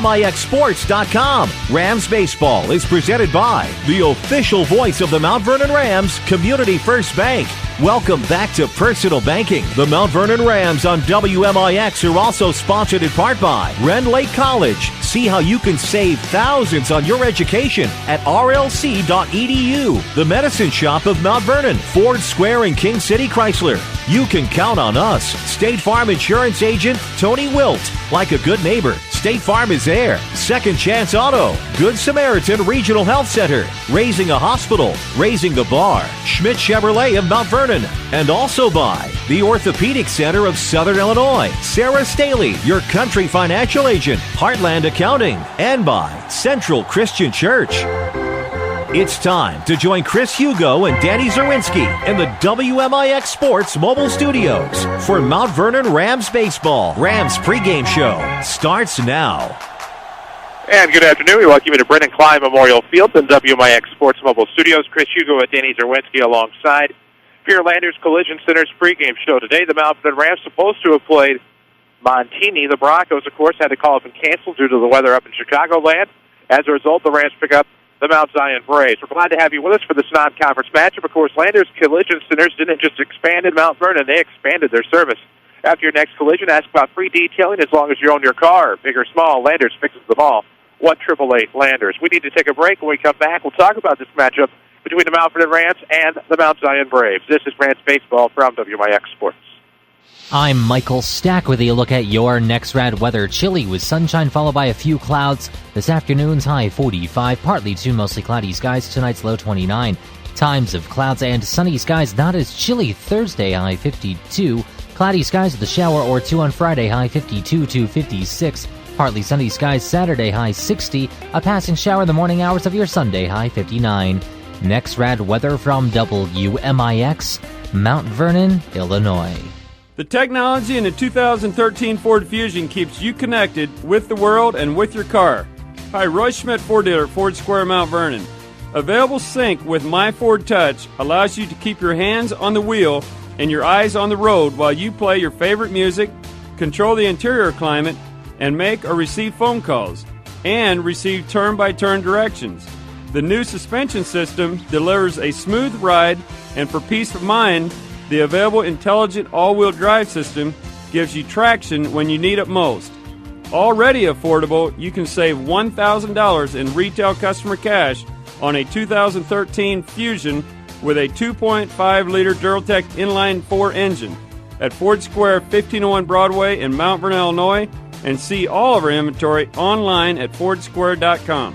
WMIXsports.com. Rams Baseball is presented by the official voice of the Mount Vernon Rams, Community First Bank. Welcome back to Personal Banking. The Mount Vernon Rams on WMIX are also sponsored in part by Ren Lake College. See how you can save thousands on your education at rlc.edu. The Medicine Shop of Mount Vernon, Ford Square and King City Chrysler. You can count on us. State Farm Insurance Agent Tony Wilt. Like a good neighbor, State Farm is there. Second Chance Auto. Good Samaritan Regional Health Center. Raising a Hospital. Raising the Bar. Schmidt Chevrolet of Mount Vernon. And also by the Orthopedic Center of Southern Illinois. Sarah Staley, your country financial agent. Heartland Accounting. And by Central Christian Church. It's time to join Chris Hugo and Danny Czerwinski in the WMIX Sports Mobile Studios for Mount Vernon Rams Baseball. Rams pregame show starts now. And good afternoon. We welcome you to Brennan Klein Memorial Field and WMIX Sports Mobile Studios. Chris Hugo and Danny Czerwinski alongside. Fear Landers Collision Center's pregame show today. The Mount Vernon Rams supposed to have played Montini. The Broncos, of course, had to call up and cancel due to the weather up in Chicagoland. As a result, the Rams pick up the Mount Zion Braves. We're glad to have you with us for this non-conference matchup. Of course, Landers Collision Centers didn't just expand in Mount Vernon, they expanded their service. After your next collision, ask about free detailing as long as you own your car. Big or small, Landers fixes them all. 1-888 Landers. We need to take a break. When we come back, we'll talk about this matchup between the Mount Vernon Rams and the Mount Zion Braves. This is Rams Baseball from WMIX Sports. I'm Michael Stack with a look at your next rad weather. Chilly with sunshine followed by a few clouds. This afternoon's high 45, partly to mostly cloudy skies. Tonight's low 29. Times of clouds and sunny skies, not as chilly. Thursday, high 52. Cloudy skies with a shower or two on Friday, high 52 to 56. Partly sunny skies Saturday, high 60. A passing shower in the morning hours of your Sunday, high 59. Next rad weather from WMIX, Mount Vernon, Illinois. The technology in the 2013 Ford Fusion keeps you connected with the world and with your car. Hi, Roy Schmidt Ford dealer at Ford Square, Mount Vernon. Available sync with My Ford Touch allows you to keep your hands on the wheel and your eyes on the road while you play your favorite music, control the interior climate, and make or receive phone calls, and receive turn-by-turn directions. The new suspension system delivers a smooth ride, and for peace of mind, the available intelligent all-wheel drive system gives you traction when you need it most. Already affordable, you can save $1,000 in retail customer cash on a 2013 Fusion with a 2.5-liter Duraltech inline-4 engine at Ford Square, 1501 Broadway in Mount Vernon, Illinois, and see all of our inventory online at fordsquare.com.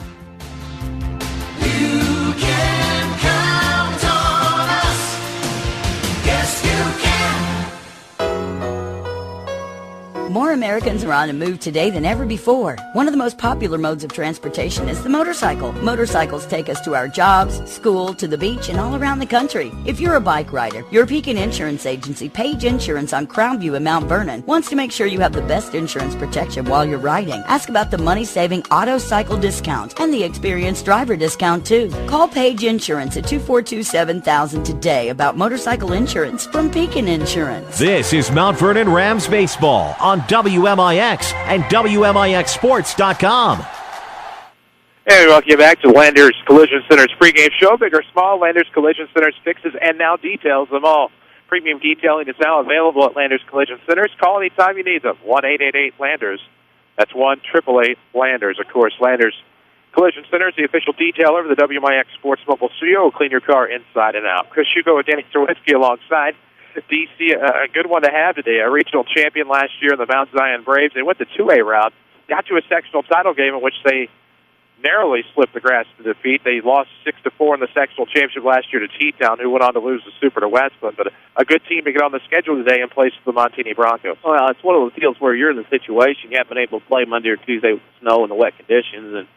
More Americans are on the move today than ever before. One of the most popular modes of transportation is the motorcycle. Motorcycles take us to our jobs, school, to the beach, and all around the country. If you're a bike rider, your Pekin Insurance Agency, Page Insurance on Crownview in Mount Vernon, wants to make sure you have the best insurance protection while you're riding. Ask about the money-saving auto cycle discount and the experienced driver discount, too. Call Page Insurance at 242-7000 today about motorcycle insurance from Pekin Insurance. This is Mount Vernon Rams Baseball on WMIX and WMIXsports.com. And we welcome you back to Landers Collision Center's pregame show. Big or small, Landers Collision Centers fixes and now details them all. Premium detailing is now available at Landers Collision Centers. Call anytime you need them. 1-888-LANDERS. That's 1-888-LANDERS. Of course, Landers Collision Centers, the official detailer of the WMIX Sports Mobile Studio, will clean your car inside and out. Chris Hugo and Danny Czerwinski alongside. DC, a good one to have today. A regional champion last year in the Mount Zion Braves. They went the 2A route, got to a sectional title game in which they narrowly slipped the grass to defeat. They lost 6-4 in the sectional championship last year to T-Town, who went on to lose the Super to Westland. But a good team to get on the schedule today in place of the Montini Broncos. Well, it's one of those deals where you're in the situation. You haven't been able to play Monday or Tuesday with snow and the wet conditions. And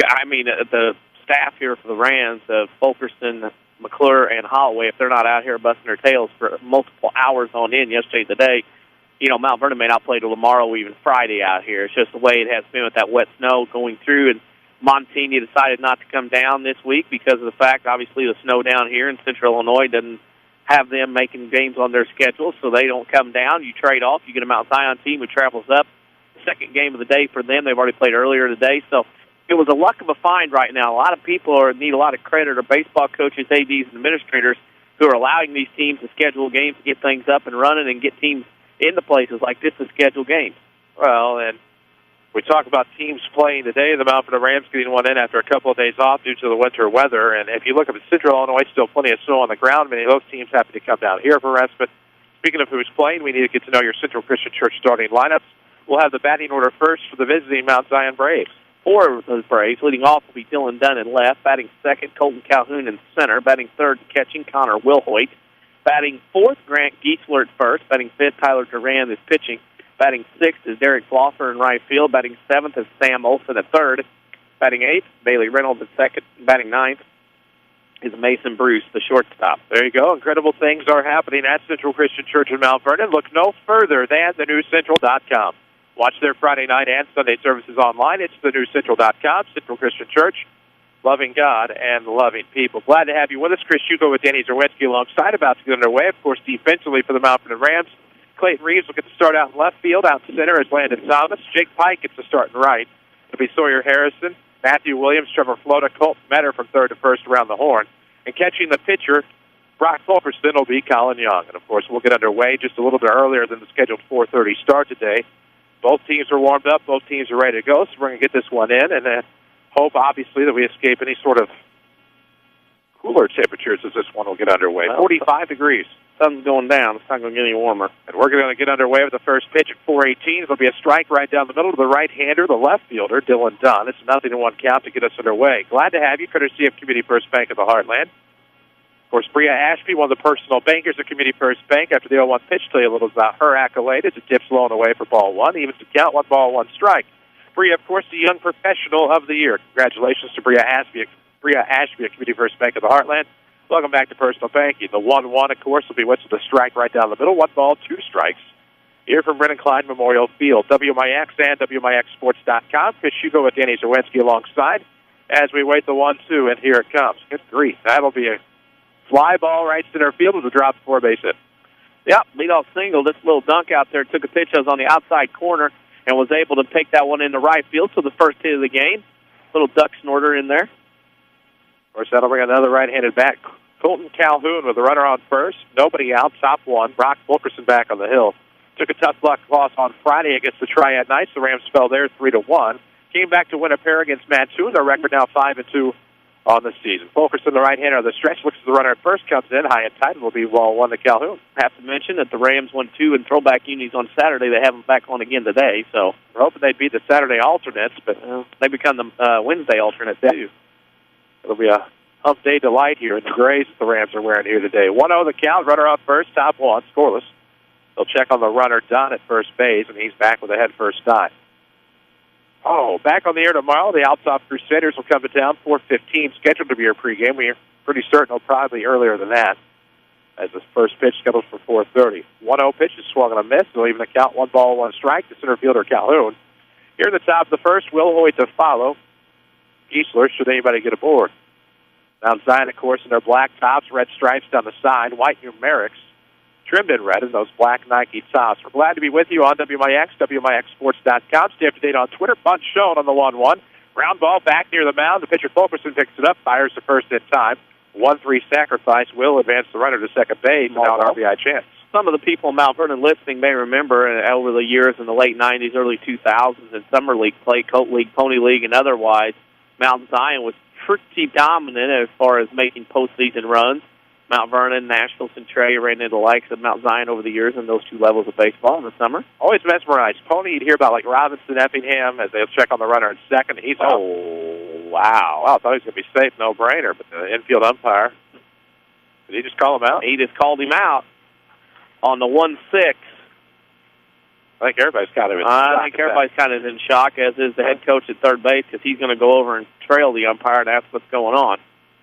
I mean, the staff here for the Rams, Fulkerson, McClure, and Holloway, if they're not out here busting their tails for multiple hours on end yesterday today, you know, Mount Vernon may not play till tomorrow or even Friday out here. It's just the way it has been with that wet snow going through. And Montini decided not to come down this week because of the fact, obviously, the snow down here in central Illinois doesn't have them making games on their schedule, so they don't come down. You trade off. You get a Mount Zion team who travels up, second game of the day for them. They've already played earlier today, so it was a luck of a find right now. A lot of people need a lot of credit, or baseball coaches, ADs, and administrators who are allowing these teams to schedule games to get things up and running and get teams into places like this to schedule games. Well, and we talk about teams playing today. The Mount Vernon Rams getting one in after a couple of days off due to the winter weather. And if you look up at Central Illinois, still plenty of snow on the ground. Many of those teams happen to come down here for rest. But speaking of who's playing, we need to get to know your Central Christian Church starting lineups. We'll have the batting order first for the visiting Mount Zion Braves. 4 of those Braves. Leading off will be Dylan Dunn in left. Batting second, Colton Calhoun in center. Batting third, catching, Connor Wilhoit. Batting fourth, Grant Giesler at first. Batting fifth, Tyler Duran is pitching. Batting sixth is Derek Flosser in right field. Batting seventh is Sam Olson at third. Batting eighth, Bailey Reynolds at second. Batting ninth is Mason Bruce, the shortstop. There you go. Incredible things are happening at Central Christian Church in Mount Vernon. Look no further than thenewscentral.com. Watch their Friday night and Sunday services online. It's thenewscentral.com. Central Christian Church, loving God and loving people. Glad to have you with us. Chris Hugo with Danny Czerwinski alongside, about to get underway. Of course, defensively for the Mount Vernon Rams, Clayton Reeves will get the start out in left field. Out in center is Landon Thomas. Jake Pike gets the start in right. It'll be Sawyer Harrison, Matthew Williams, Trevor Flota, Colton Metter from third to first around the horn. And catching the pitcher, Brock Fulkerson, will be Colin Young. And, of course, we'll get underway just a little bit earlier than the scheduled 4:30 start today. Both teams are warmed up. Both teams are ready to go, so we're going to get this one in and hope, obviously, that we escape any sort of cooler temperatures as this one will get underway. Well, 45 degrees. Sun's going down. It's not going to get any warmer. And we're going to get underway with the first pitch at 4:18. It'll be a strike right down the middle to the right-hander, the left fielder, Dylan Dunn. It's 0-1 count to get us underway. Glad to have you, courtesy of Community First Bank of the Heartland. Of course, Bria Ashby, one of the personal bankers of Community First Bank. After the 0-1 pitch, tell you a little about her accolade as it tips low and away for ball one. Evens to count, 1 ball, 1 strike. Bria, of course, the Young Professional of the Year. Congratulations to Bria Ashby at Community First Bank of the Heartland. Welcome back to Personal Banking. The 1-1, of course, will be what's the strike right down the middle. 1 ball, 2 strikes. Here from Brennan Klein Memorial Field. WMIX and WMIXsports.com. Chris Hugo with Danny Czerwinski alongside as we wait the 1-2, and here it comes. Good grief. That'll be a fly ball right center field with a drop 4-base hit. Yep, leadoff single. This little dunk out there took a pitch that was on the outside corner and was able to take that one into right field. So the first hit of the game, little duck snorter in there. Of course, that'll bring another right-handed bat. Colton Calhoun with a runner on first. Nobody out, top 1. Brock Fulkerson back on the hill. Took a tough luck loss on Friday against the Triad Knights. The Rams fell there 3-1. Came back to win a pair against Mattoon. Their record now 5-2 on the season. Fulkerson, the right-hander on the stretch, looks at the runner at first, comes in high and tight, and will be ball 1 to Calhoun. Have to mention that the Rams won 2 in throwback unis on Saturday. They have them back on again today, so we're hoping they'd be the Saturday alternates, but they become the Wednesday alternates too. It'll be a hump day delight here in the grays that the Rams are wearing here today. 1-0 the count, runner up first, top 1, scoreless. They'll check on the runner, Dunn, at first base, and he's back with a head first dive. Oh, back on the air tomorrow. The Altop Crusaders will come to town, 4:15, scheduled to be your pregame. We're pretty certain it'll probably be earlier than that, as the first pitch scheduled for 4:30. 1-0 pitch is swung and a miss. They'll even account 1 ball, 1 strike to center fielder Calhoun. Here at the top of the first, Wilhoit to follow. Giesler, should anybody get aboard. Mount Zion, of course, in their black tops, red stripes down the side, white numerics, trimmed in red in those black Nike tops. We're glad to be with you on WMIX, WMIXsports.com. Stay up to date on Twitter. Bunt shown on the 1-1. Ground ball back near the mound. The pitcher Fulkerson picks it up, fires the first in time. 1-3 sacrifice will advance the runner to second base, and now an RBI chance. Some of the people in Mount Vernon listening may remember over the years in the late 90s, early 2000s, in Summer League play, Colt League, Pony League, and otherwise, Mount Zion was pretty dominant as far as making postseason runs. Mount Vernon, Nashville, Centralia ran into the likes of Mount Zion over the years in those 2 levels of baseball in the summer. Always mesmerized. Pony, you'd hear about like Robinson, Effingham, as they'll check on the runner in second. He's out. Oh, wow. Well, I thought he was going to be safe, no-brainer, but the infield umpire, did he just call him out? He just called him out on the 1-6. I think everybody's kind of in shock. I think everybody's kind of in shock, as is the head coach at third base, because he's going to go over and trail the umpire and ask what's going on.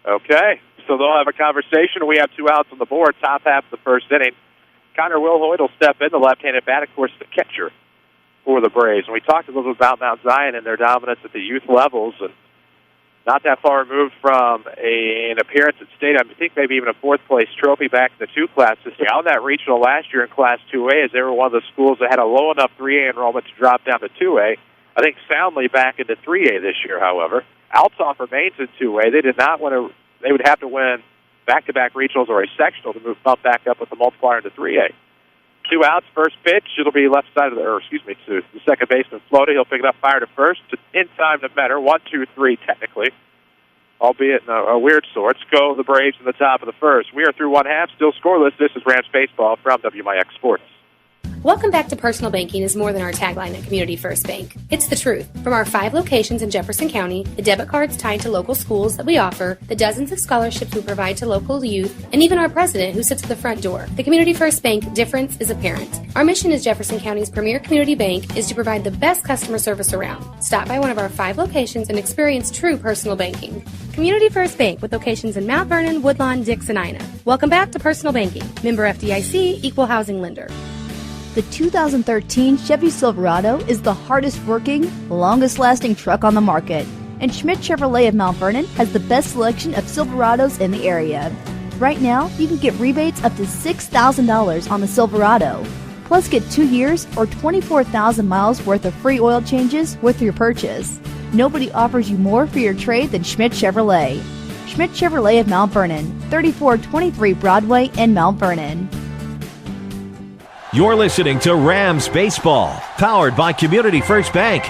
Okay. So they'll have a conversation. We have 2 outs on the board, top half of the first inning. Connor Wilhoit will step in, the left-handed bat, of course, the catcher for the Braves. And we talked a little bit about Mount Zion and their dominance at the youth levels, and not that far removed from an appearance at state. I think maybe even a fourth-place trophy back in the 2 class this year. On that regional last year in Class 2A, as they were one of the schools that had a low enough 3A enrollment to drop down to 2A. I think soundly back into 3A this year, however. Althoff remains in 2A. They did not want to. They would have to win back-to-back regionals or a sectional to bump back up with the multiplier into 3A. 2 outs, first pitch. It'll be left side of to the second baseman floated. He'll pick it up, fire to first. In time to Menor. 1-2-3 technically, albeit in a weird sort. Go the Braves in the top of the first. We are through 1/2, still scoreless. This is Rams Baseball from WMIX Sports. Welcome back to Personal Banking is more than our tagline at Community First Bank. It's the truth. From our 5 locations in Jefferson County, the debit cards tied to local schools that we offer, the dozens of scholarships we provide to local youth, and even our president who sits at the front door. The Community First Bank difference is apparent. Our mission as Jefferson County's premier community bank is to provide the best customer service around. Stop by one of our 5 locations and experience true personal banking. Community First Bank with locations in Mount Vernon, Woodlawn, Dix, and Ina. Welcome back to Personal Banking. Member FDIC, Equal Housing Lender. The 2013 Chevy Silverado is the hardest working, longest lasting truck on the market, and Schmidt Chevrolet of Mount Vernon has the best selection of Silverados in the area. Right now, you can get rebates up to $6,000 on the Silverado. Plus, get 2 years or 24,000 miles worth of free oil changes with your purchase. Nobody offers you more for your trade than Schmidt Chevrolet. Schmidt Chevrolet of Mount Vernon, 3423 Broadway in Mount Vernon. You're listening to Rams Baseball, powered by Community First Bank.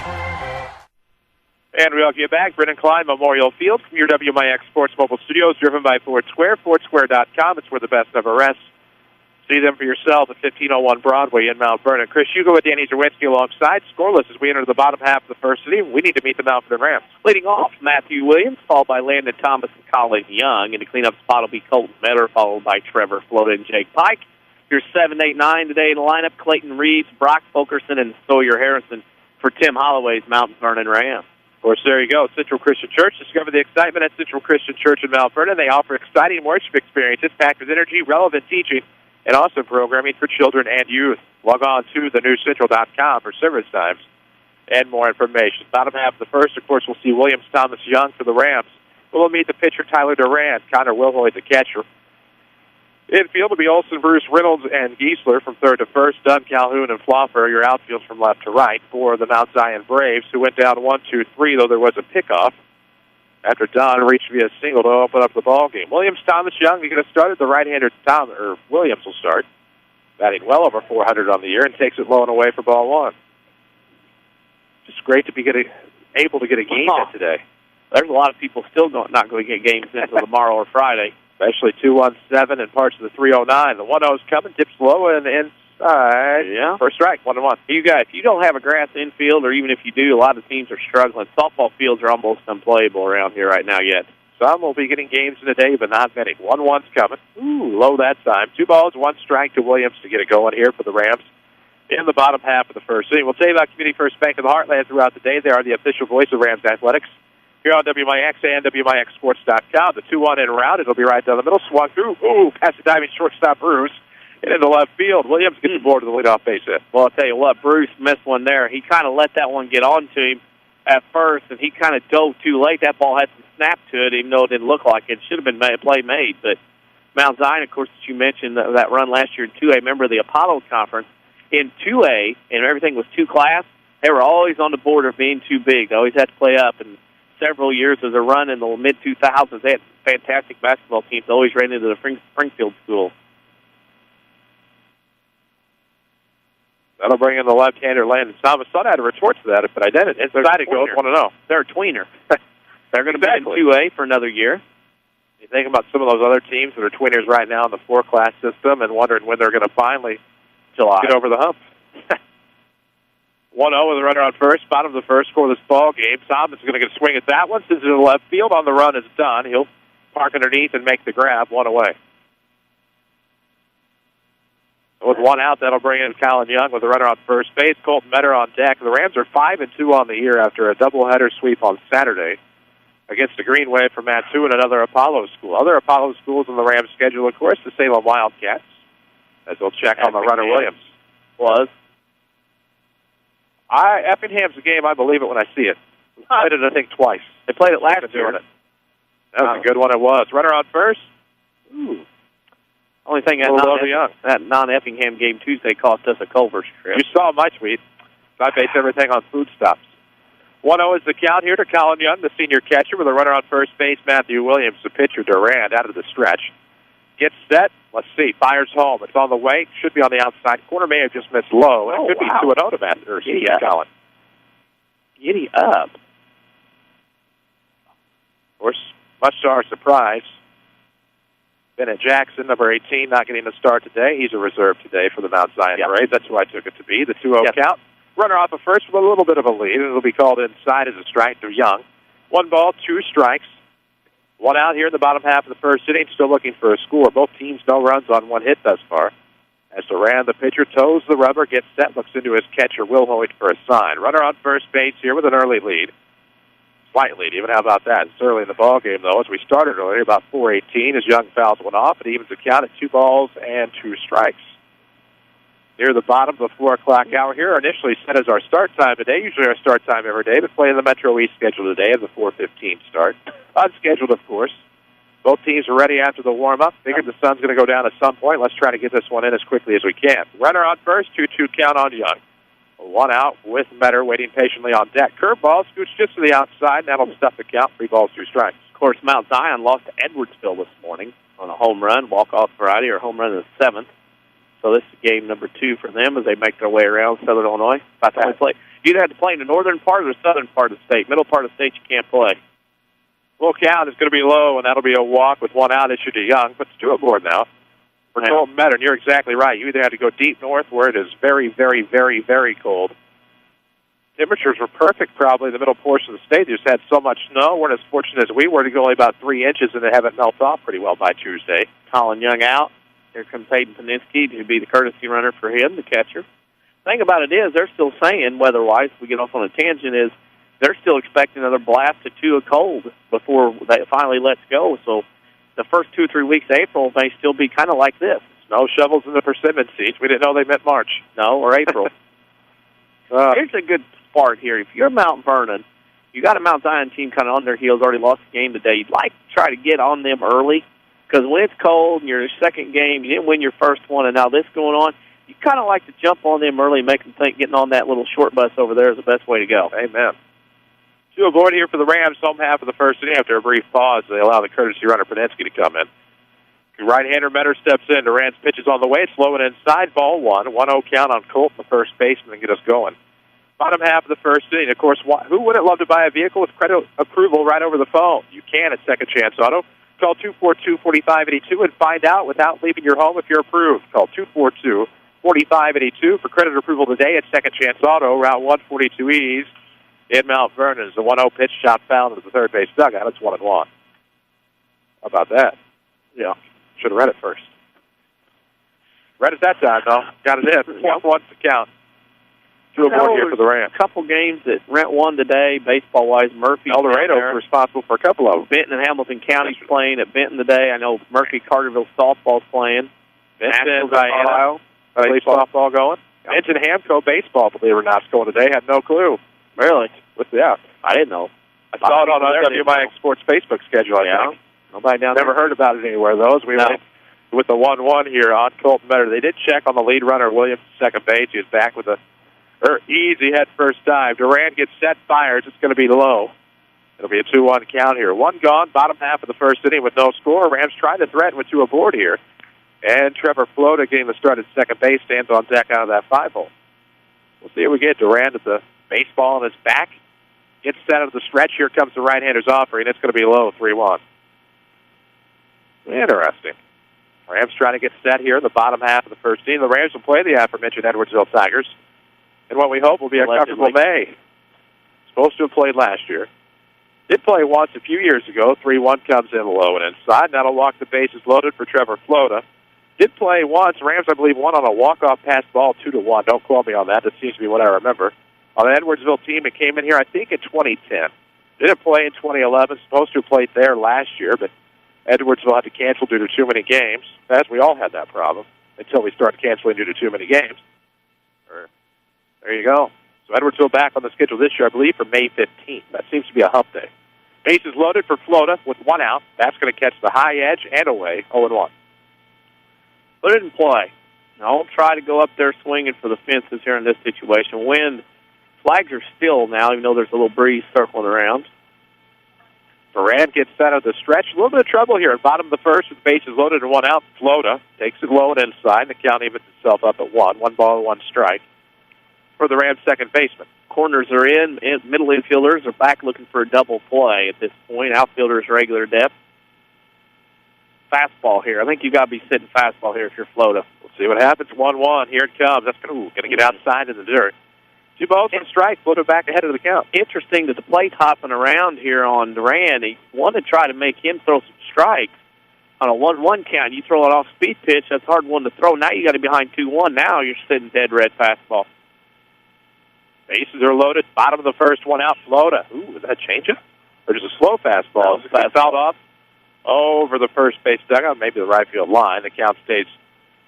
And we welcome you back. Brennan Klein, Memorial Field, from your WMIX Sports Mobile Studios, driven by Ford Square, FordSquare.com. It's where the best never rests. See them for yourself at 1501 Broadway in Mount Vernon. Chris Hugo with Danny Czerwinski alongside. Scoreless as we enter the bottom half of the first inning. We need to meet the Mount Vernon Rams. Leading off, Matthew Williams, followed by Landon Thomas and Colin Young. And to clean up the spot will be Colton Metter, followed by Trevor Floda and Jake Pike. Your 7, 8, 9 today in the lineup, Clayton Reeves, Brock Fulkerson, and Sawyer Harrison for Tim Holloway's Mount Vernon Rams. Of course, there you go. Central Christian Church. Discover the excitement at Central Christian Church in Mount Vernon. They offer exciting worship experiences packed with energy, relevant teaching, and awesome programming for children and youth. Log on to thenewcentral.com for service times and more information. Bottom half of the first, of course, we'll see Williams Thomas Young for the Rams. We'll meet the pitcher Tyler Durant, Connor Wilhoy the catcher. Infield will be Olson, Bruce, Reynolds, and Giesler from third to first. Dunn, Calhoun, and Floffer, your outfield from left to right for the Mount Zion Braves, who went down 1-2-3, though there was a pickoff after Dunn reached via single to open up the ball game. Williams, Thomas Young, you're going to start at the right-hander. Williams will start, batting well over 400 on the year, and takes it low and away for ball 1. Just great to be able to get a game in today. There's a lot of people still not going to get games in until tomorrow or Friday. Especially 217 and parts of the 309. The 1-0's coming, dips low and inside. Yeah. First strike, 1-1. You guys, if you don't have a grass infield, or even if you do, a lot of teams are struggling. Softball fields are almost unplayable around here right now yet. Some will be getting games in a day, but not many. 1-1's coming. Ooh, low that time. 2 balls, 1 strike to Williams to get it going here for the Rams in the bottom half of the first inning. We'll tell you about Community First Bank of the Heartland throughout the day. They are the official voice of Rams Athletics here on WMIX and WMIXSports.com. The 2-1 in route. It'll be right down the middle. Swung through. Ooh, past the diving shortstop Bruce. And into left field. Williams gets aboard to the leadoff base hit. Well, I'll tell you what, Bruce missed one there. He kind of let that one get on to him at first, and he kind of dove too late. That ball had some snap to it, even though it didn't look like it. It should have been a play made. But Mount Zion, of course, as you mentioned, that run last year in 2A, member of the Apollo Conference. In 2A, and everything was 2-class, they were always on the border of being too big. They always had to play up, and several years as a run in the mid-2000s. They had fantastic basketball teams. They always ran into the Springfield school. That'll bring in the left-hander Landon Thomas. Thought I had a retort to that, but I didn't. Inside it goes, 1-0. They're a tweener. They're going to be in 2A for another year. You think about some of those other teams that are tweeners right now in the 4-class system and wondering when they're going to finally get over the hump. 1-0 with a runner on first, bottom of the first for this ball game. Thomas is going to get a swing at that one. Sends it to the left field. On the run is done. He'll park underneath and make the grab. 1 away. With 1 out, that'll bring in Colin Young with a runner on first base. Colton Metter on deck. The Rams are 5-2 on the year after a doubleheader sweep on Saturday against the Greenway from Matsu and another Apollo school. Other Apollo schools on the Rams schedule, of course, the Salem Wildcats, as they'll check on the runner Williams. Effingham's a game, I believe it when I see it. Played it, I think, twice. They played it last year. That was a good one. It was. Runner on first. Ooh. Only thing that non-Effingham game Tuesday cost us a Culver's trip. You saw my tweet. I base everything on food stops. 1-0 is the count here to Colin Young, the senior catcher, with a runner on first base, Matthew Williams. The pitcher, Durand, out of the stretch. Gets set. Let's see. Fires home. It's on the way. Should be on the outside corner. May have just missed low. And it could be 2-0 to Matthew Colin. Giddy up. Of course, much to our surprise, Bennett Jackson, number 18, not getting a start today. He's a reserve today for the Mount Zion Rays. That's who I took it to be. The 2-0 count. Runner off of first with a little bit of a lead. It'll be called inside as a strike to Young. 1 ball, 2 strikes. 1 out here in the bottom half of the first inning. Still looking for a score. Both teams no runs on 1 hit thus far. As Durand, the pitcher, toes the rubber, gets set, looks into his catcher, Will Hoyt, for a sign. Runner on first base here with an early lead. Slight lead, even. How about that? It's early in the ball game, though. As we started earlier, about 4:18, as Young fouls went off, it evens the count at 2 balls and 2 strikes. Near the bottom of the 4 o'clock hour here, initially set as our start time today. Usually our start time every day, but playing the Metro East schedule today at the 4:15 start. Unscheduled, of course. Both teams are ready after the warm-up. Figured the sun's going to go down at some point. Let's try to get this one in as quickly as we can. Runner on first, 2-2 count on Young. 1 out with Metter waiting patiently on deck. Curveball scoots just to the outside, and that'll stuff the count. 3 balls, 2 strikes. Of course, Mount Zion lost to Edwardsville this morning on a home run, walk-off Friday, or home run in the 7th. So this is game number 2 for them as they make their way around Southern Illinois. You'd have to play in the northern part or the southern part of the state. Middle part of the state you can't play. Full count is going to be low, and that'll be a walk with 1 out issued to Young. But it's 2 aboard now. For Colton Metter, and you're exactly right. You either have to go deep north where it is very, very, very, very cold. Temperatures were perfect probably in the middle portion of the state. They just had so much snow. Weren't as fortunate as we were to go only about 3 inches, and they haven't melted off pretty well by Tuesday. Colin Young out. Here comes Hayden Paninsky to be the courtesy runner for him, the catcher. The thing about it is they're still saying, weather-wise, if we get off on a tangent, is they're still expecting another blast or 2 of cold before that finally lets go. So the first 2 or 3 weeks of April may still be kind of like this. Snow shovels in the persimmon seats. We didn't know they meant March. No, or April. Here's a good part here. If you're Mount Vernon, you got a Mount Zion team kind of on their heels, already lost the game today. You'd like to try to get on them early because when it's cold and you're in your second game, you didn't win your first one, and now this going on, you kind of like to jump on them early and make them think getting on that little short bus over there is the best way to go. Amen. 2 aboard here for the Rams, home half of the first inning. After a brief pause, they allow the courtesy runner Paninsky to come in. Right-hander Metter steps in. Durand's pitch is on the way. It's low and inside. Ball 1. 1-0 count on Colt, the first baseman, and get us going. Bottom half of the first inning. Of course, who wouldn't love to buy a vehicle with credit approval right over the phone? You can at Second Chance Auto. Call 242-4582 and find out without leaving your home if you're approved. Call 242-4582 for credit approval today at Second Chance Auto, Route 142 East in Mount Vernon. Is the 1-0 pitch shot foul into the third base dugout. It's 1-1. How about that? Yeah. Should have read it first. Read it that time, though. Got it in. 1-1 to count. 2 aboard here for the Rams. A couple games that Rent won today, baseball-wise. Murphy. El Dorado responsible for a couple of them. Benton and Hamilton County's playing at Benton today. I know Murphy Carterville softball's playing. Benton, Diana. Softball going. Yep. Benton Hamco baseball, believe it or not, is going today. Had no clue. Really? Yeah. I didn't know. I saw it on WMIX Sports Facebook schedule, I think. Nobody down Never there. heard about it anywhere, though, as we went with the 1-1 here on Colton Metter. They did check on the lead runner, Williams, second base. He was back with a easy head first dive. Durand gets set, fires. It's going to be low. It'll be a 2-1 count here. 1 gone, bottom half of the first inning with no score. Rams trying to threaten with 2 aboard here. And Trevor Flota getting the start at second base, stands on deck out of that 5-hole. We'll see if we get Durand at the baseball on his back. Gets set of the stretch. Here comes the right-hander's offering. It's going to be low, 3-1. Interesting. Rams trying to get set here in the bottom half of the first inning. The Rams will play the aforementioned Edwardsville Tigers in what we hope will be a comfortable May. Supposed to have played last year. Did play once a few years ago. 3-1 comes in low and inside. That'll walk the bases loaded for Trevor Flota. Did play once. Rams, I believe, won on a walk-off pass ball 2-1. Don't quote me on that. That seems to be what I remember. On the Edwardsville team, it came in here, I think, in 2010. Didn't play in 2011. Supposed to have played there last year, but Edwardsville had to cancel due to too many games. As we all had that problem until we started canceling due to too many games. There you go. So Edwardsville back on the schedule this year, I believe, for May 15th. That seems to be a hump day. Bases loaded for Flota with one out. That's going to catch the high edge and away, 0-1. Put it in play. Don't try to go up there swinging for the fences here in this situation. Wind flags are still now, even though there's a little breeze circling around. Duran gets set of the stretch. A little bit of trouble here at bottom of the first with bases loaded and one out. Flota takes it low and inside. The count evens itself up at 1. 1 ball, 1 strike for the Rams' second baseman. Corners are in. Middle infielders are back looking for a double play at this point. Outfielders regular depth. Fastball here. I think you got to be sitting fastball here if you're Flota. We'll see what happens. 1-1. Here it comes. That's going to get outside in the dirt. 2 balls and a strike. Flota back ahead of the count. Interesting that the plate's hopping around here on Duran. He wanted to try to make him throw some strikes on a 1-1 count. You throw it off speed pitch. That's a hard one to throw. Now you got to be behind 2-1. Now you're sitting dead red fastball. Bases are loaded. Bottom of the first, one out. Flota. Ooh, is that a changeup? Or just a slow fastball? It's fouled off over the first base dugout, maybe the right field line. The count stays,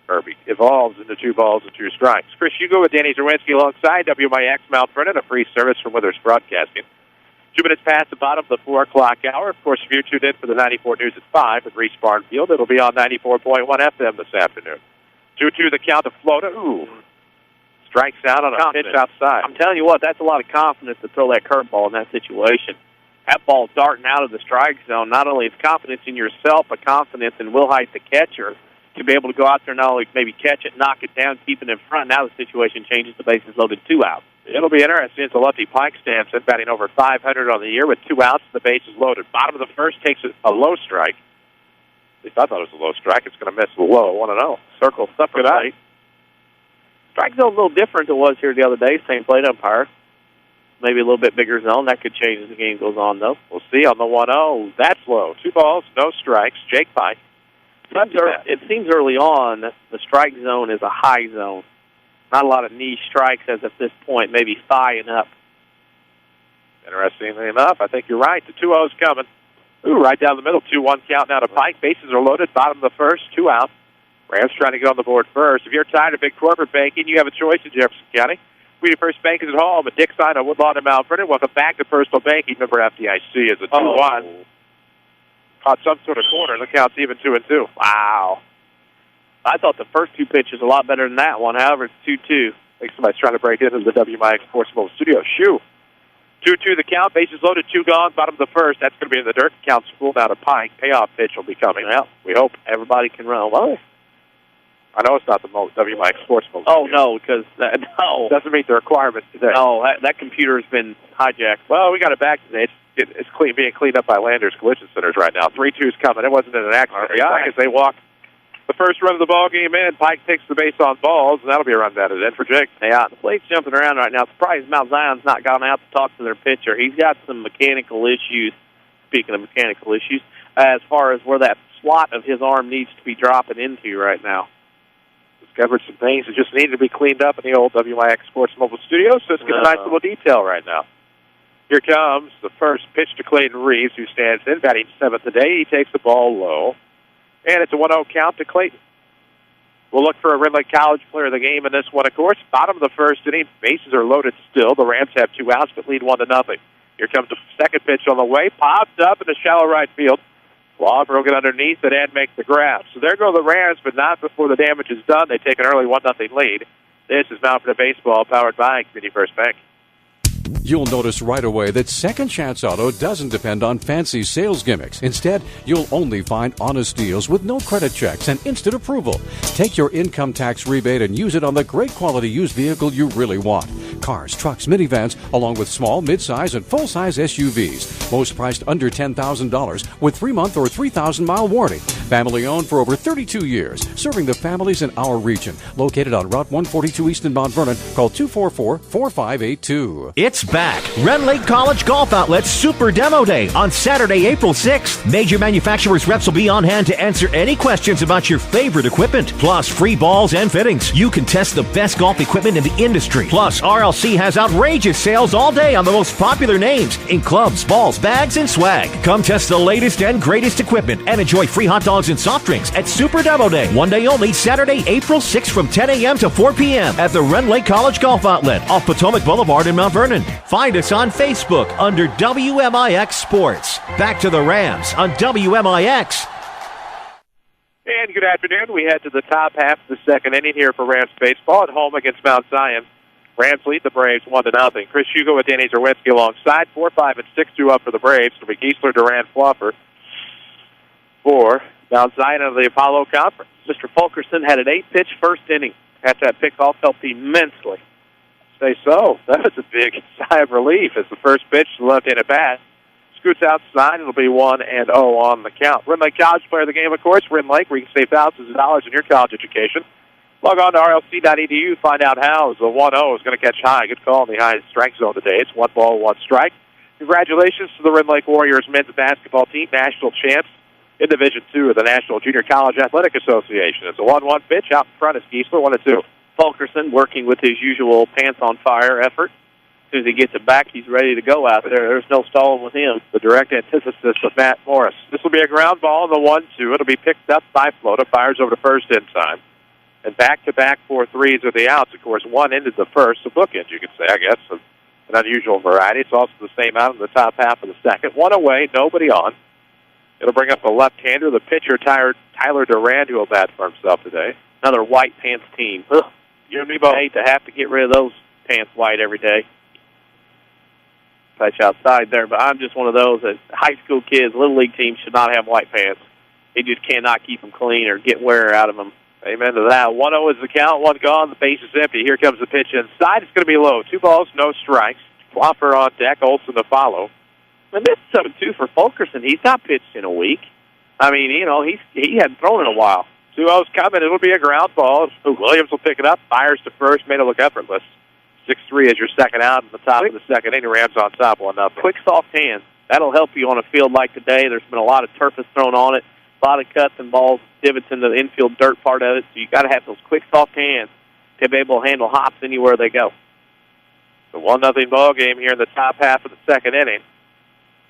or evolves into 2 balls and 2 strikes. Chris Hugo with Danny Czerwinski alongside WMIX Mount Vernon, a free service from Withers Broadcasting. 2 minutes past the bottom of the 4 o'clock hour. Of course, if you're tuned in for the 94 News at 5 at Reese Barn Field, it'll be on 94.1 FM this afternoon. 2-2 the count of Flota. Ooh. Strikes out on a pitch outside. I'm telling you what, that's a lot of confidence to throw that curveball in that situation. That ball darting out of the strike zone, not only is confidence in yourself, but confidence in Will Height, the catcher, to be able to go out there and not only maybe catch it, knock it down, keep it in front. Now the situation changes. The bases loaded, 2 outs. It'll be interesting as the lefty Pike stands in, batting over 500 on the year with 2 outs. The bases loaded. Bottom of the first takes a low strike. At least I thought it was a low strike. It's going to miss the low. 1-0. Circle, suffled. Strike zone a little different than it was here the other day. Same plate umpire. Maybe a little bit bigger zone. That could change as the game goes on, though. We'll see on the 1-0. That's low. 2 balls, no strikes. Jake Pike. It seems early on the strike zone is a high zone. Not a lot of knee strikes as at this point, maybe thigh and up. Interestingly enough, I think you're right. The 2-0's coming. Ooh, right down the middle. 2-1 count now to Pike. Bases are loaded. Bottom of the first, 2 outs. Rams trying to get on the board first. If you're tired of big corporate banking, you have a choice in Jefferson County. Community First Bank is at home at Dick Sign on Woodlawn and Mount Vernon. Welcome back to Personal Banking. Member FDIC is a 2-1. Caught some sort of corner. The count's even 2-2. Wow. I thought the first 2 pitches a lot better than that one. However, it's 2-2. I think somebody's trying to break into the WMIX Sports Mobile Studio. Shoo. 2-2 the count. Bases loaded, 2 gone. Bottom of the first. That's going to be in the dirt. Count's full now to Pike. Payoff pitch will be coming. Well, we hope everybody can run. Well, I know it's not the WMIX Sports Mobile Studio. No, because no. Doesn't meet the requirements today. No, that computer's been hijacked. Well, we got it back today. It's being cleaned up by Landers Collision Centers right now. 3-2's coming. It wasn't in an accident. As they walk the first run of the ball game in, Pike takes the base on balls, and that'll be a run batted in for Jake. Yeah, the plate's jumping around right now. Surprised Mount Zion's not gone out to talk to their pitcher. He's got some mechanical issues, speaking of mechanical issues, as far as where that slot of his arm needs to be dropping into right now. Discovered some things that just needed to be cleaned up in the old WMIX Sports Mobile Studio, so it's a nice little detail right now. Here comes the first pitch to Clayton Reeves, who stands in, batting 7th today. He takes the ball low, and it's a 1-0 count to Clayton. We'll look for a Red Lake College player of the game in this one, of course. Bottom of the first inning, bases are loaded still. The Rams have 2 outs, but lead 1-0. Here comes the second pitch on the way, popped up in the shallow right field. Law broken underneath it and make the grab. So there go the Rams, but not before the damage is done. They take an early 1-0 lead. This is Mount Vernon Baseball, powered by Community First Bank. You'll notice right away that Second Chance Auto doesn't depend on fancy sales gimmicks. Instead, you'll only find honest deals with no credit checks and instant approval. Take your income tax rebate and use it on the great quality used vehicle you really want. Cars, trucks, minivans, along with small, mid-size, and full-size SUVs. Most priced under $10,000 with 3-month or 3,000-mile warranty. Family owned for over 32 years, serving the families in our region. Located on Route 142 East in Mount Vernon. Call 244-4582. It's back. Red Lake College Golf Outlet's Super Demo Day on Saturday, April 6th. Major manufacturers reps will be on hand to answer any questions about your favorite equipment. Plus, free balls and fittings. You can test the best golf equipment in the industry. Plus, RL RLC has outrageous sales all day on the most popular names in clubs, balls, bags, and swag. Come test the latest and greatest equipment and enjoy free hot dogs and soft drinks at Super Demo Day. One day only, Saturday, April 6th from 10 a.m. to 4 p.m. at the Ren Lake College Golf Outlet off Potomac Boulevard in Mount Vernon. Find us on Facebook under WMIX Sports. Back to the Rams on WMIX. And good afternoon. We head to the top half of the second inning here for Rams baseball at home against Mount Zion. Rams lead the Braves 1-0. Chris Hugo with Danny Czerwinski alongside. 4, 5, and 6 2 up for the Braves. It'll be Geisler, Durant, Fluffer for Mount Zion of the Apollo Conference. Mr. Fulkerson had an 8-pitch first inning. Had that pickoff, helped immensely. Say so. That was a big sigh of relief as the first pitch to the left-handed bat scoots outside. It'll be 1-0 on the count. Ren Lake College player of the game, of course. Ren Lake, where you can save thousands of dollars in your college education. Log on to rlc.edu. Find out how the 1-0 is going to catch high. Good call in the high strike zone today. It's 1 ball, 1 strike. Congratulations to the Ren Lake Warriors men's basketball team, national champs in Division II of the National Junior College Athletic Association. It's a 1-1 pitch. Out in front is Geisler, 1-2. Fulkerson working with his usual pants-on-fire effort. As soon as he gets it back, he's ready to go out there. There's no stalling with him. The direct antithesis of Matt Morris. This will be a ground ball in the 1-2. It'll be picked up by Flota. Fires over to first in time. And back-to-back 4-3s are the outs. Of course, one ended the first, so bookends, you could say, I guess, of an unusual variety. It's also the same out in the top half of the second. One away, nobody on. It'll bring up a left-hander, the pitcher, Tyler Durand, who will bat for himself today. Another white pants team. Ugh. You and me both. I hate to have to get rid of those pants white every day. Touch outside there, but I'm just one of those that high school kids, little league teams should not have white pants. They just cannot keep them clean or get wear out of them. Amen to that. 1-0 is the count. 1 gone. The base is empty. Here comes the pitch inside. It's going to be low. 2 balls, no strikes. Flopper on deck. Olsen to follow. And this is something, too, for Fulkerson. He's not pitched in a week. I mean, you know, he hadn't thrown in a while. 2-0's coming. It'll be a ground ball. Williams will pick it up. Fires to first. Made it look effortless. 6-3 is your second out in the top of the second inning. Rams on top 1-0. Quick, soft hands. That'll help you on a field like today. There's been a lot of turf thrown on it. A lot of cuts and balls, divots in the infield dirt part of it. So you got to have those quick, soft hands to be able to handle hops anywhere they go. The 1-0 ball game here in the top half of the second inning.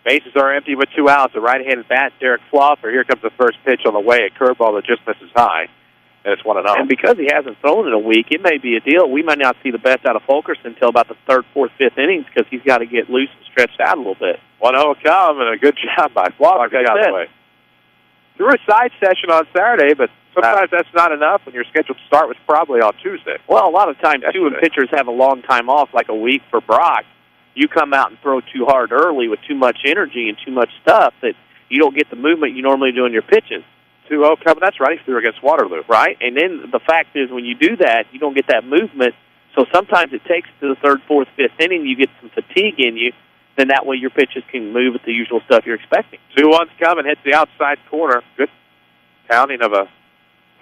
Bases are empty with 2 outs. The right-handed bat, Derek Flopper. Here comes the first pitch on the way. A curveball that just misses high. And it's 1-0. And because he hasn't thrown in a week, it may be a deal. We might not see the best out of Fulkerson until about the 3rd, 4th, 5th innings because he's got to get loose and stretched out a little bit. 1-0 come, and a good job by Flopper. Like I said. Threw a side session on Saturday, but sometimes that's not enough when your scheduled start was probably on Tuesday. Well, a lot of times, too, when pitchers have a long time off, like a week for Brock, you come out and throw too hard early with too much energy and too much stuff that you don't get the movement you normally do in your pitches. 2-0 coming. That's right. He threw against Waterloo. Right? And then the fact is when you do that, you don't get that movement. So sometimes it takes to the 3rd, 4th, 5th inning, you get some fatigue in you. Then that way your pitches can move at the usual stuff you're expecting. 2-1's coming. Hits the outside corner. Good pounding of a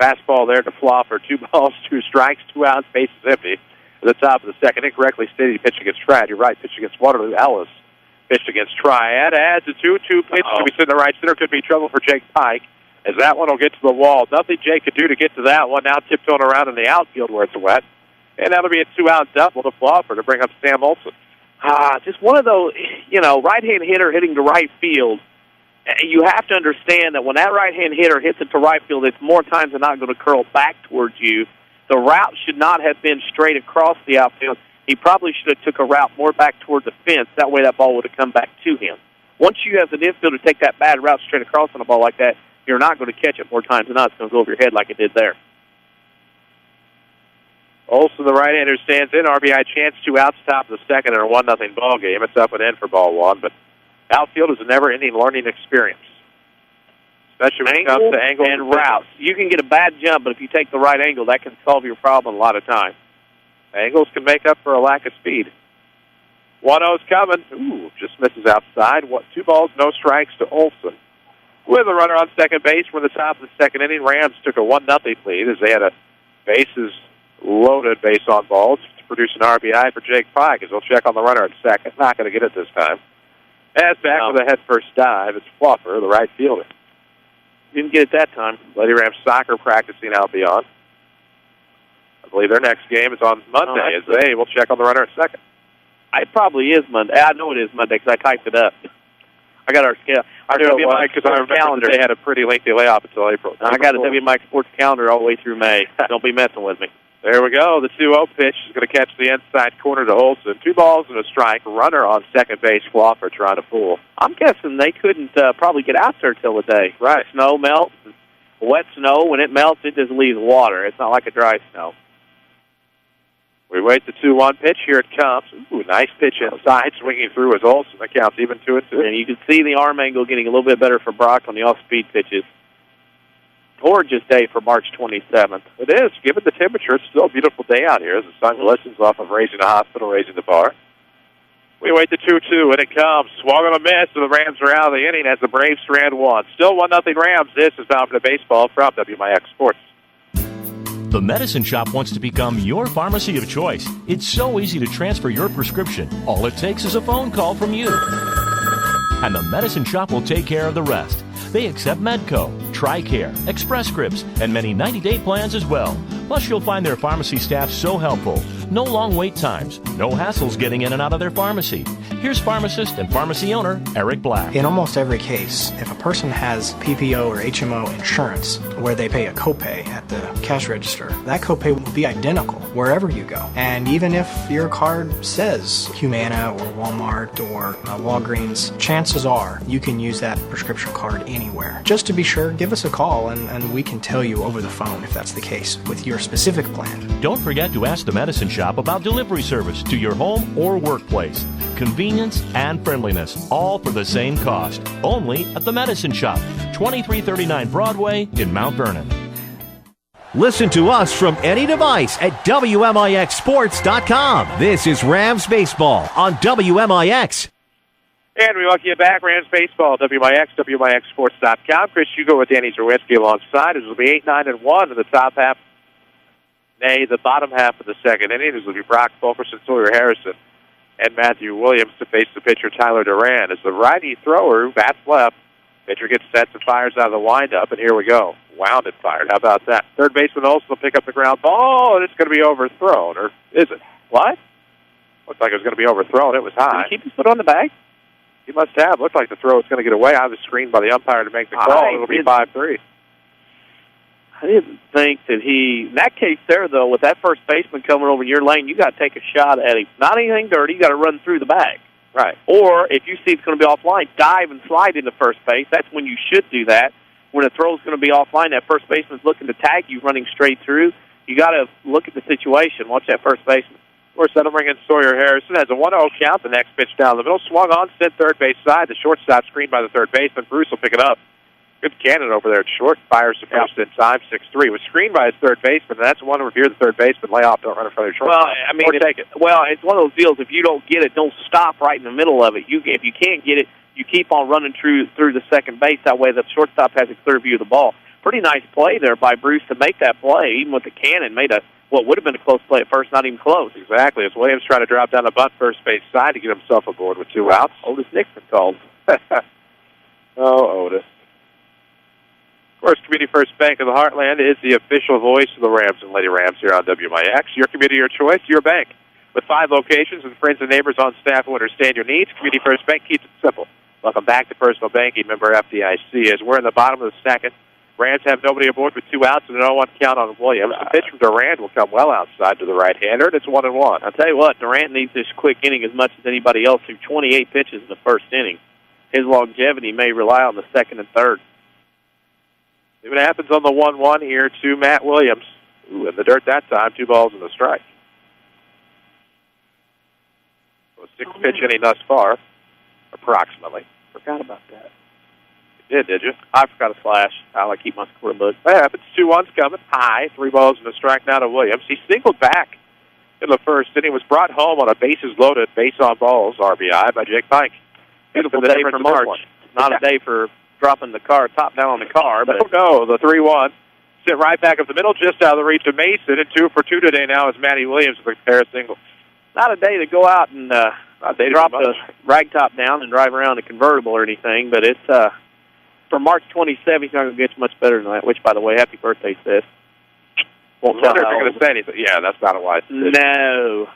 fastball there to Flopper. 2 balls, 2 strikes, 2 outs. Base is empty. At the top of the second, incorrectly stated, he pitched against Triad. You're right, pitched against Waterloo. Ellis pitched against Triad. Adds a 2-2 pitch. Could be sitting in the right center. Could be trouble for Jake Pike, as that one will get to the wall. Nothing Jake could do to get to that one. Now tiptoeing around in the outfield where it's wet. And that'll be a 2-out double to Flopper to bring up Sam Olsen. Just one of those, you know, right-hand hitter hitting to right field. You have to understand that when that right-hand hitter hits it to right field, it's more times than not going to curl back towards you. The route should not have been straight across the outfield. He probably should have took a route more back toward the fence. That way that ball would have come back to him. Once you have an infielder take that bad route straight across on a ball like that, you're not going to catch it more times than not. It's going to go over your head like it did there. Olsen, the right-hander, stands in. RBI chance, 2 outs, top of the second, and a 1-0 ball game. It's up and in for ball 1, but outfield is a never-ending learning experience, especially when it comes to angle and routes. You can get a bad jump, but if you take the right angle, that can solve your problem a lot of times. Angles can make up for a lack of speed. 1-0's coming. Ooh, just misses outside. 2 balls, no strikes to Olsen. With a runner on second base, we're in the top of the second inning. Rams took a 1-0 lead as they had a bases loaded base on balls to produce an RBI for Jake Pike, as they'll check on the runner at second. Not going to get it this time. As back with a head-first dive, it's Fluffer, the right fielder. Didn't get it that time. Lady Rams soccer practicing out beyond. I believe their next game is on Monday. As they will check on the runner at second. It probably is Monday. I know it is Monday because I typed it up. I got our because I remember they had a pretty lengthy layoff until April. I got a WMIX sports calendar all the way through May. Don't be messing with me. There we go. The 2-0 pitch is going to catch the inside corner to Olson. 2 balls and a strike. Runner on second base. Floffer trying to pull. I'm guessing they couldn't probably get out there till the day. Right. Snow melts. Wet snow, when it melts, it just leaves water. It's not like a dry snow. We wait the 2-1 pitch. Here it comes. Ooh, nice pitch inside. Swinging through as Olson. That counts even 2-2. And you can see the arm angle getting a little bit better for Brock on the off-speed pitches. Gorgeous day for March 27th. It is. Given the temperature, it's still a beautiful day out here as the sun glistens off of Raising the Hospital, Raising the Bar. We wait the 2-2, and it comes. Swung on a miss, and the Rams are out of the inning as the Braves strand 1. Still 1-0 Rams. This is Bound for the Baseball from WMIX Sports. The Medicine Shop wants to become your pharmacy of choice. It's so easy to transfer your prescription. All it takes is a phone call from you. And the Medicine Shop will take care of the rest. They accept Medco, TRICARE, Express Scripts, and many 90-day plans as well. Plus, you'll find their pharmacy staff so helpful. No long wait times, no hassles getting in and out of their pharmacy. Here's pharmacist and pharmacy owner Eric Black. In almost every case, if a person has PPO or HMO insurance where they pay a copay at the cash register, that copay will be identical wherever you go. And even if your card says Humana or Walmart or Walgreens, chances are you can use that prescription card anywhere. Just to be sure, give us a call and we can tell you over the phone if that's the case with your specific plan. Don't forget to ask the Medicine Shop about delivery service to your home or workplace. Convenience and friendliness, all for the same cost. Only at the Medicine Shop, 2339 Broadway in Mount Vernon. Listen to us from any device at WMIXsports.com. This is Rams Baseball on WMIX. And we welcome you back, Rams Baseball, WMIX, WMIXsports.com. Chris Hugo with Danny Czerwinski alongside. It will be 8-9-1 in the top half. The bottom half of the second inning. This will be Brock Fulkerson, Sawyer Harrison, and Matthew Williams to face the pitcher Tyler Duran. As the righty thrower bats left, pitcher gets set and fires out of the windup, and here we go. Wound and fired. How about that? Third baseman Olsen will pick up the ground ball, and it's going to be overthrown. Or is it? What? Looked like it was going to be overthrown. It was high. Did he keep his foot on the bag? He must have. Looked like the throw was going to get away. I was screened by the umpire to make the call. It'll be 5-3. I didn't think that in that case there, though, with that first baseman coming over your lane, you got to take a shot at him. Not anything dirty. You got to run through the bag. Right. Or if you see it's going to be offline, dive and slide into first base. That's when you should do that. When a throw is going to be offline, that first baseman's looking to tag you running straight through. You got to look at the situation. Watch that first baseman. Of course, that'll bring in Sawyer Harrison. Has a 1-0 count. The next pitch down the middle. Swung on, sent third base side. The shortstop screened by the third baseman. Bruce will pick it up. Good cannon over there at short. Fires to first in time, 6-3. Was screened by his third baseman, and that's one revere the third baseman. Lay off, don't run in front of your shortstop. Well, I mean, take it. Well, it's one of those deals. If you don't get it, don't stop right in the middle of it. If you can't get it, you keep on running through the second base. That way the shortstop has a clear view of the ball. Pretty nice play there by Bruce to make that play, even with the cannon. Made what would have been a close play at first, not even close. Exactly. As Williams tried to drop down the bunt first base side to get himself aboard with 2 outs. Otis Nixon called. Oh, Otis. Of course, Community First Bank of the Heartland is the official voice of the Rams and Lady Rams here on WMIX. Your community, your choice, your bank. With 5 locations and friends and neighbors on staff who understand your needs, Community First Bank keeps it simple. Welcome back to Personal Banking, member FDIC. As we're in the bottom of the second, Rams have nobody aboard with 2 outs and a 0-1 count on Williams. The pitch from Durant will come well outside to the right-hander, and it's 1-1. I'll tell you what, Durant needs this quick inning as much as anybody else through 28 pitches in the first inning. His longevity may rely on the second and third. See what happens on the 1-1 here to Matt Williams. Ooh, in the dirt that time, 2 balls and a strike. So 6th pitch inning thus far, approximately. Forgot about that. You did you? I forgot a slash. I like to keep my scorebook. That happens. 2-1's coming. High. 3 balls and a strike now to Williams. He singled back in the first inning. Was brought home on a bases-loaded, base-on-balls RBI by Jake Pike. Beautiful day for March. Not a day for dropping the car, top down on the car. But no, the 3-1. Sit right back up the middle, just out of the reach of Mason. And 2 for 2 today now is Matty Williams with a pair of singles. Not a day to go out and drop the rag top down and drive around a convertible or anything, but it's for March 27th, he's not going to get much better than that, which, by the way, happy birthday, Seth. Well, I wonder if you're going to say anything. Yeah, that's not a wise decision. No.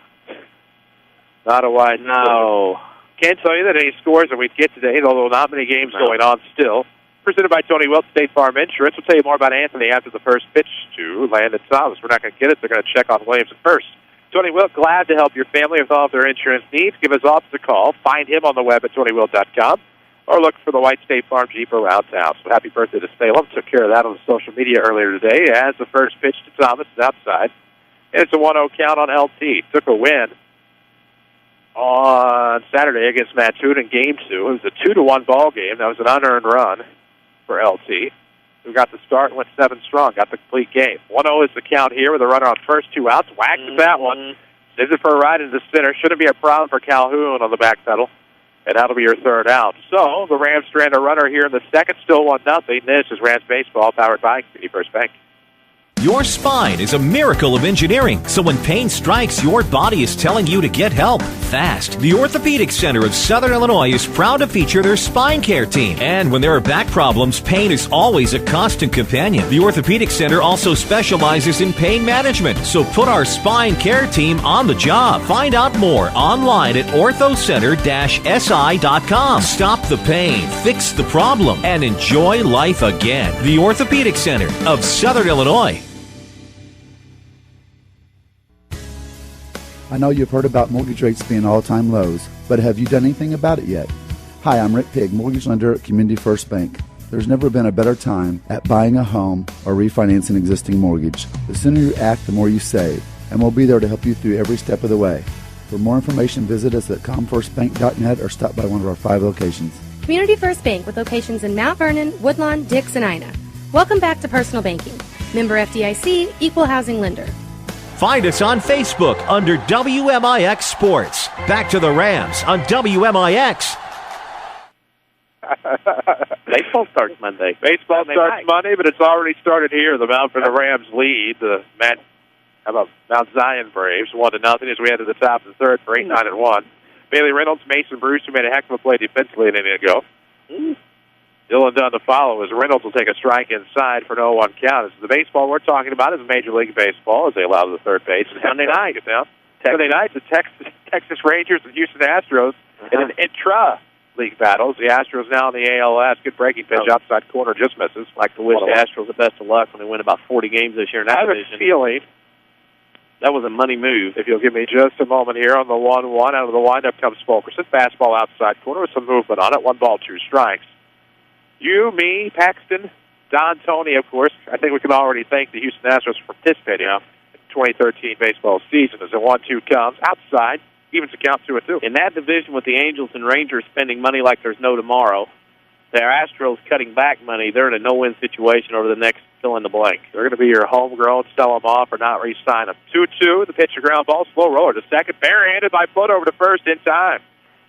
Not a wise decision. No. Can't tell you that any scores that we get today, although not many games going on still. Presented by Tony Wilt, State Farm Insurance. We'll tell you more about Anthony after the first pitch to Landon Thomas. We're not going to get it. They're going to check on Williams at first. Tony Wilt, glad to help your family with all of their insurance needs. Give his office a call. Find him on the web at TonyWilt.com or look for the White State Farm Jeep around town. So happy birthday to Salem. Took care of that on social media earlier today as the first pitch to Thomas is outside. And it's a 1-0 count on LT. Took a win on Saturday against Mattoon in Game 2. It was a 2-1 ball game. That was an unearned run for LT, who got the start and went 7 strong, got the complete game. 1-0 is the count here with a runner on first, 2 outs. Whacked at that one. Sends it for a ride into center. Shouldn't be a problem for Calhoun on the back pedal, and that'll be your third out. So the Rams strand a runner here in the second, still 1-0. This is Rams Baseball, powered by Community First Bank. Your spine is a miracle of engineering, so when pain strikes, your body is telling you to get help fast. The Orthopedic Center of Southern Illinois is proud to feature their spine care team. And when there are back problems, pain is always a constant companion. The Orthopedic Center also specializes in pain management, so put our spine care team on the job. Find out more online at orthocenter-si.com. Stop the pain, fix the problem, and enjoy life again. The Orthopedic Center of Southern Illinois. I know you've heard about mortgage rates being all-time lows, but have you done anything about it yet? Hi, I'm Rick Pigg, mortgage lender at Community First Bank. There's never been a better time at buying a home or refinancing an existing mortgage. The sooner you act, the more you save, and we'll be there to help you through every step of the way. For more information, visit us at comfirstbank.net or stop by one of our 5 locations. Community First Bank with locations in Mount Vernon, Woodlawn, Dix, and Ina. Welcome back to Personal Banking. Member FDIC, Equal Housing Lender. Find us on Facebook under WMIX Sports. Back to the Rams on WMIX. Baseball starts Monday. Baseball starts Monday, but it's already started here. The Mount Vernon Rams lead. The Mount Zion Braves 1-0 as we head to the top of the third for 8-9-1. Bailey Reynolds, Mason Bruce, who made a heck of a play defensively an inning ago. Dylan Dunn to follow as Reynolds will take a strike inside for an 0-1 count. This is the baseball we're talking about is Major League Baseball as they allow the third base. Sunday night, Sunday night, the Texas Rangers and Houston Astros in an intra-league battle. The Astros now in the ALS. Good breaking pitch outside corner, just misses. Like to wish the Astros the best of luck when they win about 40 games this year in that division. I have a feeling that was a money move. If you'll give me just a moment here on the 1-1. Out of the windup comes Fulkerson. Fastball outside corner with some movement on it. 1 ball, 2 strikes. You, me, Paxton, Don, Tony, of course. I think we can already thank the Houston Astros for participating in the 2013 baseball season as the 1-2 comes outside, evens the count 2-2. In that division with the Angels and Rangers spending money like there's no tomorrow, the Astros cutting back money, they're in a no-win situation over the next fill-in-the-blank. They're going to be your homegrown, sell them off or not re-sign them. 2-2, the pitch to ground ball, slow roller to second, barehanded by Foot over to first in time.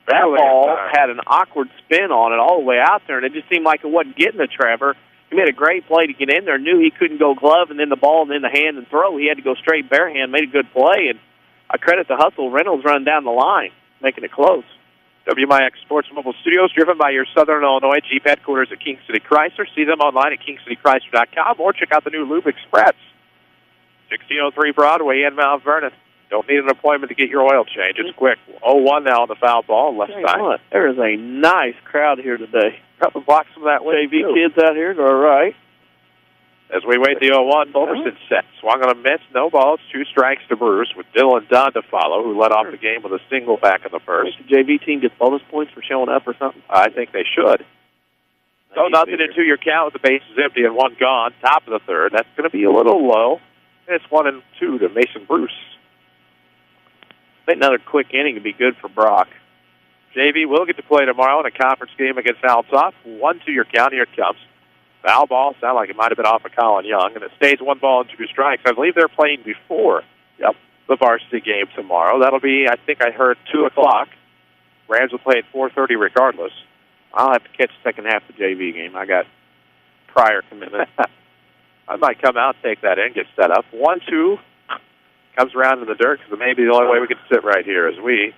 That ball had an awkward spin on it all the way out there, and it just seemed like it wasn't getting to Trevor. He made a great play to get in there, knew he couldn't go glove and then the ball and then the hand and throw. He had to go straight barehand, made a good play, and I credit the hustle. Reynolds running down the line, making it close. WMIX Sports Mobile Studios, driven by your Southern Illinois Jeep headquarters at King City Chrysler. See them online at kingcitychrysler.com or check out the new Lube Express. 1603 Broadway in Mount Vernon. Don't need an appointment to get your oil change. It's quick. 0-1 now on the foul ball, left side. There is a nice crowd here today. Couple blocks from that way. JV kids out here are right. As we wait the 0-1, Fulkerson set. Swung on a miss, no balls, 2 strikes to Bruce with Dylan Dunn to follow, who led off the game with a single back in the first. The JV team gets bonus points for showing up or something? I think they should. So 0-2 your count with the bases empty and 1 gone. Top of the third. That's going to be a little low. It's 1-2 to Mason Bruce. I think another quick inning would be good for Brock. JV will get to play tomorrow in a conference game against Altoff. 1-2 your count. Here it comes. Foul ball. Sound like it might have been off of Colin Young, and it stays 1 ball and 2 strikes. I believe they're playing before the varsity game tomorrow. That'll be, I think I heard, 2 o'clock. Rams will play at 4:30 regardless. I'll have to catch the second half of the JV game. I got prior commitment. I might come out, take that in, get set up. 1-2 comes around in the dirt because it may be the only way we can sit right here as we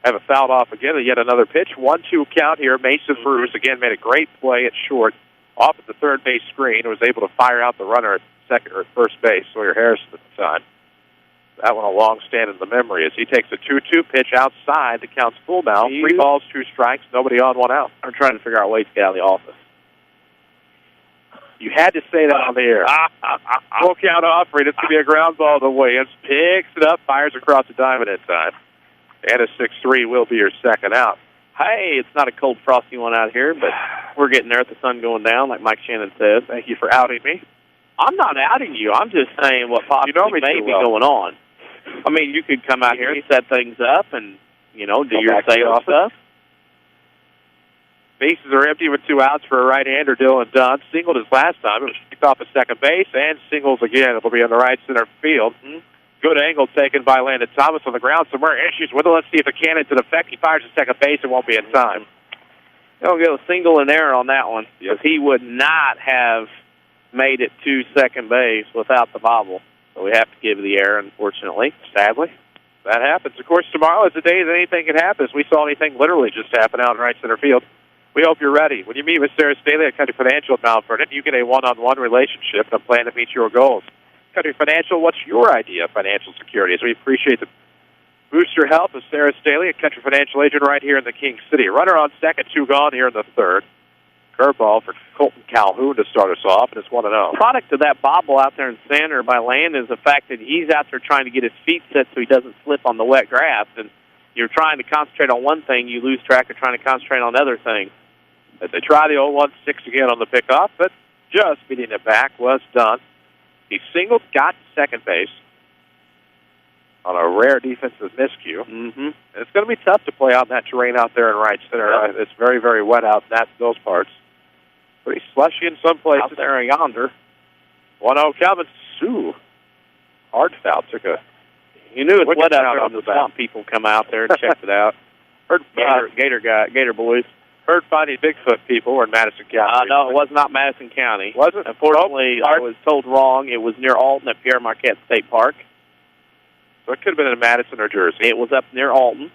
have it fouled off again. And yet another pitch. 1-2 count here. Mason Bruce again made a great play at short off at the third base screen and was able to fire out the runner at second or first base, Sawyer Harrison at the time. That one a long stand in the memory as he takes a 2-2 pitch outside. The count's full now. 3 balls, 2 strikes, nobody on, 1 out. I'm trying to figure out ways to get out of the office. You had to say that on the air. Full count offering. It's going to be a ground ball to Williams. Picks it up, fires across the diamond in time. And a 6-3 will be your second out. Hey, it's not a cold, frosty one out here, but we're getting there with the sun going down, like Mike Shannon says. Thank you for outing me. I'm not outing you. I'm just saying what possibly may be going on. I mean, you could come out here and set things up and, do your sales stuff. Bases are empty with 2 outs for a right-hander, Dylan Dunn. Singled his last time. It was kicked off at second base, and singles again. It'll be on the right center field. Good angle taken by Landon Thomas on the ground somewhere. Issues with it. Let's see if the cannon's in effect. He fires to second base. It won't be in time. He'll get a single in error on that one because he would not have made it to second base without the bobble. So we have to give the error, unfortunately. Sadly, that happens. Of course, tomorrow is the day that anything can happen. We saw anything literally just happen out in right center field. We hope you're ready. When you meet with Sarah Staley at Country Financial at Mount Vernon, you get a one-on-one relationship and a plan to meet your goals. Country Financial, what's your idea of financial security? So we appreciate the booster help of Sarah Staley, a Country Financial agent right here in the King City. Runner on second, 2 gone here in the third. Curveball for Colton Calhoun to start us off, and it's 1-0. Product of that bobble out there in center by Landon is the fact that he's out there trying to get his feet set so he doesn't slip on the wet grass. And you're trying to concentrate on one thing, you lose track of trying to concentrate on other things. As they try the 0-1-6 again on the pickoff, but just beating it back was done. He singled, got to second base on a rare defensive miscue. And it's going to be tough to play out in that terrain out there in right center. It's very, very wet out in those parts. Pretty slushy in some places. Out there yonder. 1-0 Calvin Sue. Hard foul. Took a... You knew it's wet out there on the swamp. People come out there and check it out. Heard Gator boys. Heard finding Bigfoot people were in Madison County. No, it was not Madison County. Was it? Unfortunately, I was told wrong. It was near Alton at Pierre Marquette State Park. So it could have been in Madison or Jersey. It was up near Alton.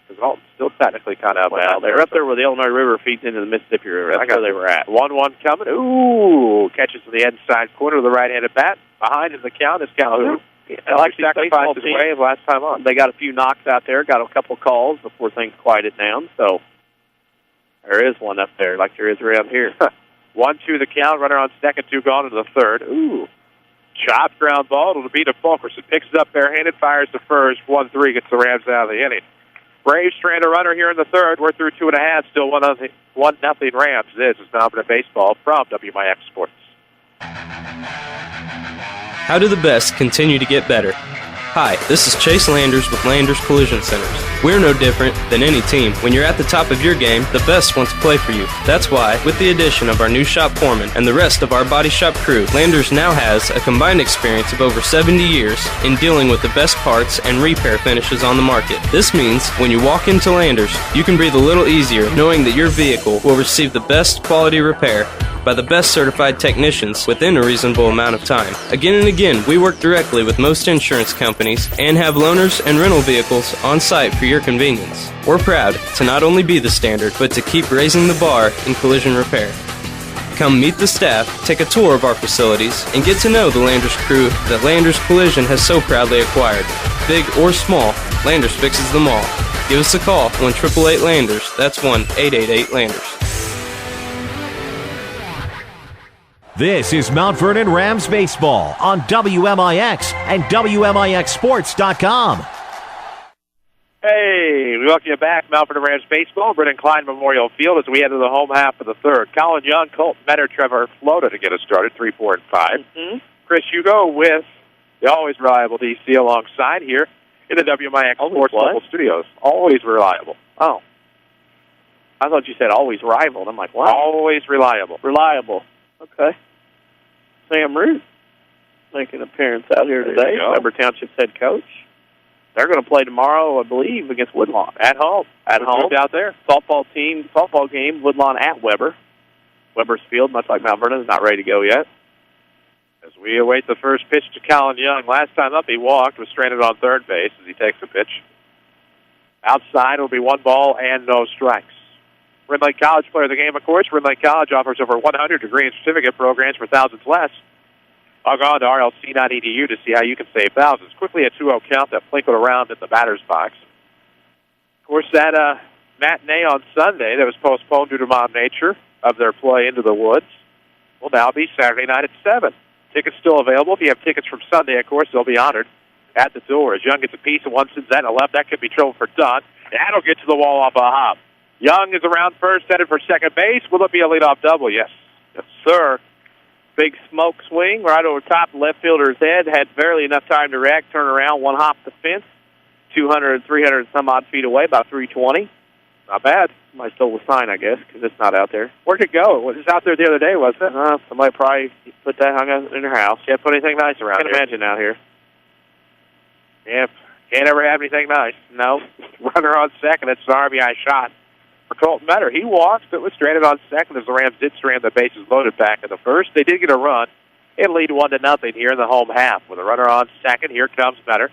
Because Alton's still technically kind of out there. They're up there where the Illinois River feeds into the Mississippi River. That's where they were at. 1-1 coming. Ooh, catches to the inside corner of the right-handed bat. Behind in the count is Calhoun. I like the sacrificed his wave last time on. They got a few knocks out there, got a couple calls before things quieted down, so there is one up there like there is around here. 1-2 the count, runner on second, 2 gone into the third. Ooh. Chopped ground ball. It'll be to Fulkerson. Picks it up barehanded, fires to first. 1-3 gets the Rams out of the inning. Braves strand a runner here in the third. We're through 2.5. Still 1-0 Rams. This is Dominant Baseball from WMIX Sports. How do the best continue to get better? Hi, this is Chase Landers with Landers Collision Centers. We're no different than any team. When you're at the top of your game, the best want to play for you. That's why, with the addition of our new shop foreman and the rest of our body shop crew, Landers now has a combined experience of over 70 years in dealing with the best parts and repair finishes on the market. This means when you walk into Landers, you can breathe a little easier knowing that your vehicle will receive the best quality repair by the best certified technicians within a reasonable amount of time. Again and again, we work directly with most insurance companies and have loaners and rental vehicles on site for your convenience. We're proud to not only be the standard, but to keep raising the bar in collision repair. Come meet the staff, take a tour of our facilities, and get to know the Landers crew that Landers Collision has so proudly acquired. Big or small, Landers fixes them all. Give us a call, 1-888-LANDERS. That's 1-888-LANDERS. This is Mount Vernon Rams baseball on WMIX and WMIXsports.com. Hey, we welcome you back, Mount Vernon Rams baseball, Brennan Klein Memorial Field, as we enter the home half of the third. Colin Young, Colton Metter, Trevor Flota to get us started, 3, 4, and 5. Chris Hugo with the always reliable DC alongside here in the WMIX Sports Local Studios. Always reliable. Oh. I thought you said always rivaled. I'm like, what? Always reliable. Reliable. Okay. Sam Root making an appearance out here today, Weber Township's head coach. They're going to play tomorrow, I believe, against Woodlawn. At home. At home. Out there. Softball game, Woodlawn at Weber. Weber's field, much like Mount Vernon, is not ready to go yet. As we await the first pitch to Colin Young. Last time up he walked, was stranded on third base as he takes the pitch. Outside will be 1 ball and no strikes. Red Lake College player of the game, of course. Red Lake College offers over 100 degree and certificate programs for thousands less. Log on to rlc.edu to see how you can save thousands. Quickly a 2-0 count that flinkled around in the batter's box. Of course, that matinee on Sunday that was postponed due to Mom Nature of their play Into the Woods will now be Saturday night at 7. Tickets still available. If you have tickets from Sunday, of course, they'll be honored at the door. As Young gets a piece and one sends that to left. That could be trouble for Dunn. That'll get to the wall off a hop. Young is around first, headed for second base. Will it be a leadoff double? Yes. Yes, sir. Big smoke swing right over top the left fielder's head. Had barely enough time to react, turn around, one hop the fence. 200, 300 some odd feet away, about 320. Not bad. Somebody stole the sign, I guess, because it's not out there. Where'd it go? It was out there the other day, wasn't it? Somebody probably put that hung out in their house. Can't put anything nice around Can't imagine out here. Yep. Can't ever have anything nice. No. Runner on second. It's an RBI shot for Colton Metter. He walks, but was stranded on second as the Rams did strand the bases loaded back in the first. They did get a run. It'll lead 1-0 here in the home half. With a runner on second, here comes Metter.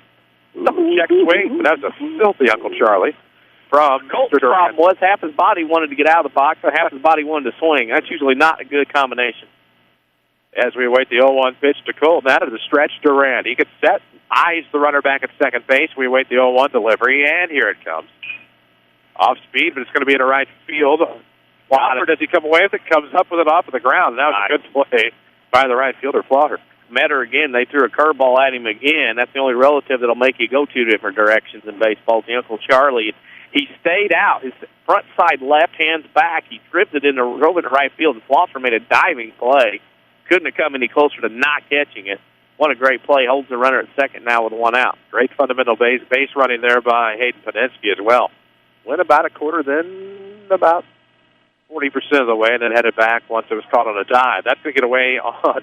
Double check swing, but that was a filthy Uncle Charlie. From Colton's problem was half his body wanted to get out of the box, or half his body wanted to swing. That's usually not a good combination. As we await the 0-1 pitch to Colton, out of the stretch, Durant. He gets set, eyes the runner back at second base. We await the 0-1 delivery, and here it comes. Off speed, but it's going to be in the right field. Slaughter, does he come away with it? Comes up with it off of the ground. That was a good play by the right fielder, Slaughter. Metter again, they threw a curveball at him again. That's the only relative that'll make you go two different directions in baseball. The Uncle Charlie, he stayed out. His front side left, hands back. He drove it in the right field, and Slaughter made a diving play. Couldn't have come any closer to not catching it. What a great play. Holds the runner at second now with one out. Great fundamental base running there by Hayden Panensky as well. Went about a quarter, then about 40% of the way, and then headed back once it was caught on a dive. That's going to get away on a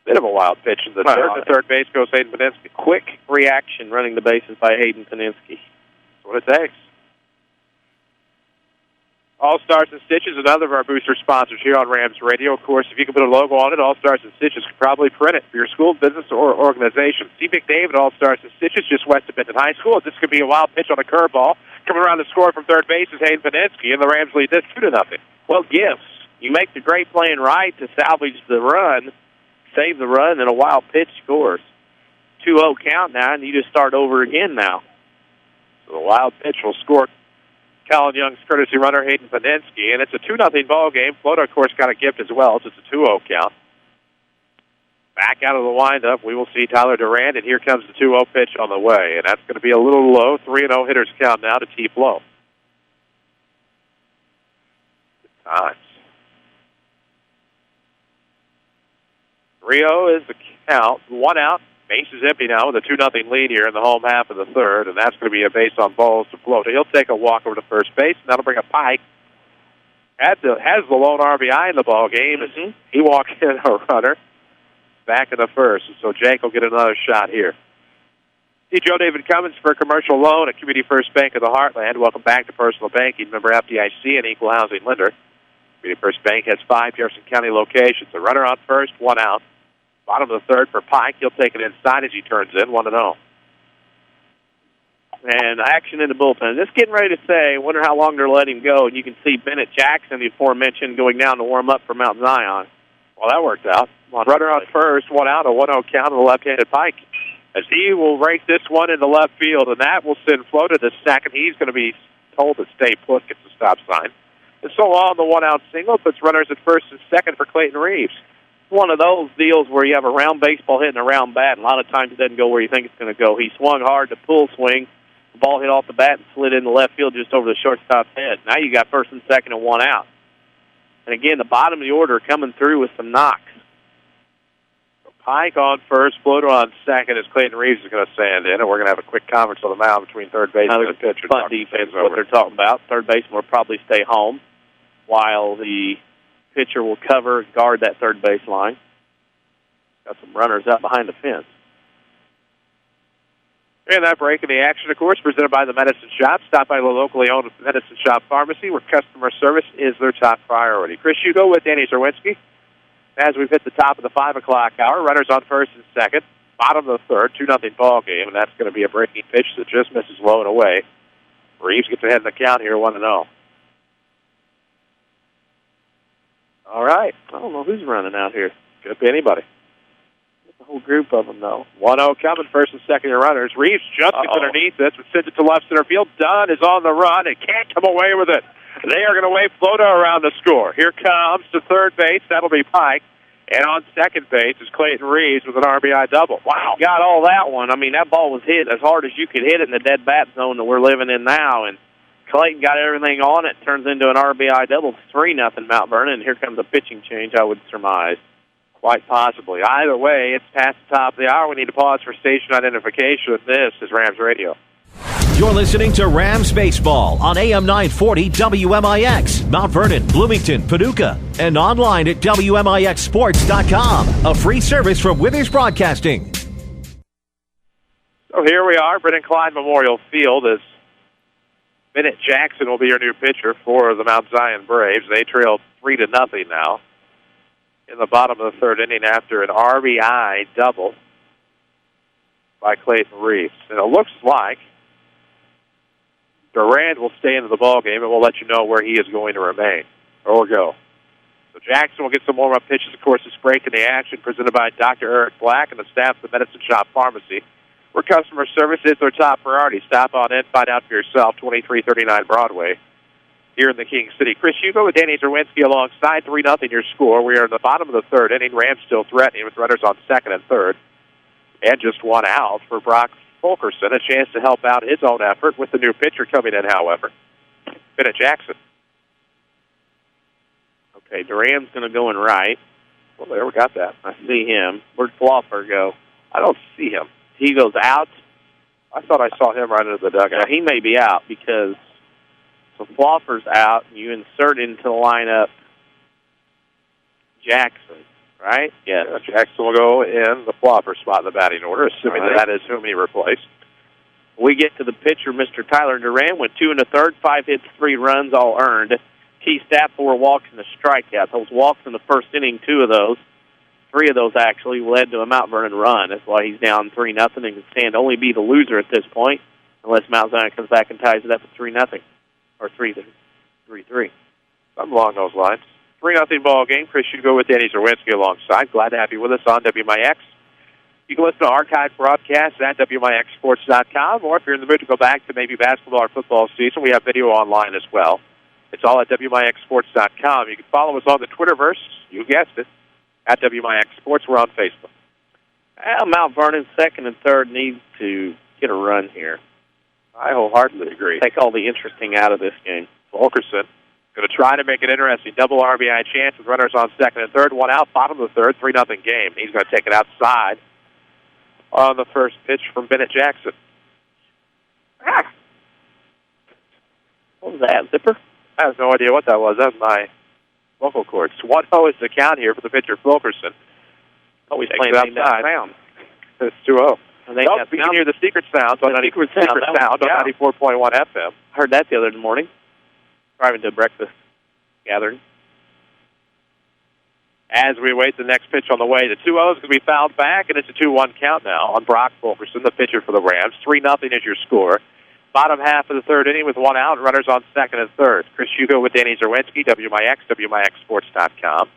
bit of a wild pitch in the third. To third base goes Hayden Panensky. Quick reaction running the bases by Hayden Panensky. That's what it takes. All Stars and Stitches, another of our booster sponsors here on Rams Radio. Of course, if you can put a logo on it, All Stars and Stitches could probably print it for your school, business, or organization. See McDavid, All Stars and Stitches, just west of Benton High School. This could be a wild pitch on a curveball. Coming around the score from third base is Hayden Panensky, and the Rams lead this 2-0. Well, gifts. You make the great playing right to salvage the run, save the run, and a wild pitch scores. 2-0 count now, and you just start over again now. So the wild pitch will score Colin Young's courtesy runner, Hayden Panensky, and it's a 2-0 ball game. Florida, of course, got a gift as well, so it's a 2-0 count. Back out of the windup, we will see Tyler Durant, and here comes the 2-0 pitch on the way, and that's going to be a little low. 3-0 hitters count now to T. Flow. Good times. 3-0 is the count. One out. Base is empty now with a 2-0 lead here in the home half of the third, and that's going to be a base on balls to Float. He'll take a walk over to first base, and that'll bring up Pike. Has the lone RBI in the ball game. He walks in a runner back in the first, and so Jake will get another shot here. See Joe David Cummins for a commercial loan at Community First Bank of the Heartland. Welcome back to Personal Banking. Member FDIC and Equal Housing Lender. Community First Bank has 5 Jefferson County locations. A runner on first, one out. Bottom of the third for Pike. He'll take it inside as he turns in, 1-0. And action in the bullpen. Just getting ready to say, wonder how long they're letting him go. And you can see Bennett Jackson, the aforementioned, going down to warm up for Mount Zion. Well, that worked out. Runner on first, one out, a 1-0 count on the left-handed Pike. As he will rake this one into left field, and that will send Flo to the second. He's going to be told to stay put, gets the stop sign. And so on the one-out single puts runners at first and second for Clayton Reeves. One of those deals where you have a round baseball hitting a round bat, and a lot of times it doesn't go where you think it's going to go. He swung hard to pull swing. The ball hit off the bat and slid into left field just over the shortstop's head. Now you got first and second and one out. And again, the bottom of the order coming through with some knocks. Pike on first, Floater on second as Clayton Reeves is going to stand in, and we're going to have a quick conference on the mound between third baseman and the pitcher. Punt defense is what they're talking about. Third baseman will probably stay home while the pitcher will cover and guard that third base line. Got some runners up behind the fence. And that break in the action, of course, presented by the Medicine Shop. Stop by the locally owned Medicine Shop Pharmacy, where customer service is their top priority. Chris Hugo with Danny Czerwinski. As we've hit the top of the 5 o'clock hour, runners on first and second. Bottom of the third, 2-0 ball game, and that's going to be a breaking pitch that just misses low and away. Reeves gets ahead in the count here, 1-0. All right. I don't know who's running out here. Could be anybody. A whole group of them, though. 1-0 coming, first and second year runners. Reeves just gets underneath this, but sends it to left center field. Dunn is on the run and can't come away with it. They are going to wave Floto around the score. Here comes to third base. That'll be Pike. And on second base is Clayton Reeves with an RBI double. Wow. Got all that one. I mean, that ball was hit as hard as you could hit it in the dead bat zone that we're living in now. And Clayton got everything on it. Turns into an RBI double. 3-0 Mount Vernon. And here comes a pitching change, I would surmise. Quite possibly. Either way, it's past the top of the hour. We need to pause for station identification. This is Rams Radio. You're listening to Rams Baseball on AM 940 WMIX, Mount Vernon, Bloomington, Paducah, and online at WMIXsports.com. A free service from Withers Broadcasting. So here we are, Brennan Klein Memorial Field, as Bennett Jackson will be your new pitcher for the Mount Zion Braves. They trail 3-0 now in the bottom of the third inning after an RBI double by Clayton Reeves. And it looks like Durand will stay into the ballgame, and we'll let you know where he is going to remain or go. So Jackson will get some warm-up pitches. Of course, this break in the action presented by Dr. Eric Black and the staff of the Medicine Shop Pharmacy, where customer service is their top priority. Stop on in, find out for yourself, 2339 Broadway, here in the King City. Chris Hugo with Danny Czerwinski alongside. 3-0 your score. We are in the bottom of the third inning. Rams still threatening with runners on second and third. And just one out for Brock Fulkerson. A chance to help out his own effort with the new pitcher coming in, however. Bennett Jackson. Okay, Duran's going to go in right. Well, there, we got that. I see him. Where'd Floffer go? I don't see him. He goes out. I thought I saw him right into the dugout. Yeah, he may be out because so Floffer's out. You insert into the lineup Jackson, right? Yes. Jackson will go in the Floffer spot in the batting order, assuming that is whom he replaced. We get to the pitcher, Mr. Tyler Duran, with 2 1/3, 5 hits, 3 runs, all earned. Key stat, 4 walks and a strikeout. Those walks in the first inning, 2 of those, 3 of those actually led to a Mount Vernon run. That's why he's down 3-0 and can stand to only be the loser at this point, unless Mount Zion comes back and ties it up at 3-0 or 3-3. Something along those lines. 3-0 ball game. Chris Hugo with Danny Czerwinski alongside. Glad to have you with us on WMIX. You can listen to archived broadcasts at WMIXsports.com, or if you're in the mood to go back to maybe basketball or football season, we have video online as well. It's all at WMIXsports.com. You can follow us on the Twitterverse. You guessed it. At WMIX Sports. We're on Facebook. Well, Mount Vernon, second and third, needs to get a run here. I wholeheartedly agree. Take all the interesting out of this game. Fulkerson going to try to make it interesting. Double RBI chance with runners on second and third. One out, bottom of the third, 3-0 game. He's going to take it outside on the first pitch from Bennett Jackson. What was that, zipper? I have no idea what that was. That was my vocal cords. 1-0 is the count here for the pitcher, Fulkerson. Oh, he's playing that sound. It's 2-0. You can hear the secret sounds on 94.1 FM. Heard that the other morning, driving to a breakfast gathering. As we await the next pitch on the way, the 2-0 is going to be fouled back, and it's a 2-1 count now on Brock Fulkerson, the pitcher for the Rams. 3-0 is your score. Bottom half of the third inning with one out, runners on second and third. Chris Hugo with Danny Czerwinski, WMIX, WMIXsports.com.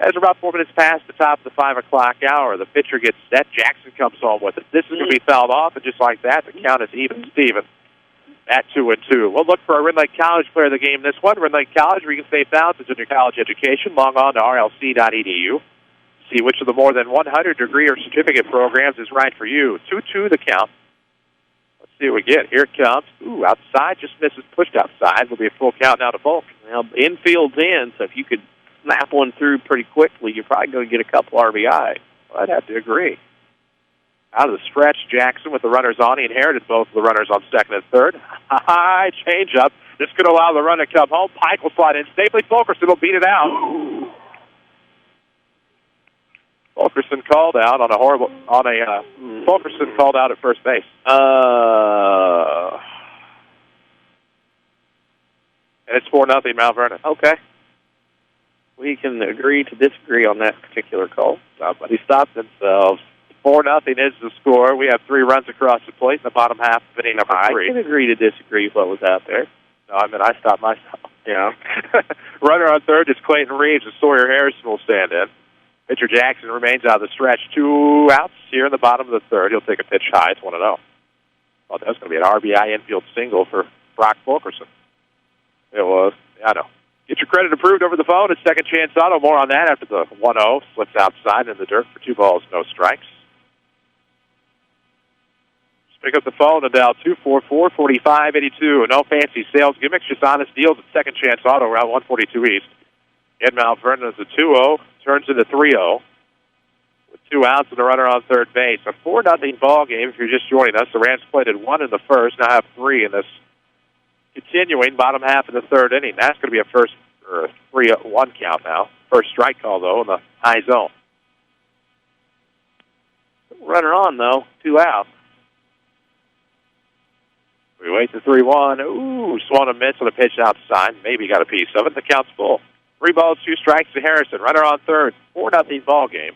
As we're about 4 minutes past the top of the 5 o'clock hour, the pitcher gets set. Jackson comes home with it. This is going to be fouled off, and just like that, the count is even Steven at 2-2. We'll look for a Red Lake College player of the game this one. Red Lake College, where you can save thousands in your college education. Log on to rlc.edu. See which of the more than 100 degree or certificate programs is right for you. 2-2 the count. Let's see what we get. Here it comes. Ooh, outside, just misses, pushed outside. Will be a full count now to Volk. Now, infield's in, so if you could snap one through pretty quickly, you're probably going to get a couple RBI. Well, I'd have to agree. Out of the stretch, Jackson with the runners on. He inherited both of the runners on second and third. High change up. This could allow the run to come home. Pike will slide in safely. Fulkerson will beat it out. Fulkerson called out on Fulkerson called out at first base. And it's 4-0 Mount Vernon. Okay. We can agree to disagree on that particular call. Somebody stopped themselves. 4-0 is the score. We have 3 runs across the plate in the bottom half of inning number 3. I can agree to disagree with what was out there. No, I mean, I stopped myself. Yeah. Runner on third is Clayton Reeves, and Sawyer Harrison will stand in. Pitcher Jackson remains out of the stretch. 2 outs here in the bottom of the third. He'll take a pitch high. It's 1-0. Well, that's going to be an RBI infield single for Brock Fulkerson. It was. Yeah, I know. Get your credit approved over the phone at Second Chance Auto. More on that after the 1-0. Slips outside in the dirt for 2 balls, no strikes. Just pick up the phone and dial 244-4582. No fancy sales gimmicks, just honest deals at Second Chance Auto, Route 142 East. In Mount Vernon is a 2-0, turns into 3-0. With 2 outs and a runner on third base. A 4-0 ball game if you're just joining us. The Rams played at 1 in the first, now have 3 in this continuing bottom half of the third inning. That's going to be a first or 3-1 count now. First strike call, though, in the high zone. Runner on, though. 2 outs. We wait to 3-1. Ooh, swung a miss on a pitch outside. Maybe got a piece of it. The count's full. 3 balls, 2 strikes to Harrison. Runner on third. 4-0 ball game.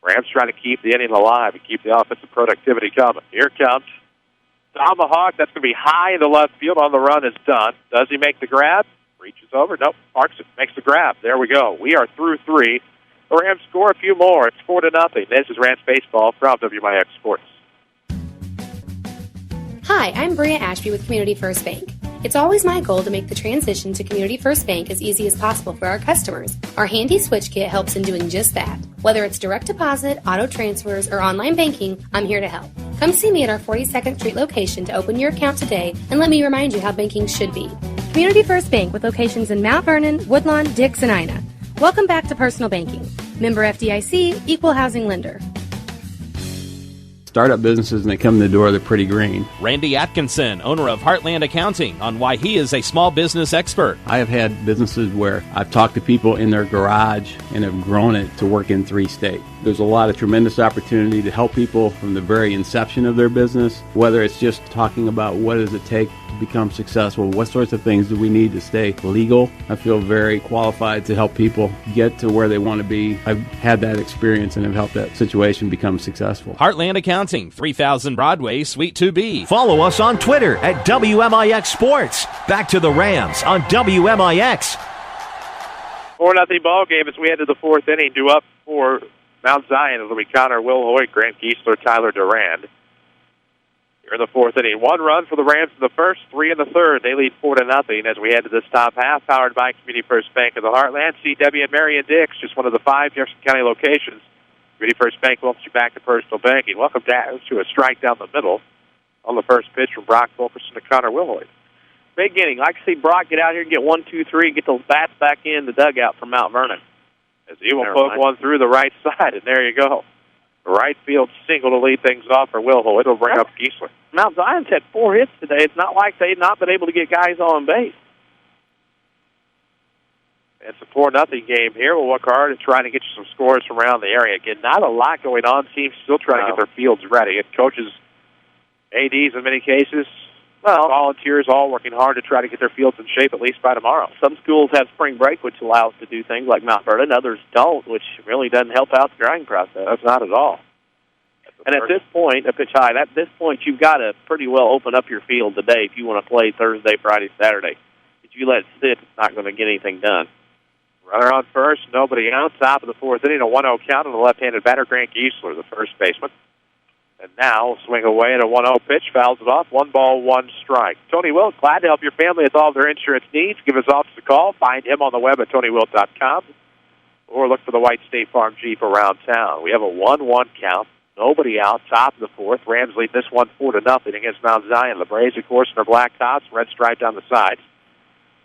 Rams trying to keep the inning alive and keep the offensive productivity coming. Here comes Tomahawk. That's going to be high in the left field. On the run is done. Does he make the grab? Reaches over. Nope. Parks it. Makes the grab. There we go. We are through 3. The Rams score a few more. It's 4-0. This is Rams Baseball from WMIX Sports. Hi, I'm Bria Ashby with Community First Bank. It's always my goal to make the transition to Community First Bank as easy as possible for our customers. Our handy switch kit helps in doing just that. Whether it's direct deposit, auto transfers, or online banking, I'm here to help. Come see me at our 42nd Street location to open your account today and let me remind you how banking should be. Community First Bank with locations in Mount Vernon, Woodlawn, Dix, and Ina. Welcome back to Personal Banking. Member FDIC, Equal Housing Lender. Startup businesses, and they come in the door, they're pretty green. Randy Atkinson, owner of Heartland Accounting, on why he is a small business expert. I have had businesses where I've talked to people in their garage and have grown it to work in 3 states. There's a lot of tremendous opportunity to help people from the very inception of their business, whether it's just talking about what does it take to become successful, what sorts of things do we need to stay legal. I feel very qualified to help people get to where they want to be. I've had that experience and have helped that situation become successful. Heartland Accounting, 3000 Broadway, Suite 2B. Follow us on Twitter at WMIX Sports. Back to the Rams on WMIX. 4-0 ball game as we head to the 4th inning. Due up for Mount Zion. It'll be Connor Will Hoyt, Grant Giesler, Tyler Durand. Here in the 4th inning. 1 run for the Rams in the first, 3 in the third. They lead 4-0 as we head to this top half, powered by Community First Bank of the Heartland. CW and Marion Dix, just one of the 5 Jefferson County locations. Community First Bank welcomes you back to personal banking. Welcome to a strike down the middle on the first pitch from Brock Fulkerson to Connor Will Hoyt. Big inning. I like to see Brock get out here and get 1, 2, 3, get those bats back in the dugout from Mount Vernon. As he will poke one through the right side, and there you go. The right field single to lead things off for Will Hoyt. It'll bring up Giesler. Mount Zion's had 4 hits today. It's not like they've not been able to get guys on base. It's a 4-0 game here. We'll work hard at trying to get you some scores from around the area. Again, not a lot going on. Teams still trying to get their fields ready. And coaches, ADs in many cases, volunteers all working hard to try to get their fields in shape at least by tomorrow. Some schools have spring break, which allows to do things like Mount Vernon. Others don't, which really doesn't help out the grinding process. That's not at all. And at this point, a pitch high, at this point, you've got to pretty well open up your field today if you want to play Thursday, Friday, Saturday. If you let it sit, it's not going to get anything done. Runner on first, nobody out. Top of the 4th inning, a 1-0 count on the left-handed batter, Grant Giesler, the first baseman. And now, swing away at a 1-0 pitch, fouls it off. 1 ball, 1 strike. Tony Wilt, glad to help your family with all of their insurance needs. Give his office a call. Find him on the web at TonyWilt.com. Or look for the White State Farm Jeep around town. We have a 1-1 count. Nobody out. Top of the 4th. Rams lead this one 4-0 against Mount Zion. The Braves, of course, in their black tops, red stripe down the sides.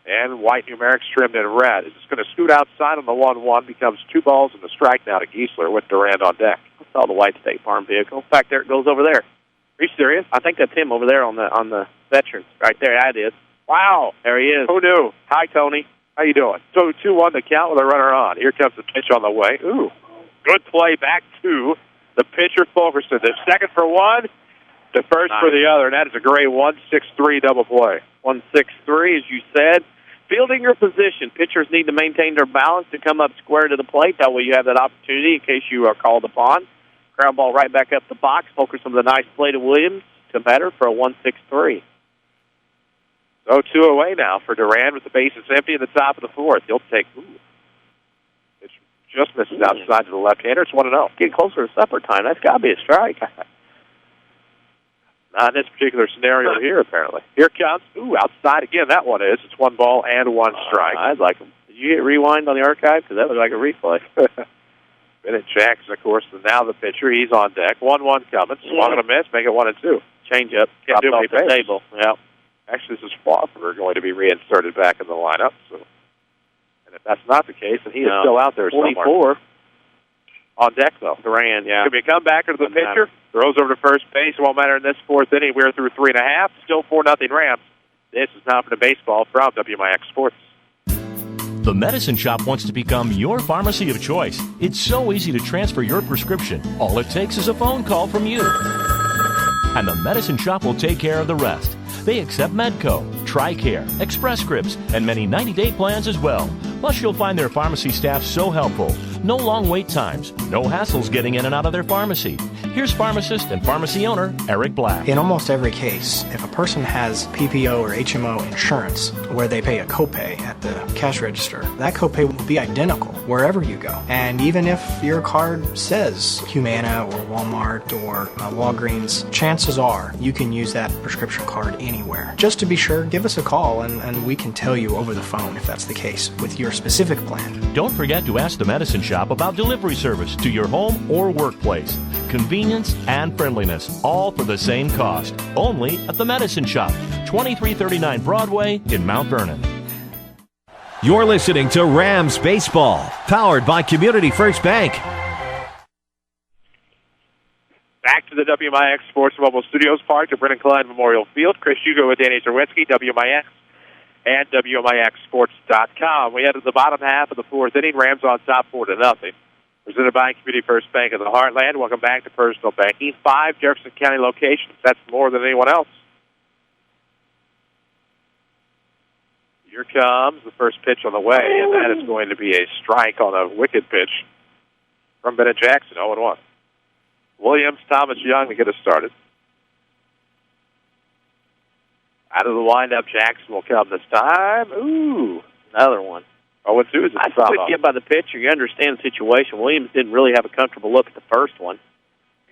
And white numerics trimmed in red. It's going to scoot outside on the 1-1. Becomes 2 balls and a strike now to Giesler with Durand on deck. I saw the White State Farm vehicle. In fact, there it goes over there. Are you serious? I think that's him over there on the veterans. Right there, that is. Wow. There he is. Who knew? Hi, Tony. How you doing? So 2-1 to count with a runner on. Here comes the pitch on the way. Ooh. Good play back to the pitcher, Fulkerson. The second for one, the first for the other, and that is a great 1-6-3 double play. 1-6-3, as you said. Fielding your position. Pitchers need to maintain their balance to come up square to the plate. That way you have that opportunity in case you are called upon. Ground ball right back up the box. Fulkerson with a nice play to Williams to batter for a 1-6-3. So 2 away now for Duran with the bases empty at the top of the fourth. He'll take. It just misses outside to the left-hander. It's 1-0. Getting closer to supper time. That's got to be a strike. Not in this particular scenario here, apparently. Here comes. Outside again. That one is. It's 1 ball and 1 strike. I'd like him. Did you hit rewind on the archive? Because that was like a replay. Bennett Jackson, of course, is now the pitcher. He's on deck. 1-1 coming. Swung and a miss. Make it 1-2. Change up. Can't do off any the table. Yeah. Actually, this is Flosser going to be reinserted back in the lineup. So, and if that's not the case, then he is still out there 44. somewhere. On deck, though. Duran, yeah. Could be a comebacker to the pitcher. Throws over to first base. It won't matter in this fourth inning. We're through 3.5. Still 4-0 Rams. This is Now for the Baseball from WMIX Sports. The Medicine Shop wants to become your pharmacy of choice. It's so easy to transfer your prescription. All it takes is a phone call from you. And the Medicine Shop will take care of the rest. They accept Medco, TRICARE, Express Scripts, and many 90-day plans as well. Plus, you'll find their pharmacy staff so helpful. No long wait times, no hassles getting in and out of their pharmacy. Here's pharmacist and pharmacy owner Eric Black. In almost every case, if a person has PPO or HMO insurance where they pay a copay at the cash register, that copay will be identical wherever you go. And even if your card says Humana or Walmart or Walgreens, chances are you can use that prescription card anywhere. Just to be sure, give us a call and we can tell you over the phone if that's the case with your specific plan. Don't forget to ask the Medicine Shop about delivery service to your home or workplace. Convenience and friendliness, all for the same cost. Only at the Medicine Shop, 2339 Broadway in Mount Vernon. You're listening to Rams Baseball, powered by Community First Bank. Back to the WMIX Sports Mobile Studios, parked at Brennan Klein Memorial Field. Chris Hugo with Danny Czerwinski, WMIX, and WMIXSports.com. We head to the bottom half of the fourth inning. Rams on top 4-0. Presented by Community First Bank of the Heartland. Welcome back to Personal Banking. 5 Jefferson County locations. That's more than anyone else. Here comes the first pitch on the way, and that is going to be a strike on a wicked pitch from Bennett Jackson, 0-1. Williams, Thomas Young to get us started. Out of the windup, Jackson will come this time. Ooh, another one. 0-2 is I could get by the pitcher. You understand the situation. Williams didn't really have a comfortable look at the first one.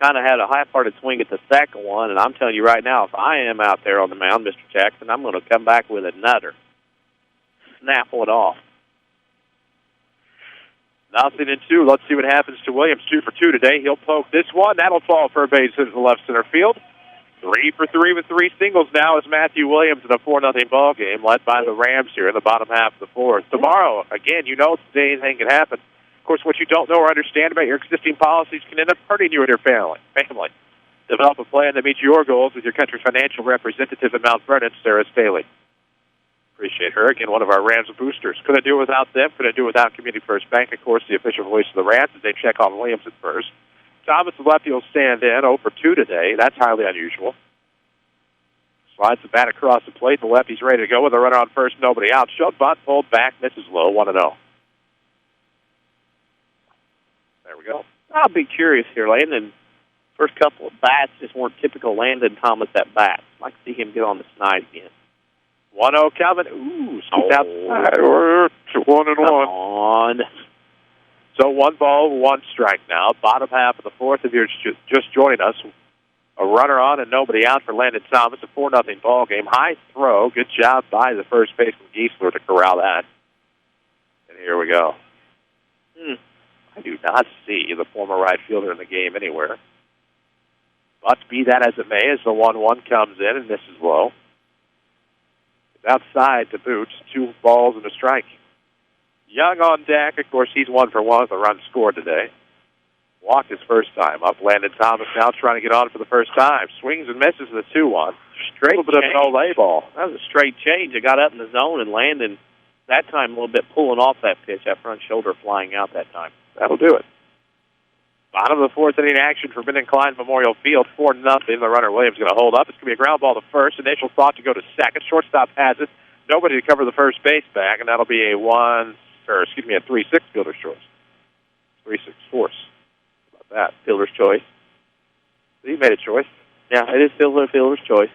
Kind of had a half-hearted swing at the second one, and I'm telling you right now, if I am out there on the mound, Mr. Jackson, I'm going to come back with another. Snaffle it off. 0-2. Let's see what happens to Williams. 2 for 2 today. He'll poke this one. That'll fall for a base hit to the left center field. 3 for 3 with 3 singles now is Matthew Williams in a 4-0 ball game, led by the Rams here in the bottom half of the fourth. Tomorrow, again, you know today anything can happen. Of course, what you don't know or understand about your existing policies can end up hurting you and your family. Develop a plan that meets your goals with your country financial representative in Mount Vernon, Sarah Staley. Appreciate her. Again, one of our Rams boosters. Could I do it without them? Could I do it without Community First Bank? Of course, the official voice of the Rams as they check on Williams at first. Thomas, the lefty, will stand in 0 for 2 today. That's highly unusual. Slides the bat across the plate. The lefty's ready to go with a runner on first, nobody out. Shove bunt, pulled back, misses low, 1-0. There we go. I'll be curious here. Landon, first couple of bats just weren't typical Landon Thomas at bats. I'd like to see him get on the snide again. 1-0 coming. Ooh, scooped outside. 1-1. So 1 ball, 1 strike now. Bottom half of the fourth, if you're just joining us. A runner on and nobody out for Landon Thomas. A 4-0 ball game. High throw. Good job by the first baseman Giesler to corral that. And here we go. I do not see the former right fielder in the game anywhere. But be that as it may, as the 1-1 comes in and misses low. It's outside to boot. 2 balls and a strike. Young on deck. Of course, he's 1 for 1 with a run scored today. Walked his first time up. Landon Thomas now trying to get on for the first time. Swings and misses the 2-1. Straight a little bit of an Olay ball. That was a straight change. It got up in the zone, and Landon, that time, a little bit pulling off that pitch, that front shoulder flying out that time. That'll do it. Bottom of the fourth inning action for Brennan Klein Memorial Field. 4-0. The runner Williams going to hold up. It's going to be a ground ball to first. Initial thought to go to second. Shortstop has it. Nobody to cover the first base back, and that'll be a 3-6 fielder's choice. 3-6 force. That fielder's choice. He made a choice. Yeah, it is fielder's choice.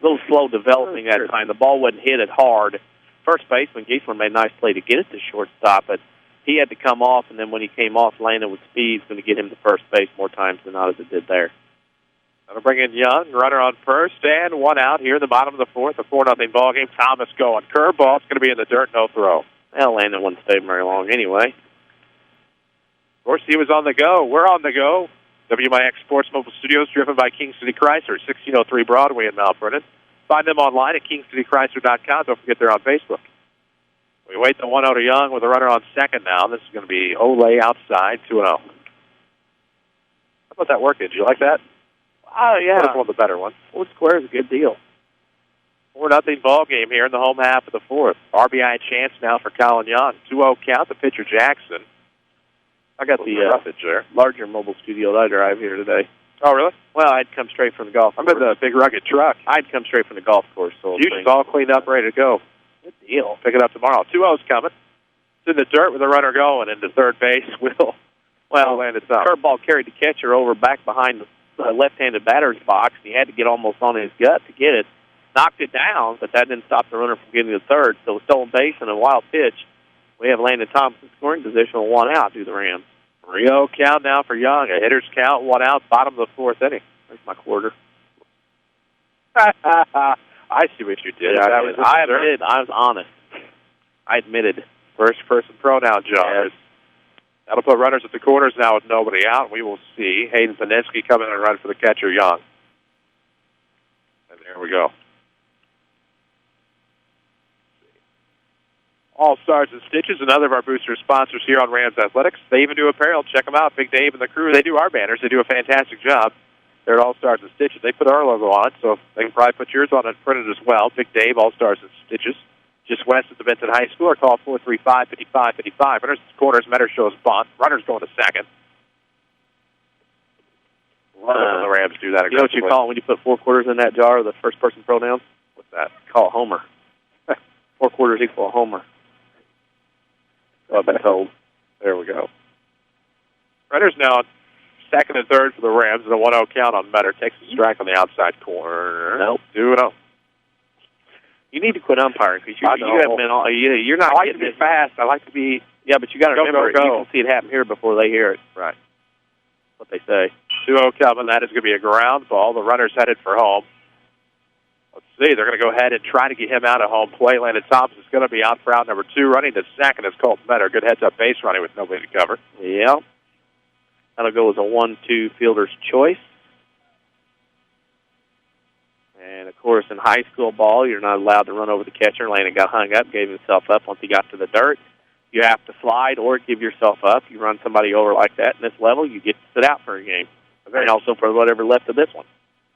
little slow developing that time. The ball wasn't hit it hard. First baseman, Geisler, made a nice play to get it to shortstop, but he had to come off, and then when he came off, landing with speed is going to get him to first base more times than not as it did there. That'll bring in Young, runner on first, and one out here in the bottom of the fourth, a 4-0 ball game. Thomas going. Curveball, it's going to be in the dirt, no throw. Well, Landon wouldn't stay very long anyway. Of course, he was on the go. We're on the go. WMIX Sports Mobile Studios, driven by King City Chrysler, 1603 Broadway in Mount Vernon. Find them online at kingcitychrysler.com. Don't forget they're on Facebook. We wait the 1-0 to Young with a runner on second now. This is going to be Olay outside, 2-0. How about that work? Did you like that? Yeah. That's one of the better ones. 4 square is a good deal. 4-0 ball game here in the home half of the fourth. RBI chance now for Colin Young. 2-0 count. The pitcher Jackson. I got the larger mobile studio that I drive here today. Oh, really? Well, I'd come straight from the golf course. I'm in the big rugged truck. I'd come straight from the golf course. So Fusion's all cleaned up, ready to go. Good deal. Pick it up tomorrow. 2-0's coming. It's in the dirt with a runner going into third base. Will land it up. Curveball carried the catcher over back behind the left-handed batter's box. He had to get almost on his gut to get it. Knocked it down, but that didn't stop the runner from getting to third. So stolen base and a wild pitch. We have Landon Thompson scoring position with 1 out to the Rams. 3-0 count now for Young. A hitter's count, 1 out, bottom of the fourth inning. There's my quarter. I see what you did. I admitted. I was honest. I admitted. First person pronoun, John. Yes. That'll put runners at the corners now with nobody out. We will see Hayden Paninsky coming and run for the catcher, Young. And there we go. All Stars and Stitches, another of our booster sponsors here on Rams Athletics. They even do apparel. Check them out. Big Dave and the crew. They do our banners. They do a fantastic job. They're at All Stars and Stitches. They put our logo on it, so they can probably put yours on it printed as well. Big Dave, All Stars and Stitches. Just west of the Benton High School, or call 435-5555. Runners at the corners, Metter shows bunt. Runners going to second. The Rams do that aggressively. You know what you call it when you put 4 quarters in that jar, the first person pronoun? What's that? Call it Homer. 4 quarters equal a Homer. So I've been told. There we go. Runners now second and third for the Rams, and a 1-0 count on Metter. Takes a strike on the outside corner. Nope. 2-0. You need to quit umpiring because you haven't been all. You're not. I like to be fast. I like to be. Yeah, but you got to remember, go. You can see it happen here before they hear it. Right. What they say. 2-0 coming. That is going to be a ground ball. The runner's headed for home. Let's see. They're going to go ahead and try to get him out of home plate. Landon Thompson is going to be out for out number 2. Running to second is Colton Metter. Good heads-up base running with nobody to cover. Yeah. That'll go as a 1-2 fielder's choice. And, of course, in high school ball, you're not allowed to run over the catcher. Landon got hung up, gave himself up once he got to the dirt. You have to slide or give yourself up. You run somebody over like that in this level, you get to sit out for a game. And also for whatever left of this one.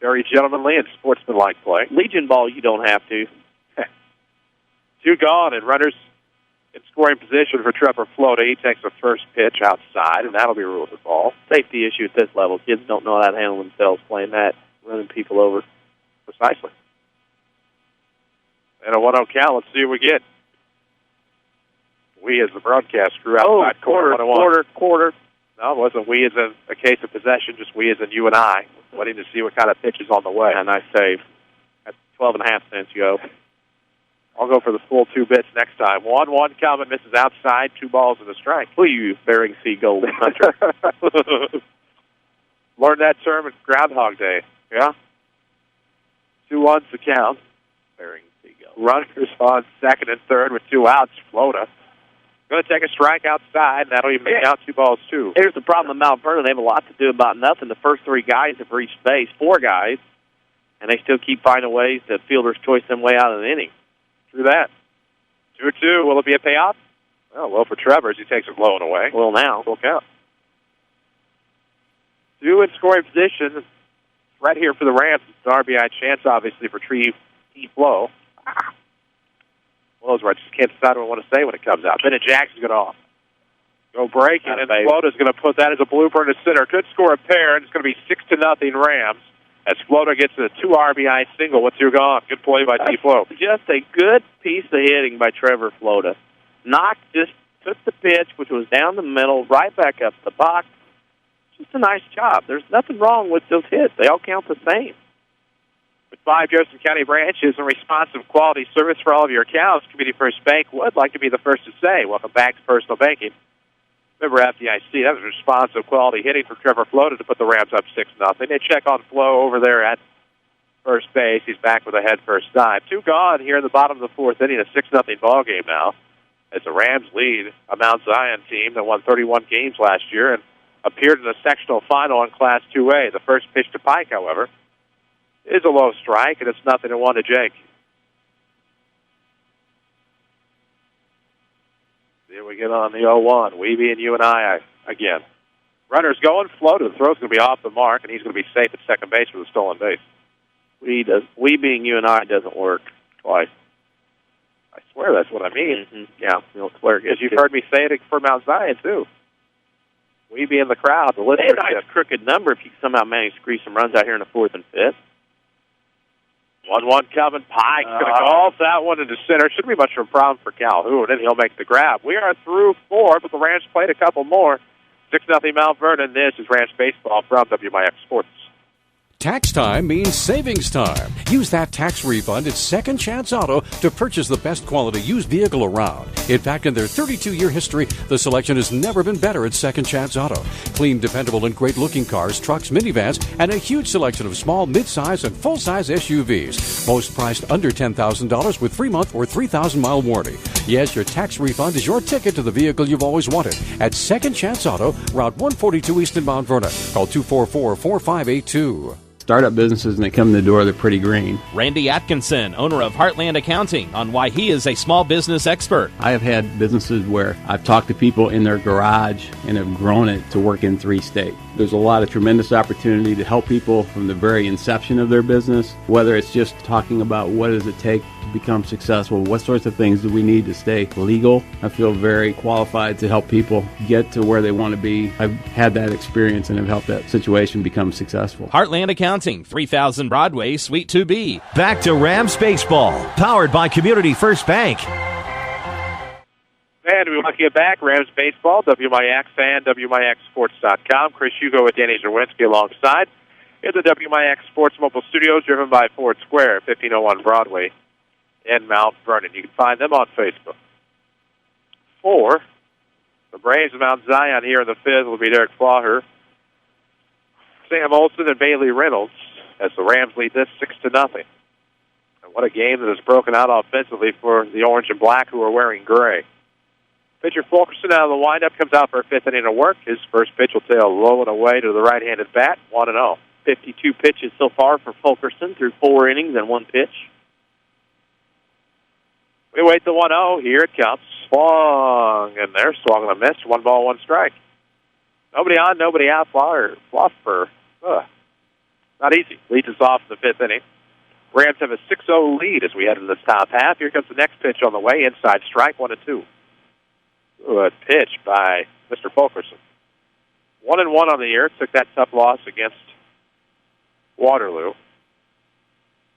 Very gentlemanly and sportsmanlike play. Legion ball, you don't have to. 2 gone, and runners in scoring position for Trevor Flota. He takes the first pitch outside, and that'll be ruled a ball. Safety issue at this level. Kids don't know how to handle themselves playing that, running people over. Precisely. And a 1-0 count. Let's see what we get. We, as the broadcast crew, outside quarter. No, it wasn't we as in a case of possession, just we as in you and I, waiting to see what kind of pitch is on the way. And nice save. That's 12.5 cents, Hugo. I'll go for the full 2 bits next time. 1-1 coming, misses outside, 2 balls and a strike. Who are you, Bering Sea Golden Hunter? Learned that term at Groundhog Day. Yeah? 2-1's the count. Bering Sea Golden. Runners on second and third with 2 outs. Flota going to take a strike outside. That'll even make out 2 balls, too. Here's the problem with Mount Vernon. They have a lot to do about nothing. The first 3 guys have reached base, 4 guys, and they still keep finding ways to fielder's choice them way out of the inning. Through that. 2-2. Will it be a payoff? Well, for Trevor as he takes it low and away. Well, now. Full count. 2 in scoring position. Right here for the Rams. It's an RBI chance, obviously, for T. Flo. Well, I just can't decide what I want to say when it comes out. Bennett Jackson's going to go break, and then Flota's going to put that as a blooper in the center. Good score a pair, and it's going to be 6-0 Rams as Flota gets a 2 RBI single. What's your gone? Good play by T. Flo. Just a good piece of hitting by Trevor Flota. Just took the pitch, which was down the middle, right back up the box. Just a nice job. There's nothing wrong with those hits. They all count the same. But 5 Jefferson County branches and responsive quality service for all of your accounts, Community First Bank would like to be the first to say, welcome back to Personal Banking. Remember FDIC, that was responsive quality hitting for Trevor Floda to put the Rams up 6-0. They check on Flo over there at first base. He's back with a head first dive. 2 gone here in the bottom of the 4th inning, a 6-0 ball game now, as the Rams lead a Mount Zion team that won 31 games last year and appeared in the sectional final in Class 2A. The first pitch to Pike, however, is a low strike, and it's 0-1 to Jake. Here we get on the 0-1. Weeby and you and I again. Runner's going. Flow to the throw's going to be off the mark, and he's going to be safe at second base with a stolen base. Weeby and you and I doesn't work twice. I swear that's what I mean. Mm-hmm. Yeah, you don't swear. Because you've heard me say it for Mount Zion, too. Weeby in the crowd. The They're a nice crooked number if you somehow manage to squeeze some runs out here in the 4th and 5th. 1-1 coming. Pike's going to call that one into center. Shouldn't be much of a problem for Calhoun, and he'll make the grab. We are through 4, but the Rams played a couple more. 6-0 Mount Vernon. This is Rams Baseball from WMIX Sports. Tax time means savings time. Use that tax refund at Second Chance Auto to purchase the best quality used vehicle around. In fact, in their 32-year history, the selection has never been better at Second Chance Auto. Clean, dependable, and great-looking cars, trucks, minivans, and a huge selection of small, mid-size, and full-size SUVs. Most priced under $10,000 with 3-month or 3,000-mile warranty. Yes, your tax refund is your ticket to the vehicle you've always wanted. At Second Chance Auto, Route 142 East in Mount Vernon. Call 244-4582. Startup businesses, and they come in the door, they're pretty green. Randy Atkinson, owner of Heartland Accounting, on why he is a small business expert. I have had businesses where I've talked to people in their garage and have grown it to work in 3 states. There's a lot of tremendous opportunity to help people from the very inception of their business, whether it's just talking about what does it take to become successful, what sorts of things do we need to stay legal. I feel very qualified to help people get to where they want to be. I've had that experience and have helped that situation become successful. Heartland Accounting, 3000 Broadway, Suite 2B. Back to Rams Baseball, powered by Community First Bank. And we want to get back. Rams Baseball, WMIX and WMIXSports.com. Chris Hugo with Danny Czerwinski alongside. In the WMIX Sports Mobile Studios, driven by Ford Square, 1501 Broadway in Mount Vernon. You can find them on Facebook. 4, the Braves of Mount Zion here in the 5th will be Derek Flaher, Sam Olson, and Bailey Reynolds as the Rams lead this 6-0. And what a game that has broken out offensively for the orange and black who are wearing gray. Pitcher Fulkerson out of the windup comes out for a 5th inning of work. His first pitch will tail low and away to the right-handed bat, 1-0. 52 pitches so far for Fulkerson through 4 innings and 1 pitch. We wait the 1-0. Here it comes. Swung, and they're swung and a miss. 1 ball, 1 strike. Nobody on, nobody out. Fluffer. Not easy. Leads us off in the 5th inning. Rams have a 6-0 lead as we head into this top half. Here comes the next pitch on the way. Inside strike, 1-2. Good pitch by Mr. Fulkerson. 1-1 on the year. Took that tough loss against Waterloo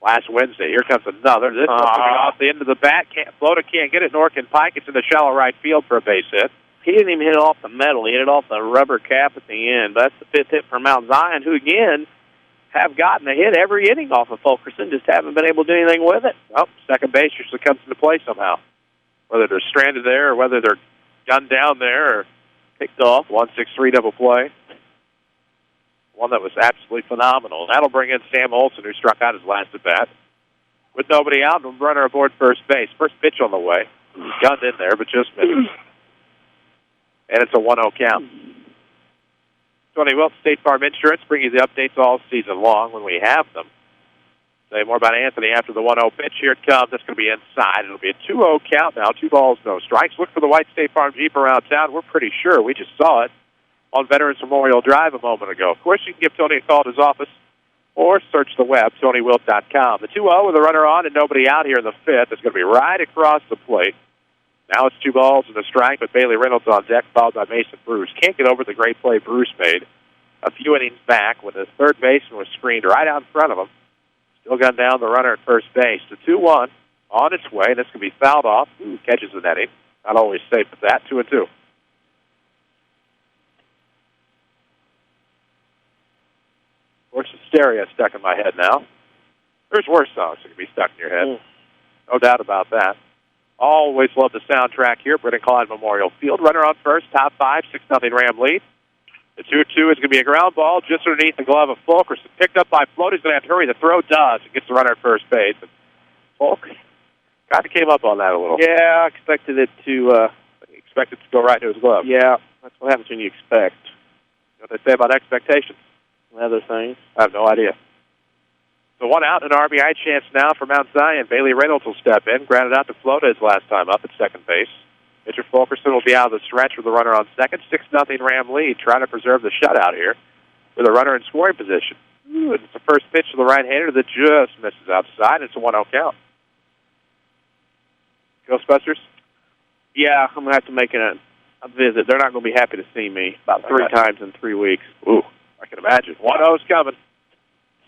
last Wednesday. Here comes another. This one coming off the end of the bat. Flota can't get it, nor can Pike. It's in the shallow right field for a base hit. He didn't even hit it off the metal. He hit it off the rubber cap at the end. That's the 5th hit for Mount Zion, who, again, have gotten a hit every inning off of Fulkerson, just haven't been able to do anything with it. Well, second base usually comes into play somehow. Whether they're stranded there or whether they're gunned down there or picked off. 1-6-3 double play. One that was absolutely phenomenal. That'll bring in Sam Olson, who struck out his last at bat. With nobody out, and runner aboard first base. First pitch on the way. Gunned in there, but just missed. And it's a 1-0 count. Tony Wilson, State Farm Insurance, bring you the updates all season long when we have them. Say more about Anthony after the 1-0 pitch. Here it comes. It's going to be inside. It'll be a 2-0 count now. 2 balls, no strikes. Look for the white State Farm Jeep around town. We're pretty sure. We just saw it on Veterans Memorial Drive a moment ago. Of course, you can give Tony a call at his office or search the web, TonyWilt.com. The 2-0 with a runner on and nobody out here in the 5th. It's going to be right across the plate. Now it's 2 balls and a strike with Bailey Reynolds on deck, followed by Mason Bruce. Can't get over the great play Bruce made a few innings back when the third baseman was screened right out in front of him. Still gun down the runner at first base. The 2-1 on its way. This can be fouled off. Catches the netting. Not always safe with that. 2-2. Of course, the stereo stuck in my head now. There's worse songs that can be stuck in your head. No doubt about that. Always love the soundtrack here. Britton Clyde Memorial Field. Runner on first, top 5, 6-0 Ram lead. The 2-2 is going to be a ground ball just underneath the glove of Fulkerson. Picked up by Float. He's going to have to hurry. The throw does. It gets the runner at first base. And Fulk kind of came up on that a little. Yeah, I expected it to go right into his glove. Yeah, that's what happens when you expect. You know what they say about expectations? And other things. I have no idea. So one out, an RBI chance now for Mount Zion. Bailey Reynolds will step in. Grounded out to Flota his last time up at second base. Pitcher Fulkerson will be out of the stretch with the runner on second. 6-0 Ram lead, trying to preserve the shutout here with a runner in scoring position. Ooh, it's the first pitch to the right-hander that just misses outside. It's a 1-0 count. Ghostbusters? Yeah, I'm going to have to make a visit. They're not going to be happy to see me about 3 times in 3 weeks. Ooh, I can imagine. 1-0's coming.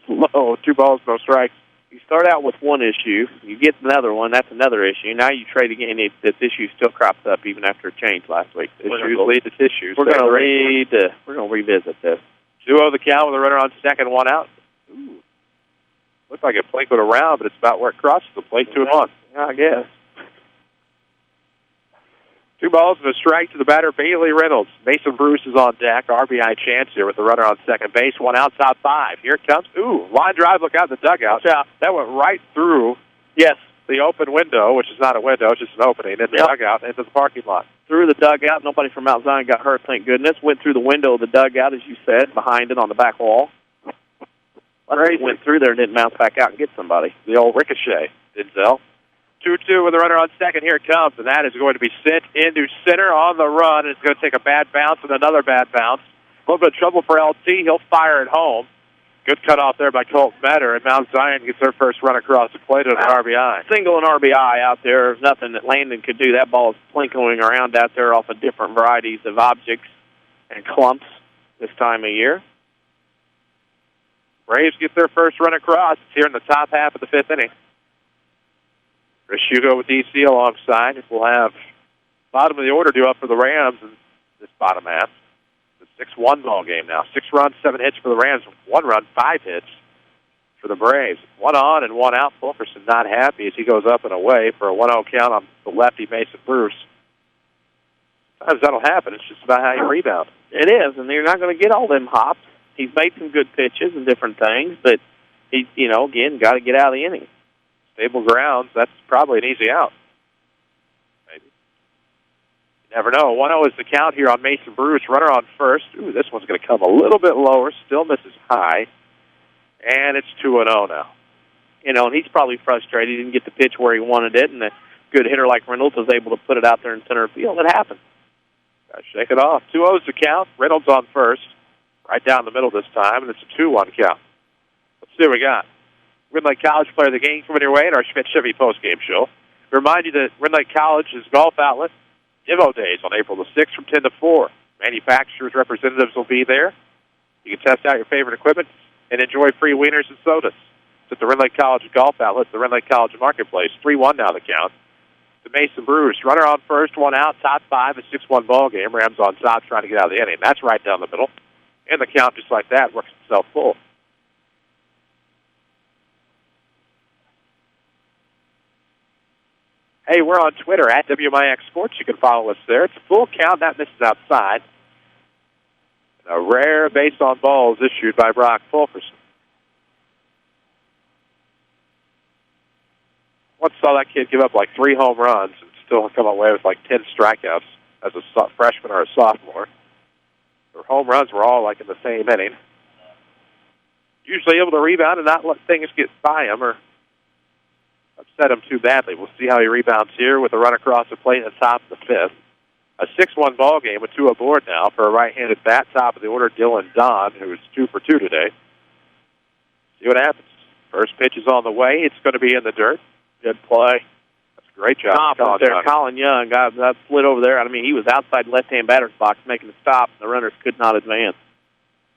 Slow, 2 balls, no strikes. You start out with one issue, you get another one, that's another issue. Now you trade again, this issue still crops up even after a change last week. Issues lead to tissues. We're going to revisit this. 2-0 the count with a runner on second, 1 out. Ooh. Looks like a plate went around, but it's about where it crosses the plate, 2-1. Yeah, I guess. 2 balls and a strike to the batter, Bailey Reynolds. Mason Bruce is on deck. RBI chance here with the runner on second base. 1 out, top 5. Here it comes. Ooh, line drive. Look out the dugout. That went right through the open window, which is not a window, it's just an opening, in the dugout into the parking lot. Through the dugout. Nobody from Mount Zion got hurt, thank goodness. Went through the window of the dugout, as you said, behind it on the back wall. Went through there and didn't bounce back out and get somebody. The old ricochet, Denzel. 2-2 with the runner on second. Here it comes, and that is going to be sent into center on the run. It's going to take a bad bounce and another bad bounce. A little bit of trouble for LT. He'll fire it home. Good cutoff there by Colton Metter, and Mount Zion gets their first run across the plate on an RBI. Single and RBI out there. There's nothing that Landon could do. That ball is plinking around out there off of different varieties of objects and clumps this time of year. Braves get their first run across. It's here in the top half of the 5th inning. Chris Hugo with DC alongside. We'll have bottom of the order due up for the Rams in this bottom half. It's a 6-1 ball game now. 6 runs, 7 hits for the Rams. 1 run, 5 hits for the Braves. 1 on and 1 out. Fulkerson not happy as he goes up and away for a 1-0 count on the lefty Mason Bruce. Sometimes that'll happen. It's just about how you rebound. It is, and you're not going to get all them hops. He's made some good pitches and different things, but he's, again, got to get out of the inning. Stable grounds, that's probably an easy out. Maybe. You never know. 1-0 is the count here on Mason Bruce. Runner on first. Ooh, this one's going to come a little bit lower. Still misses high. And it's 2-0 now. And he's probably frustrated. He didn't get the pitch where he wanted it, and a good hitter like Reynolds was able to put it out there in center field. It happens. Got to shake it off. 2-0 is the count. Reynolds on first. Right down the middle this time, and it's a 2-1 count. Let's see what we got. Red Lake College Player of the Game coming your way in our Schmidt Chevy postgame show. Remind you that Red Lake College's golf outlet, Divo Days on April the 6th from 10 to 4. Manufacturers' representatives will be there. You can test out your favorite equipment and enjoy free wieners and sodas. It's at the Red Lake College golf outlet, the Red Lake College Marketplace. 3-1 now the count. To Mason Bruce. Runner on first, 1 out, top 5, a 6-1 ball game. Rams on top trying to get out of the inning. That's right down the middle. And the count, just like that, works itself full. Hey, we're on Twitter at WMIX Sports. You can follow us there. It's a full count. That misses outside. A rare base on balls issued by Brock Fulkerson. Once saw that kid give up like 3 home runs and still come away with like 10 strikeouts as a freshman or a sophomore. Their home runs were all like in the same inning. Usually able to rebound and not let things get by him or upset him too badly. We'll see how he rebounds here with a run across the plate at the top of the 5th. A 6-1 ball game with 2 aboard now for a right-handed bat. Top of the order, Dylan Don, who is 2 for 2 today. See what happens. First pitch is on the way. It's going to be in the dirt. Good play. That's a great job. Colin Young got slid over there. I mean, he was outside left-hand batter's box making the stop, and the runners could not advance.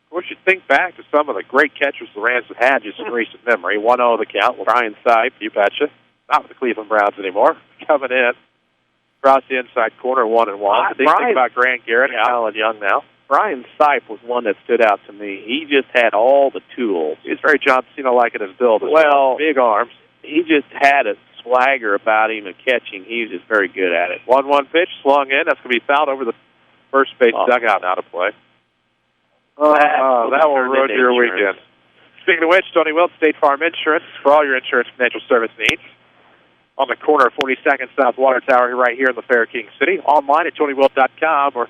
Of course, you think back to some of the great catchers the Rams have had just in recent memory. 1-0 the count. Brian Sipe, you betcha. Not with the Cleveland Browns anymore. Coming in across the inside corner, 1-1. The big thing about Grant Garrett and Colin Young now. Brian Sipe was one that stood out to me. He just had all the tools. He's very John Cena-like in his build. Well, big arms. He just had a swagger about him and catching. He was just very good at it. 1-1 pitch, swung in. That's going to be fouled over the first base dugout now to play. That will ruin your weekend. Speaking of which, Tony Wilt, State Farm Insurance, for all your insurance financial service needs. On the corner of 42nd South Water Tower right here in the Fair King City. Online at TonyWilt.com, or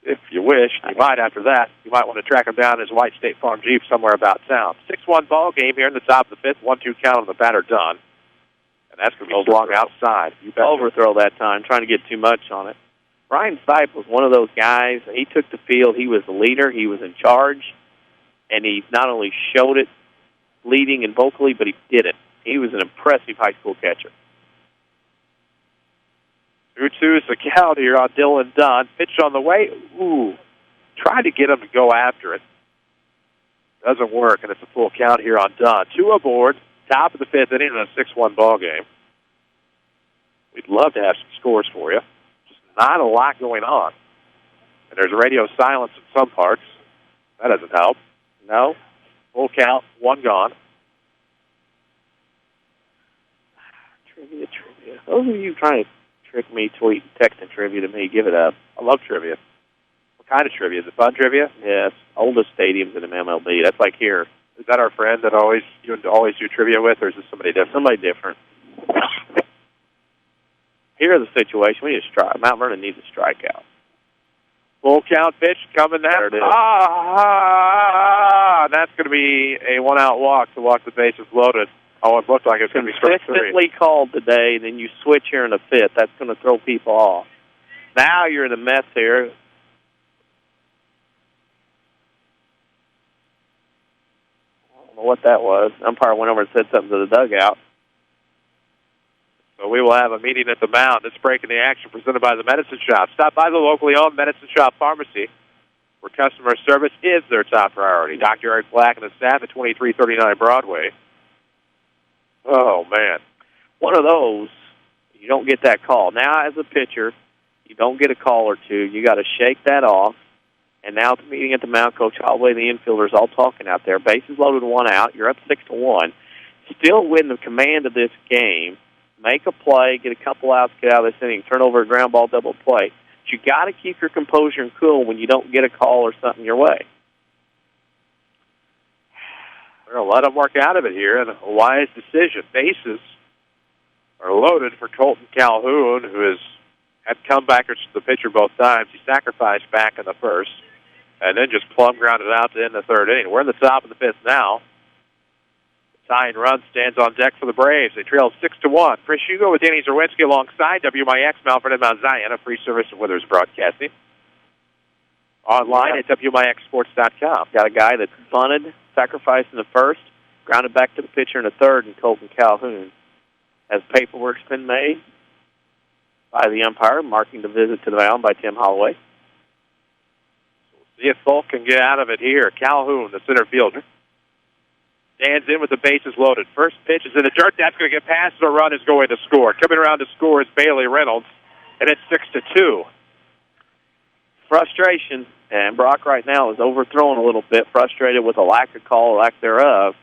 if you wish, you might after that, you might want to track him down in his white State Farm Jeep somewhere about town. 6-1 ball game here in the top of the fifth. 1-2 count on the batter done. And that's going to be swung outside. You bet. Overthrow that time, trying to get too much on it. Brian Sipe was one of those guys. He took the field. He was the leader. He was in charge. And he not only showed it leading and vocally, but he did it. He was an impressive high school catcher. 2-2 is the count here on Dylan Dunn. Pitch on the way. Ooh. Tried to get him to go after it. Doesn't work, and it's a full count here on Dunn. 2 aboard. Top of the fifth inning in a 6-1 ball game. We'd love to have some scores for you. Just not a lot going on. And there's radio silence in some parts. That doesn't help. No. Full count, 1 gone. Trivia. Those of you trying to trick me, tweet, texting trivia to me, give it up. I love trivia. What kind of trivia? Is it fun trivia? Yes. Oldest stadiums in MLB. That's like here. Is that our friend that you always do trivia with, or is this somebody different? Somebody different. Here's the situation. We need a strike. Mount Vernon needs a strikeout. Full count pitch coming there. That's going to be a 1-out walk to walk the bases loaded. Oh, it looked like it was going to be strike 3. Consistently called today, then you switch here in the fifth. That's going to throw people off. Now you're in a mess here. I don't know what that was. Umpire went over and said something to the dugout. So we will have a meeting at the mound. This break in the action presented by the Medicine Shop. Stop by the locally owned Medicine Shop Pharmacy, where customer service is their top priority. Dr. Eric Black and the staff at 2339 Broadway. Oh, man. One of those, you don't get that call. Now, as a pitcher, you don't get a call or two. You got to shake that off. And now at the meeting at the mound, Coach Holloway, the infielders, all talking out there. Bases loaded, 1 out. You're up 6-1. Still win the command of this game. Make a play, get a couple outs, get out of this inning, turn over a ground ball, double play. But you got to keep your composure and cool when you don't get a call or something your way. They're going to let them work out of it here, and a wise decision. Bases are loaded for Colton Calhoun, who has had comebackers to the pitcher both times. He sacrificed back in the first, and then just plumb grounded out to end the third inning. We're in the top of the fifth now. Tying run stands on deck for the Braves. They trail 6-1. Chris Hugo with Danny Czerwinski alongside WMIX, Mount Vernon, Mount Zion, a free service of Withers Broadcasting. Online at WMIXsports.com. Got a guy that's bunted, sacrificed in the first, grounded back to the pitcher in the third, and Colton Calhoun. As paperwork's been made by the umpire, marking the visit to the mound by Tim Holloway. We'll see if Fulk can get out of it here. Calhoun, the center fielder, stands in with the bases loaded. First pitch is in the dirt. That's going to get past. The run is going to score. Coming around to score is Bailey Reynolds, and it's 6-2. Frustration, and Brock right now is overthrown a little bit, frustrated with a lack of call or lack thereof.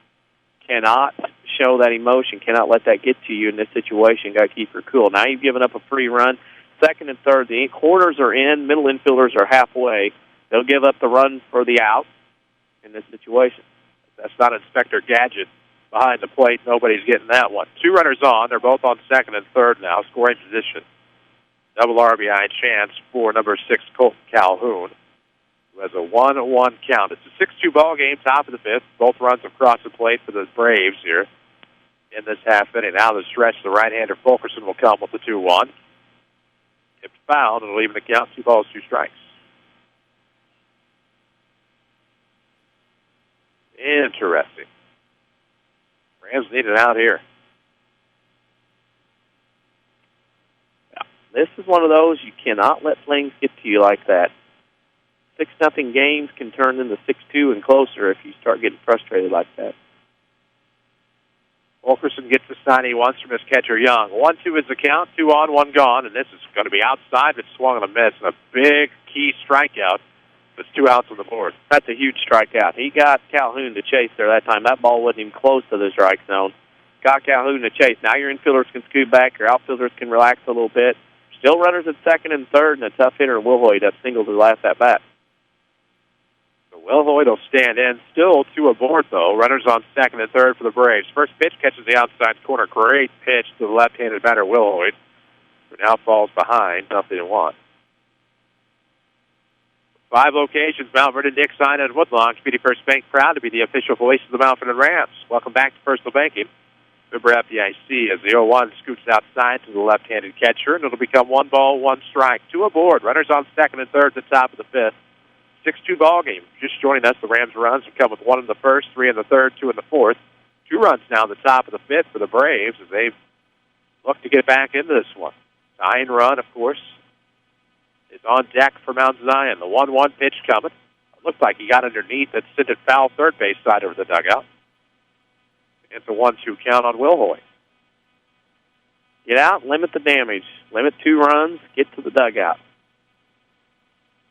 Cannot show that emotion, cannot let that get to you in this situation. Got to keep your cool. Now you've given up a free run. Second and third, the quarters are in, middle infielders are halfway. They'll give up the run for the out in this situation. That's not Inspector Gadget behind the plate. Nobody's getting that one. 2 runners on. They're both on second and third now, scoring position. Double RBI chance for number 6, Colton Calhoun, who has a 1-1 count. It's a 6-2 ball game, top of the fifth. Both runs across the plate for the Braves here in this half inning. Now the stretch, the right-hander Fulkerson will come with the 2-1. If fouled, it'll even the count 2 balls, 2 strikes. Interesting. Rams need it out here. Yeah. This is one of those you cannot let things get to you like that. 6-0 games can turn into 6-2 and closer if you start getting frustrated like that. Fulkerson gets the sign he wants from his catcher Young. 1-2 is the count, 2 on, 1 gone, and this is going to be outside, but swung on a miss, and a big key strikeout There's 2 outs on the board. That's a huge strikeout. He got Calhoun to chase there that time. That ball wasn't even close to the strike zone. Got Calhoun to chase. Now your infielders can scoot back. Your outfielders can relax a little bit. Still runners at second and third, and a tough hitter, Wilhoit, that singled his last at-bat. So Wilhoit will stand in. Still 2 aboard, though. Runners on second and third for the Braves. First pitch catches the outside corner. Great pitch to the left-handed batter, Wilhoit, who now falls behind. 0-1. 5 locations, Mount Vernon, Dixon, and Woodlawn. Community First Bank proud to be the official voice of the Mount Vernon Rams. Welcome back to Personal Banking. Remember FDIC as the 0-1 scoots outside to the left-handed catcher, and it'll become 1 ball, 1 strike. 2 aboard. Runners on second and third at the top of the 5th. 6-2 ball game. Just joining us, the Rams runs have come with 1 in the first, 3 in the third, 2 in the fourth. 2 runs now at the top of the 5th for the Braves as they've looked to get back into this one. Tying run, of course, is on deck for Mount Zion. The 1-1 pitch coming. It looked like he got underneath and sent it foul third base side over the dugout. It's a 1-2 count on Wilhoit. Get out, limit the damage. Limit 2 runs, get to the dugout.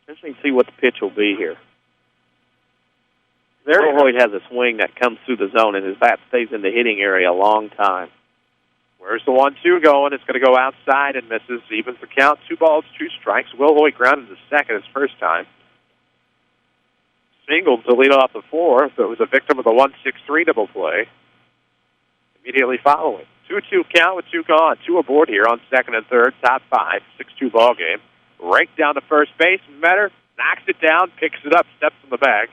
Let's see what the pitch will be here. Wilhoit has a swing that comes through the zone, and his bat stays in the hitting area a long time. Where's the 1-2 going? It's going to go outside and misses. Evens the count. 2 balls, 2 strikes. Wilhoit grounded to second his first time. Singled to lead off the 4th. So it was a victim of the 1-6-3 double play. Immediately following. 2-2 count with 2 gone. 2 aboard here on second and third. Top 5. 6-2 ball game. Rake down to first base. Metter knocks it down, picks it up, steps in the bag.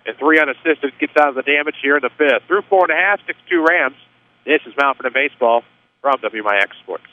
And 3 unassisted. Gets out of the damage here in the 5th. Through 4.5. 6-2 Rams. This is Mount Vernon Baseball from WMIX Sports.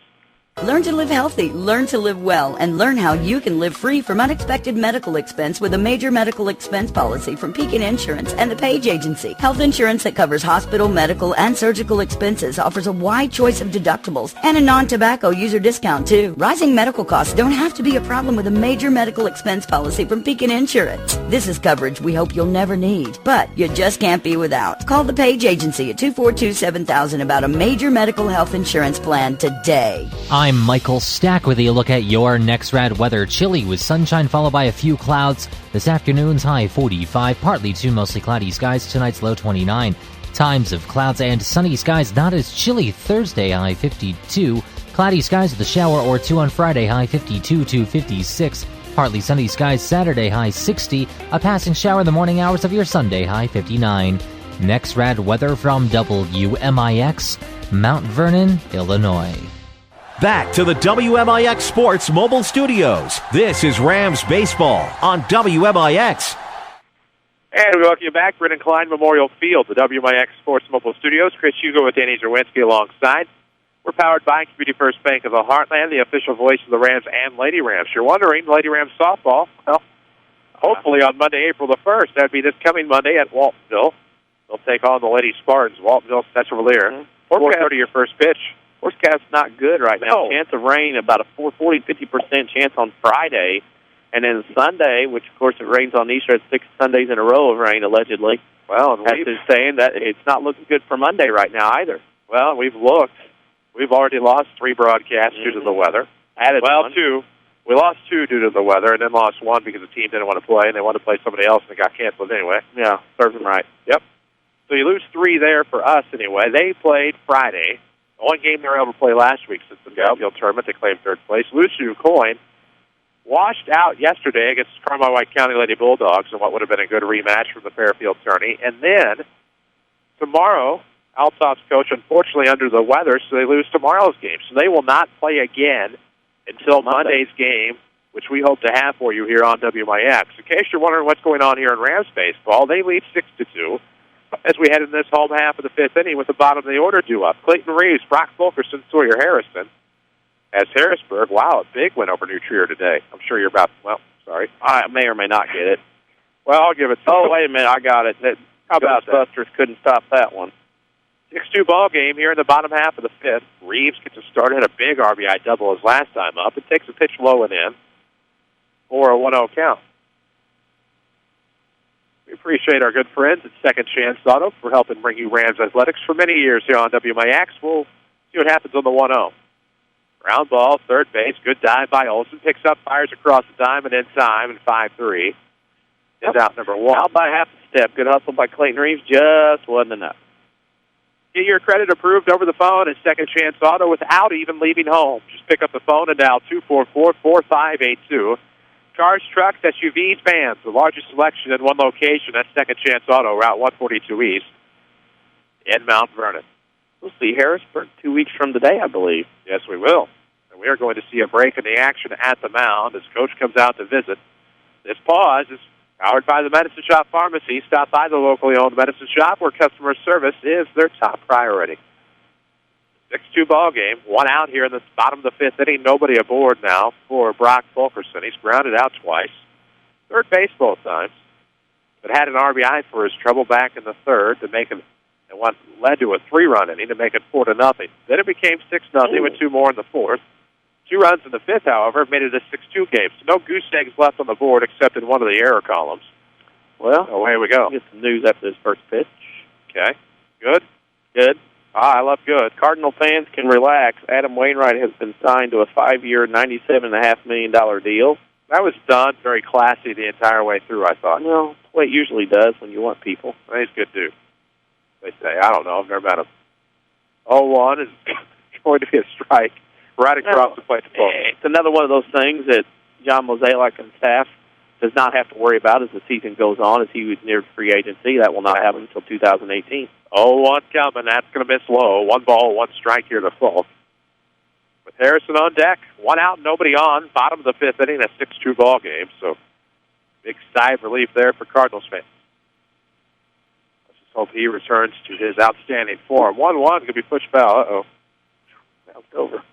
Learn to live healthy, learn to live well, and learn how you can live free from unexpected medical expense with a major medical expense policy from Pekin Insurance and the Page Agency. Health insurance that covers hospital, medical, and surgical expenses offers a wide choice of deductibles and a non-tobacco user discount, too. Rising medical costs don't have to be a problem with a major medical expense policy from Pekin Insurance. This is coverage we hope you'll never need, but you just can't be without. Call the Page Agency at 242-7000 about a major medical health insurance plan today. I'm Michael Stack with a look at your next rad weather. Chilly with sunshine followed by a few clouds. This afternoon's high 45, partly to mostly cloudy skies. Tonight's low 29. Times of clouds and sunny skies, not as chilly. Thursday, high 52. Cloudy skies with a shower or 2 on Friday, high 52 to 56. Partly sunny skies Saturday, high 60. A passing shower in the morning hours of your Sunday, high 59. Next rad weather from WMIX, Mount Vernon, Illinois. Back to the WMIX Sports Mobile Studios. This is Rams Baseball on WMIX. And we welcome you back, Brennan Klein Memorial Field, the WMIX Sports Mobile Studios. Chris Hugo with Danny Czerwinski alongside. We're powered by Community First Bank of the Heartland, the official voice of the Rams and Lady Rams. You're wondering, Lady Rams softball, well, hopefully on Monday, April the 1st. That would be this coming Monday at Waltonville. They'll take on the Lady Spartans, Waltonville, Central-Valier. 4:30 your first pitch. Forecast's not good right now. Chance of rain, about a 40-50% chance on Friday. And then Sunday, which, of course, it rains on Easter. It's 6 Sundays in a row of rain, allegedly. Well, and they're saying that it's not looking good for Monday right now either. Well, we've looked. We've already lost 3 broadcasts due to the weather. Added one. 2. We lost 2 due to the weather, and then lost 1 because the team didn't want to play, and they wanted to play somebody else, and it got canceled anyway. Yeah, serves them right. Yep. So you lose 3 there for us anyway. They played Friday. The only game they were able to play last week since the Fairfield tournament to claim 3rd place. Lose to Coin. Washed out yesterday against Carmel White County Lady Bulldogs in what would have been a good rematch from the Fairfield tourney. And then tomorrow, Altop's coach, unfortunately under the weather, so they lose tomorrow's game. So they will not play again until Monday's game, which we hope to have for you here on WMIX. In case you're wondering what's going on here in Rams baseball, they lead 6-2 as we head in this home half of the 5th inning with the bottom of the order due up. Clayton Reeves, Brock Fulkerson, Sawyer Harrison. As Harrisburg, wow, a big win over New Trier today. I'm sure you're about, well, sorry. I may or may not get it. Well, I'll give it to you. Oh, wait a minute, I got it. How about Busters couldn't stop that one. 6-2 ball game here in the bottom half of the 5th. Reeves gets a start, had a big RBI double his last time up. It takes a pitch low and in for a 1-0 count. We appreciate our good friends at Second Chance Auto for helping bring you Rams Athletics for many years here on WMIX. We'll see what happens on the 1-0. Ground ball, third base, good dive by Olsen. Picks up, fires across the diamond in time, and 5-3. is out number 1. Out by half a step. Good hustle by Clayton Reeves. Just wasn't enough. Get your credit approved over the phone at Second Chance Auto without even leaving home. Just pick up the phone and dial 244-4582. Cars, trucks, SUVs, vans, the largest selection in one location. That's Second Chance Auto, Route 142 East in Mount Vernon. We'll see Harrisburg 2 weeks from today, I believe. Yes, we will. And we are going to see a break in the action at the mound as Coach comes out to visit. This pause is powered by the Medicine Shop Pharmacy. Stop by the locally owned Medicine Shop where customer service is their top priority. 6-2 ball game. 1 out here in the bottom of the 5th inning. Nobody aboard now for Brock Fulkerson. He's grounded out twice. Third base both times. But had an RBI for his trouble back in the 3rd to make it, and what led to a 3-run inning to make it 4-0. Then it became 6-0 with 2 more in the 4th. 2 runs in the 5th, however, made it a 6-2 game. So no goose eggs left on the board except in one of the error columns. Well, away we go. Get some news after this first pitch. Okay. Good? Good. I love good. Cardinal fans can relax. Adam Wainwright has been signed to a 5-year, $97.5 million deal. That was done very classy the entire way through, I thought. Well, that's the way it usually does when you want people. He's a good dude. They say. I don't know. I've never met him. 0-1 is going to be a strike right across the plate. It's another one of those things that John Mosaic and staff does not have to worry about as the season goes on, as he was near free agency. That will not happen until 2018. 0-1 coming. That's going to miss low. 1 ball, 1 strike here to Fulk. With Harrison on deck, 1 out, nobody on. Bottom of the 5th inning, a 6-2 ball game. So big sigh of relief there for Cardinals fans. Let's just hope he returns to his outstanding form. 1-1 could be pushed foul. Uh-oh. Bounced over.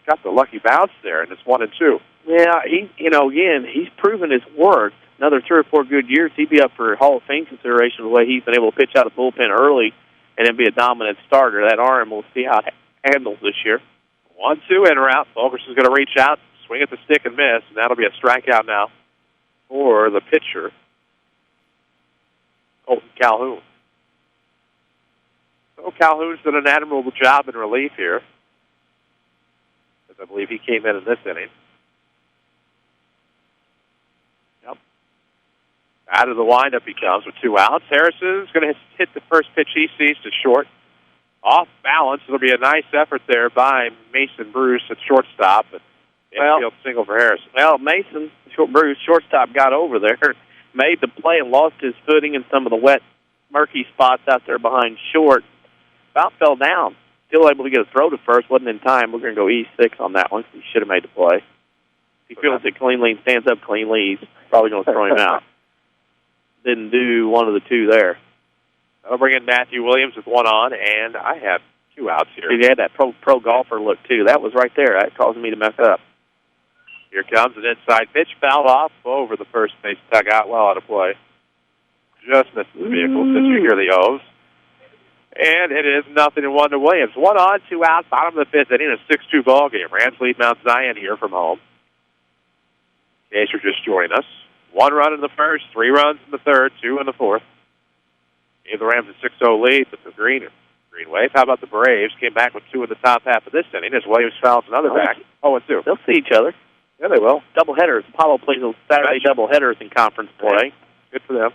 Got the lucky bounce there, and it's 1-2. Yeah, he's proven his worth. Another 3 or 4 good years, he'd be up for Hall of Fame consideration the way he's been able to pitch out of the bullpen early and then be a dominant starter. That arm, we'll see how it handles this year. 1-2 in route. Fulkerson's going to reach out, swing at the stick and miss, and that'll be a strikeout now for the pitcher, Colton Calhoun. So Calhoun's done an admirable job in relief here, as I believe he came in this inning. Yep. Out of the windup he comes with 2 outs. Harrison's going to hit the first pitch he sees to short. Off balance. It'll be a nice effort there by Mason Bruce at shortstop. Infield single for Harrison. Well, Mason, Bruce, shortstop, got over there, made the play and lost his footing in some of the wet, murky spots out there behind short. About fell down. Still able to get a throw to first. Wasn't in time. We're going to go E6 on that one. He should have made the play. If he feels it cleanly and stands up cleanly, he's probably going to throw him out. Didn't do one of the 2 there. That'll bring in Matthew Williams with 1 on, and I have 2 outs here. He had that pro golfer look, too. That was right there. That caused me to mess up. Here comes an inside pitch, fouled off over the first base dugout, well out of play. Just missed the vehicle since you hear the O's. And it is 0-1 to Williams. 1 on, 2 out, bottom of the 5th inning, a 6-2 ball game. Rams lead Mount Zion here from home. In case you're just joining us, 1 run in the first, 3 runs in the 3rd, 2 in the 4th. Gave the Rams a 6-0 lead with the Green Wave. How about the Braves? Came back with 2 in the top half of this inning as Williams fouls another back. 0-2. They'll see each other. Yeah, they will. Doubleheaders. Apollo plays those Saturday doubleheaders in conference play. Good for them.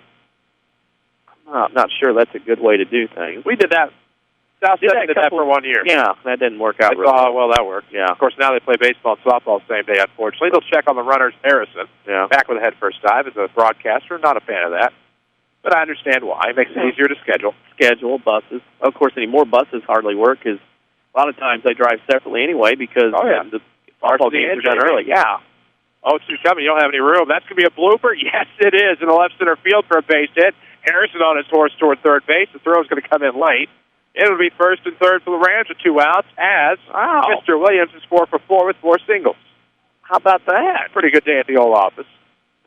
I'm not sure that's a good way to do things. We did that. South did that for 1 year. Yeah, that didn't work out really well. That worked. Yeah. Of course, now they play baseball and softball the same day, unfortunately. They'll check on the runners. Harrison, back with a head first dive as a broadcaster. Not a fan of that. But I understand why. It makes it easier to schedule. Buses. Of course, anymore buses hardly work because a lot of times they drive separately anyway because the baseball games are done early. Yeah. 0-2 coming. You don't have any room. That's going to be a blooper. Yes, it is. In the left center field for a base hit. Harrison on his horse toward third base. The throw is going to come in late. It'll be 1st and 3rd for the Rams with 2 outs as Mr. Williams is 4 for 4 with 4 singles. How about that? Pretty good day at the old office.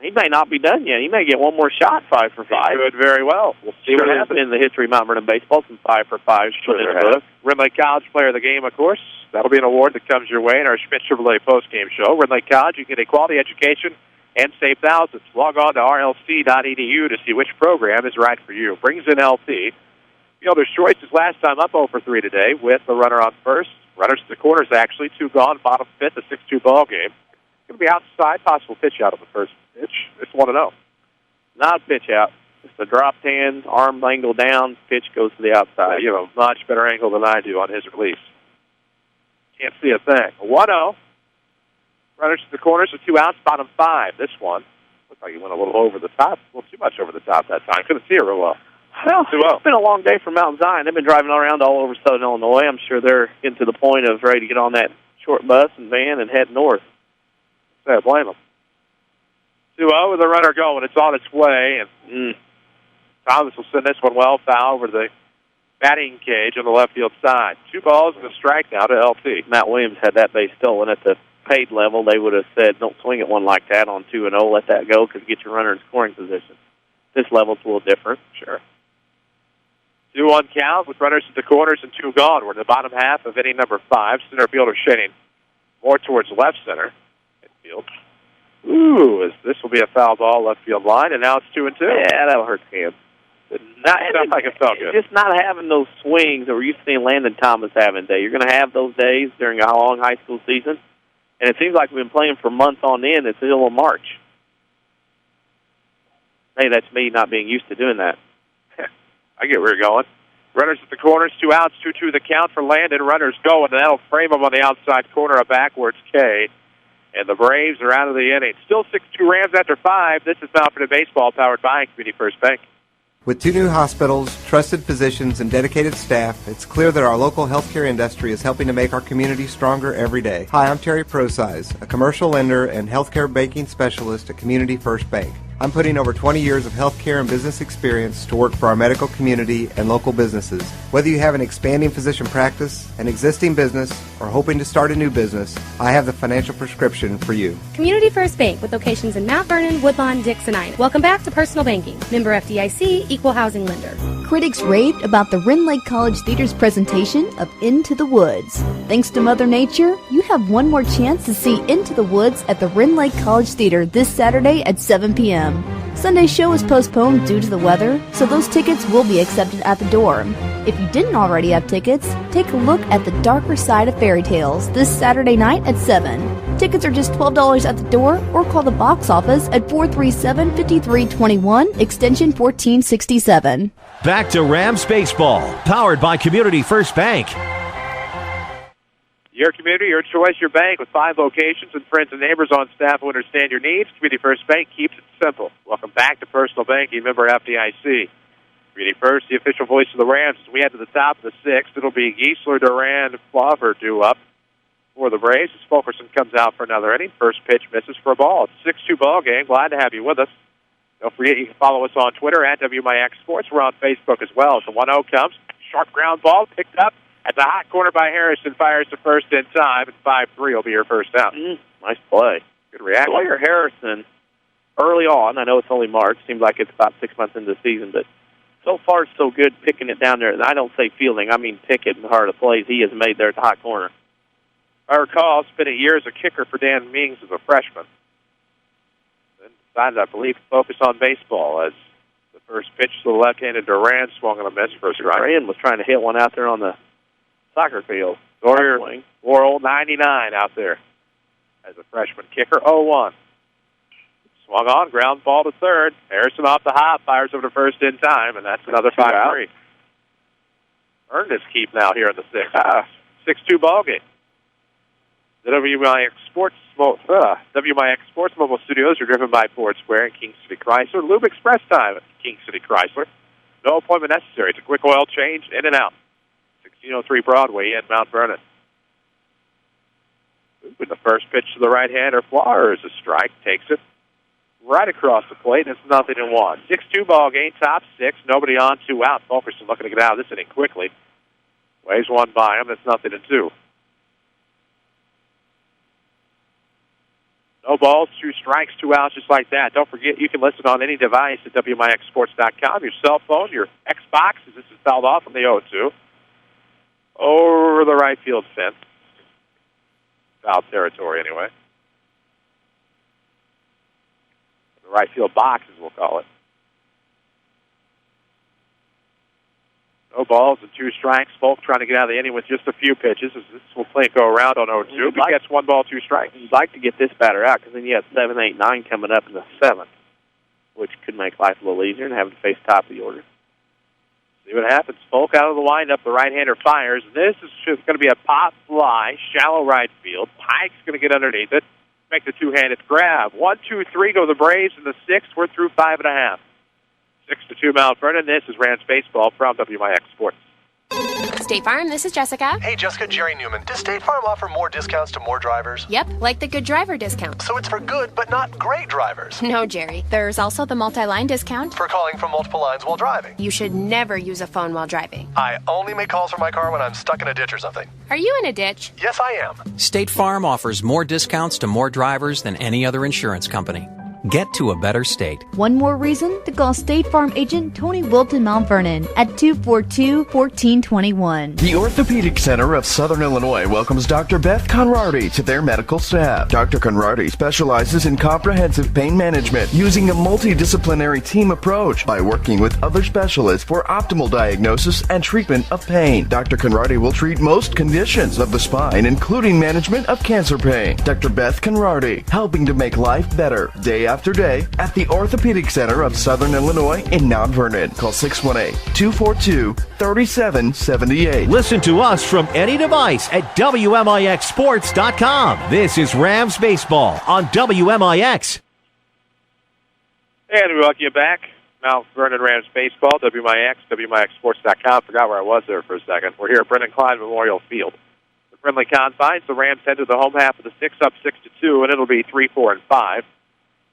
He may not be done yet. He may get one more shot, 5 for 5. He could very well. We'll see what happens in the history of Mount Vernon baseball. Some 5 for 5s. Ridley College Player of the Game, of course. That'll be an award that comes your way in our Schmidt Chevrolet postgame show. Ridley College, you get a quality education and save thousands. Log on to rlc.edu to see which program is right for you. Brings in LT. Fielder's choice is last time up 0 for 3 today with the runner on first. Runners to the corners, actually. 2 gone, bottom 5th, a 6-2 ball game. Going to be outside, possible pitch out of the first pitch. It's 1-0. Not a pitch out. Just a dropped hand, arm angle down, pitch goes to the outside. You have a much better angle than I do on his release. Can't see a thing. 1-0. Runners to the corners with 2 outs, bottom 5. This one looks like he went a little over the top, a little too much over the top that time. Couldn't see it real well. Well, it's been a long day for Mountain Zion. They've been driving around all over Southern Illinois. I'm sure they're getting to the point of ready to get on that short bus and van and head north. I blame them. 2-0 with a runner going. It's on its way, and Thomas will send this one well foul over the batting cage on the left field side. 2 balls and a strike now to LT. Matt Williams had that base stolen at the paid level. They would have said, don't swing at one like that on 2-0. Let that go because get your runner in scoring position. This level's a little different. Sure. 2-1 count with runners at the corners and 2 gone. We're in the bottom half of inning number 5. Center fielder shading more towards left center. Infield. Ooh, this will be a foul ball left field line, and now it's 2-2. Yeah, that'll hurt the hands. Sounds like it felt good. Just not having those swings that we're used to seeing Landon Thomas having today. You're going to have those days during a long high school season, and it seems like we've been playing for months on end until March. Hey, that's me not being used to doing that. I get where you're going. Runners at the corners, 2 outs, 2-2 the count for Landon. Runners going, and that'll frame them on the outside corner, a backwards K. And the Braves are out of the inning. Still 6-2 Rams after 5. This is Mount Vernon Baseball, powered by Community First Bank. With 2 new hospitals, trusted physicians, and dedicated staff, it's clear that our local healthcare industry is helping to make our community stronger every day. Hi, I'm Terry Prosize, a commercial lender and healthcare banking specialist at Community First Bank. I'm putting over 20 years of healthcare and business experience to work for our medical community and local businesses. Whether you have an expanding physician practice, an existing business, or hoping to start a new business, I have the financial prescription for you. Community First Bank with locations in Mount Vernon, Woodlawn, Dix, and Ina. Welcome back to Personal Banking. Member FDIC, Equal Housing Lender. Critics raved about the Wren Lake College Theater's presentation of Into the Woods. Thanks to Mother Nature, you have one more chance to see Into the Woods at the Wren Lake College Theater this Saturday at 7 p.m. Sunday's show is postponed due to the weather, so those tickets will be accepted at the door. If you didn't already have tickets, take a look at The Darker Side of Fairy Tales this Saturday night at 7. Tickets are just $12 at the door, or call the box office at 437-5321, extension 1467. Back to Rams baseball, powered by Community First Bank. Your community, your choice, your bank, with 5 locations and friends and neighbors on staff who understand your needs. Community First Bank keeps it simple. Welcome back to Personal Banking, member FDIC. Community First, the official voice of the Rams. As we head to the top of the 6th, it'll be Giesler, Duran, Flauver due up for the Braves as Fulkerson comes out for another inning. First pitch misses for a ball. It's a 6-2 ball game. Glad to have you with us. Don't forget you can follow us on Twitter at WMIX Sports. We're on Facebook as well. As the 1-0 comes, sharp ground ball picked up at the hot corner by Harrison, fires to first in time, and 5-3 will be your first out. Nice play. Good reaction. Sawyer Harrison, early on, I know it's only March, seems like it's about 6 months into the season, but so far so good picking it down there. And I don't say fielding, I mean pick it in the heart of the plays he has made there at the hot corner. I recall spending years a kicker for Dan Mings as a freshman. Then decided, I believe, to focus on baseball as the first pitch to the left-handed Duran swung on a miss for a strike. Duran was trying to hit one out there on the soccer field. Sawyer wore old 99 out there as a freshman kicker. 0-1. Swung on, ground ball to third. Harrison off the hop, fires over to first in time, and that's another 5-3. Earned his keep now here in the 6th. 6-2 ball game. The WMIX Sports Mobile Studios are driven by Ford Square and King City Chrysler. Lube Express time at King City Chrysler. No appointment necessary. It's a quick oil change, in and out. 1603 Broadway in Mount Vernon. With the first pitch to the right-hander, Flauer is a strike, takes it right across the plate, and it's 0-1. 6-2 ball game, top 6, nobody on, 2 out. Fulkerson looking to get out of this inning quickly. Waves one by him, it's 0-2. No balls, 2 strikes, 2 outs, just like that. Don't forget, you can listen on any device at WMIXsports.com. Your cell phone, your Xbox, as this is fouled off from the 0-2. Over the right field fence. Foul territory, anyway. The right field box, as we'll call it. No balls and 2 strikes. Folk trying to get out of the inning with just a few pitches. This will play go around on 0-2. He gets 1 ball, 2 strikes. You'd like to get this batter out because then you have 7, 8, 9 coming up in the 7th. which could make life a little easier and having to face top of the order. See what happens. Folk out of the windup. The right-hander fires. This is just going to be a pop fly, shallow right field. Pike's going to get underneath it, make the two-handed grab. 1, 2, 3 go the Braves, and the 6th. We're through 5.5. 6-2 Mount Vernon. This is Rams Baseball from WMIX Sports. State Farm, this is Jessica. Hey, Jessica, Jerry Newman. Does State Farm offer more discounts to more drivers? Yep, like the good driver discount. So it's for good, but not great drivers. No, Jerry. There's also the multi-line discount. For calling from multiple lines while driving. You should never use a phone while driving. I only make calls from my car when I'm stuck in a ditch or something. Are you in a ditch? Yes, I am. State Farm offers more discounts to more drivers than any other insurance company. Get to a better state. One more reason to call State Farm agent Tony Wilton Mount Vernon at 242-1421. The Orthopedic Center of Southern Illinois welcomes Dr. Beth Conrarty to their medical staff. Dr. Conrarty specializes in comprehensive pain management using a multidisciplinary team approach by working with other specialists for optimal diagnosis and treatment of pain. Dr. Conrarty will treat most conditions of the spine, including management of cancer pain. Dr. Beth Conrarty, helping to make life better day after day at the Orthopedic Center of Southern Illinois in Mount Vernon. Call 618-242-3778. Listen to us from any device at WMIXsports.com. This is Rams Baseball on WMIX. And we welcome you back. Mount Vernon Rams Baseball, WMIX, WMIXsports.com. Forgot where I was there for a second. We're here at Brendan Klein Memorial Field. The friendly confines, the Rams head to the home half of the 6 up 6-2, and it'll be 3, 4, and 5.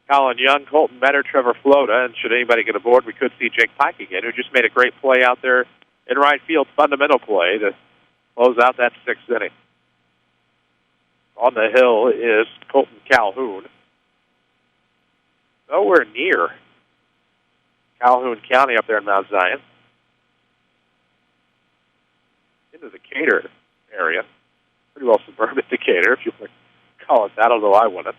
Colin Young, Colton Metter, Trevor Flota, and should anybody get aboard, we could see Jake Pike again, who just made a great play out there in right field, fundamental play to close out that 6th inning. On the hill is Colton Calhoun. Nowhere near Calhoun County up there in Mount Zion. Into the Decatur area. Pretty well suburban Decatur, if you want to call it that, although I wouldn't.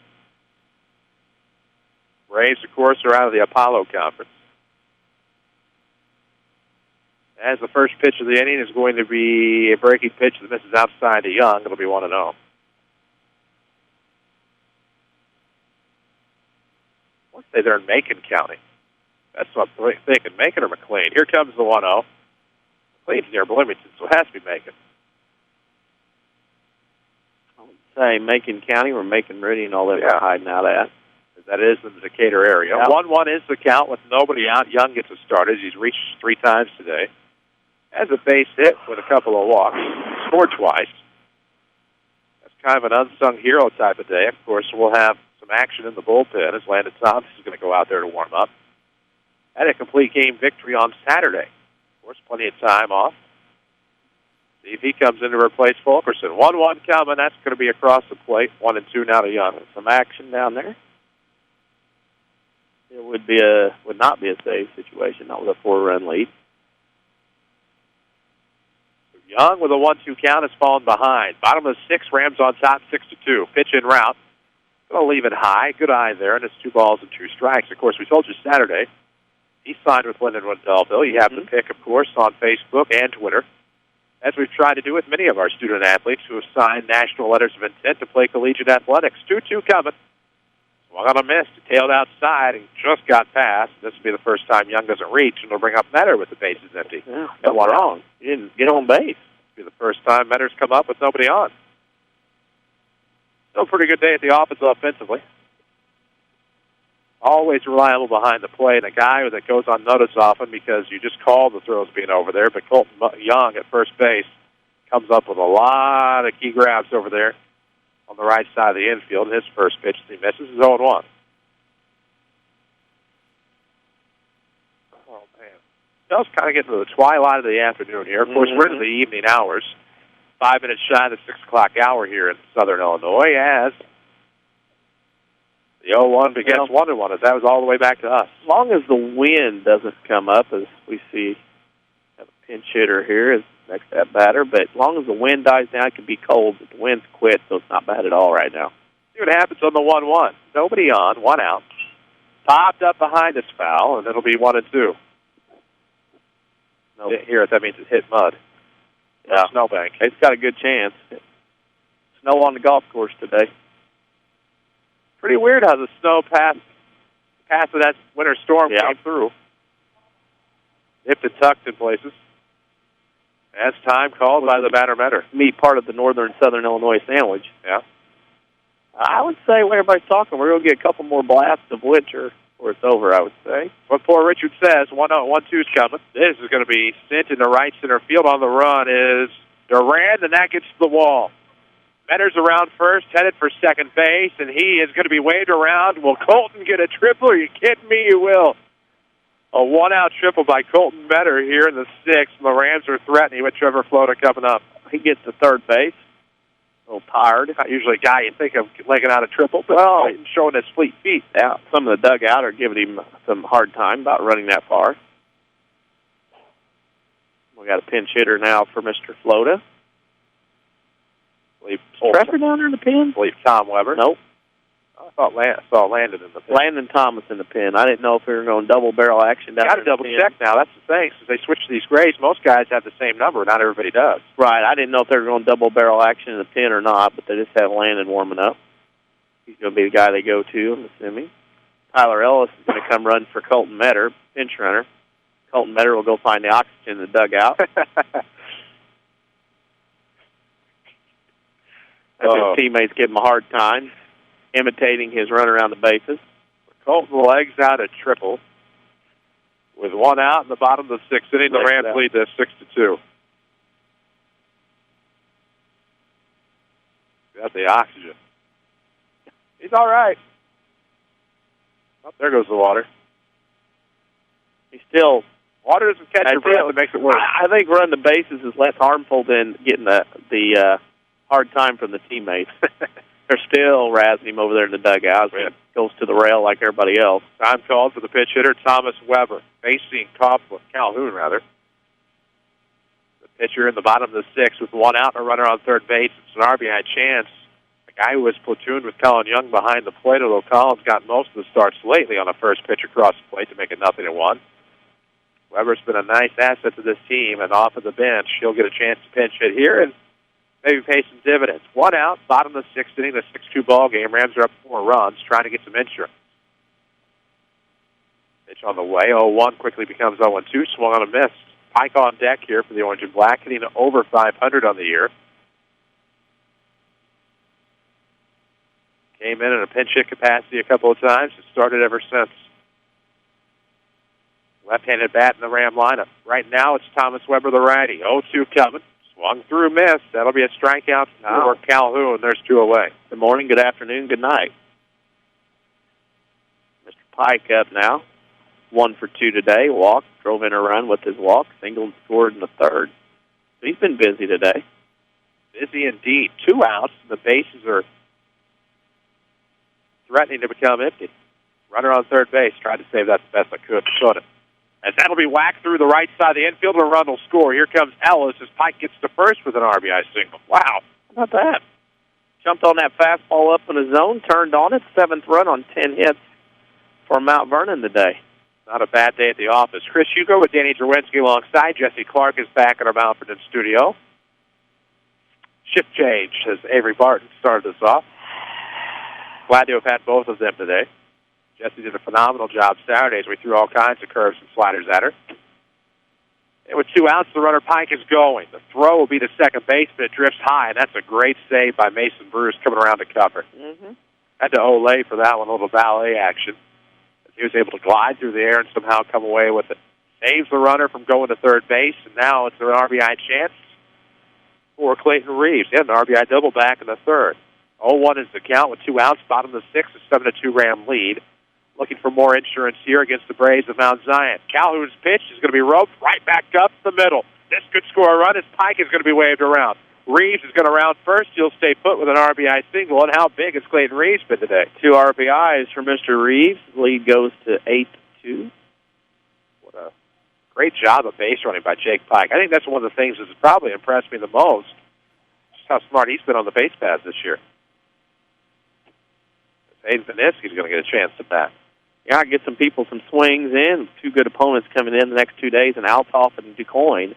Braves, of course, are out of the Apollo Conference. As the first pitch of the inning is going to be a breaking pitch that misses outside to Young. It'll be 1-0. I want to say they're in Macon County. That's what I'm thinking, Macon or McLean. Here comes the 1-0. McLean's near Bloomington, so it has to be Macon. I would say Macon County or Macon Meridian, all that we're hiding out at. That is in the Decatur area. 1-1 is the count with nobody out. Young gets it started. He's reached 3 times today. Has a base hit with a couple of walks. Scored twice. That's kind of an unsung hero type of day. Of course, we'll have some action in the bullpen as Landon Thompson is going to go out there to warm up. Had a complete game victory on Saturday. Of course, plenty of time off. See if he comes in to replace Fulkerson. 1-1 coming. That's going to be across the plate. 1-2 now to Young. Some action down there. It would not be a save situation, not with a 4-run lead. Young with a 1-2 count has fallen behind. Bottom of the 6th, Rams on top, 6-2. Pitch en route. Going to leave it high. Good eye there, and it's 2 balls and 2 strikes. Of course, we told you Saturday he signed with Lyndon Wendelville. You have the pick, of course, on Facebook and Twitter, as we've tried to do with many of our student athletes who have signed national letters of intent to play collegiate athletics. 2-2 coming. Swung on a miss, tailed outside, and just got past. This will be the first time Young doesn't reach, and it'll bring up Metter with the bases empty. Yeah, got one wrong. You didn't get on base. It'll be the first time Metter's come up with nobody on. Still a pretty good day at the office offensively. Always reliable behind the plate, and a guy that goes unnoticed often because you just call the throws being over there. But Colton Young at first base comes up with a lot of key grabs over there on the right side of the infield. His first pitch that he misses is 0-1. Oh, man. It's kind of getting to the twilight of the afternoon here. Of course, we're into the evening hours. 5 minutes shy of the 6 o'clock hour here in Southern Illinois as the 0-1 begins 1-1, as that was all the way back to us. As long as the wind doesn't come up, as we see have a pinch hitter here is next to that batter, but as long as the wind dies down, it can be cold, but the wind's quit, so it's not bad at all right now. See what happens on the 1-1. Nobody on, 1 out. Popped up behind us foul, and it'll be 1-2. Nope. Here, that means it hit mud. Yeah. Snowbank. It's got a good chance. Snow on the golf course today. Pretty weird how the snow passed path of that winter storm came through. Nipped and tucked in places. That's time called by the batter. Me part of the northern southern Illinois sandwich. Yeah. I would say when everybody's talking, we're going to get a couple more blasts of winter before it's over, I would say. What poor Richard says, 1-2's coming. This is going to be sent into right center field. On the run is Durand, and that gets to the wall. Metters around first, headed for second base, and he is going to be waved around. Will Colton get a triple? Are you kidding me? You will. A one-out triple by Colton Metter here in the sixth. The Rams are threatening with Trevor Flota coming up. He gets to third base. A little tired. Not usually a guy you think of legging out a triple, but showing his fleet feet. Yeah, some of the dugout are giving him some hard time about running that far. We got a pinch hitter now for Mr. Flota. Trevor down there in the pen? I believe Tom Weber. Nope. I saw Landon in the pen. Landon Thomas in the pen. I didn't know if we were going double barrel action down there. Got to double check now. That's the thing. Since they switched to these grays, most guys have the same number. Not everybody does. Right. I didn't know if they were going double barrel action in the pen or not, but they just have Landon warming up. He's going to be the guy they go to, I'm assuming. Tyler Ellis is going to come run for Colton Metter, pinch runner. Colton Metter will go find the oxygen in the dugout. His teammates give him a hard time, imitating his run around the bases. Colton legs out a triple. With one out in the bottom of the sixth inning, the Rams lead this 6-2. Got the oxygen. He's all right. Oh, there goes the water. He's still... Water doesn't catch your breath. It makes it worse. I think running the bases is less harmful than getting the hard time from the teammates. They're still razzing him over there in the dugout. It goes to the rail like everybody else. Time called for the pitch hitter, Thomas Weber, facing Calhoun, rather. The pitcher in the bottom of the sixth with one out and a runner on third base. It's an RBI chance. The guy who was platooned with Colin Young behind the plate, although Colin's got most of the starts lately on the first pitch across the plate to make it 0-1. Weber's been a nice asset to this team, and off of the bench, he'll get a chance to pinch hit here and maybe pay some dividends. One out, bottom of the sixth inning, the 6-2 ball game. Rams are up 4 runs, trying to get some insurance. Pitch on the way, 0-1 quickly becomes 0-2, swung on a miss. Pike on deck here for the Orange and Black, hitting over 500 on the year. Came in a pinch hit capacity a couple of times and started ever since. Left-handed bat in the Ram lineup. Right now, it's Thomas Weber, the righty. 0-2 coming. Swung through, missed. That'll be a strikeout for Calhoun. There's 2 away. Good morning, good afternoon, good night. Mr. Pike up now. 1 for 2 today. Walk, drove in a run with his walk. Single and scored in the third. He's been busy today. Busy indeed. 2 outs. The bases are threatening to become empty. Runner on third base. Tried to save that the best I could. Couldn't. As that'll be whacked through the right side of the infield, and a run will score. Here comes Ellis as Pike gets to first with an RBI single. Wow, how about that? Jumped on that fastball up in the zone, turned on it, 7th run on 10 hits for Mount Vernon today. Not a bad day at the office. Chris Hugo with Danny Czerwinski alongside. Jesse Clark is back in our Mount Vernon studio. Shift change as Avery Barton started us off. Glad to have had both of them today. Jesse did a phenomenal job Saturdays. We threw all kinds of curves and sliders at her. And with 2 outs, the runner Pike is going. The throw will be to second base, but it drifts high, and that's a great save by Mason Bruce coming around to cover. Had to Olay for that one, a little ballet action. He was able to glide through the air and somehow come away with it. Saves the runner from going to third base, and now it's an RBI chance for Clayton Reeves. He had an RBI double back in the third. 0-1 is the count with 2 outs. Bottom of the sixth, a 7-2 Ram lead. Looking for more insurance here against the Braves of Mount Zion. Calhoun's pitch is going to be roped right back up the middle. This could score a run as Pike is going to be waved around. Reeves is going to round first. He'll stay put with an RBI single. And how big has Clayton Reeves been today? 2 RBIs for Mr. Reeves. Lead goes to 8-2. What a great job of base running by Jake Pike. I think that's one of the things that's probably impressed me the most. Just how smart he's been on the base paths this year. Hayden Vaniski's going to get a chance to bat. Yeah, get some people some swings in. 2 good opponents coming in the next 2 days, and Althoff and DuQuoin.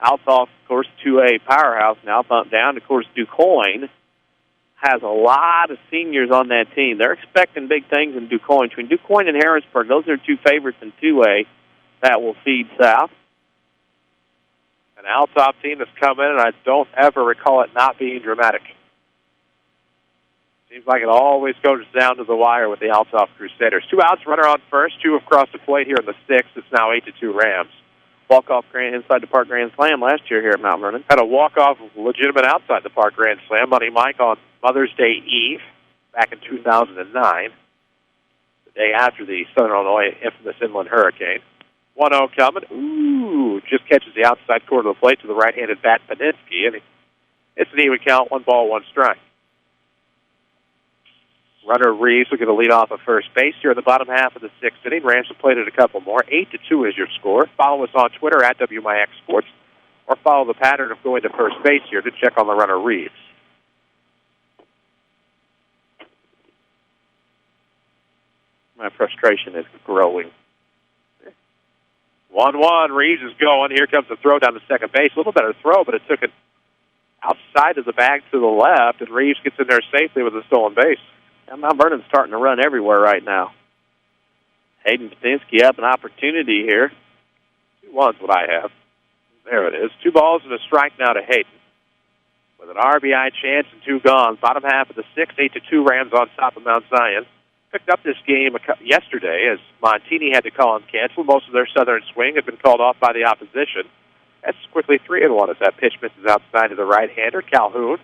Althoff, of course, 2A powerhouse now, bumped down. Of course, DuQuoin, has a lot of seniors on that team. They're expecting big things in DuQuoin. Between DuQuoin and Harrisburg, those are two favorites in 2A that will feed South. An Alsop team that's come in, and I don't ever recall it not being dramatic. Seems like it always goes down to the wire with the Alsop Crusaders. 2 outs, runner on first. 2 have crossed the plate here in the 6th. It's now 8-2 Rams. Walk-off inside the park grand slam last year here at Mount Vernon. Had a walk-off legitimate outside the park grand slam. Money Mike on Mother's Day Eve back in 2009, the day after the Southern Illinois infamous inland hurricane. 1-0 coming. Ooh, just catches the outside corner of the plate to the right-handed bat Paninsky, and it's an even count, 1 ball, 1 strike. Runner Reeves will get a lead off of first base here in the bottom half of the 6th inning. Rams have played it a couple more. 8-2 is your score. Follow us on Twitter at WMIX Sports, or follow the pattern of going to first base here to check on the runner Reeves. My frustration is growing. 1-1. Reeves is going. Here comes the throw down to second base. A little better throw, but it took it outside of the bag to the left, and Reeves gets in there safely with a stolen base. And Mount Vernon's starting to run everywhere right now. Hayden Padinsky up an opportunity here. 2-1's what I have. There it is. 2 balls and a strike now to Hayden. With an RBI chance and 2 gone. Bottom half of the 6th, 8-2 Rams on top of Mount Zion. Picked up this game yesterday as Montini had to call him cancel. Most of their southern swing had been called off by the opposition. That's quickly 3-1 as that pitch misses outside to the right-hander, Calhoun.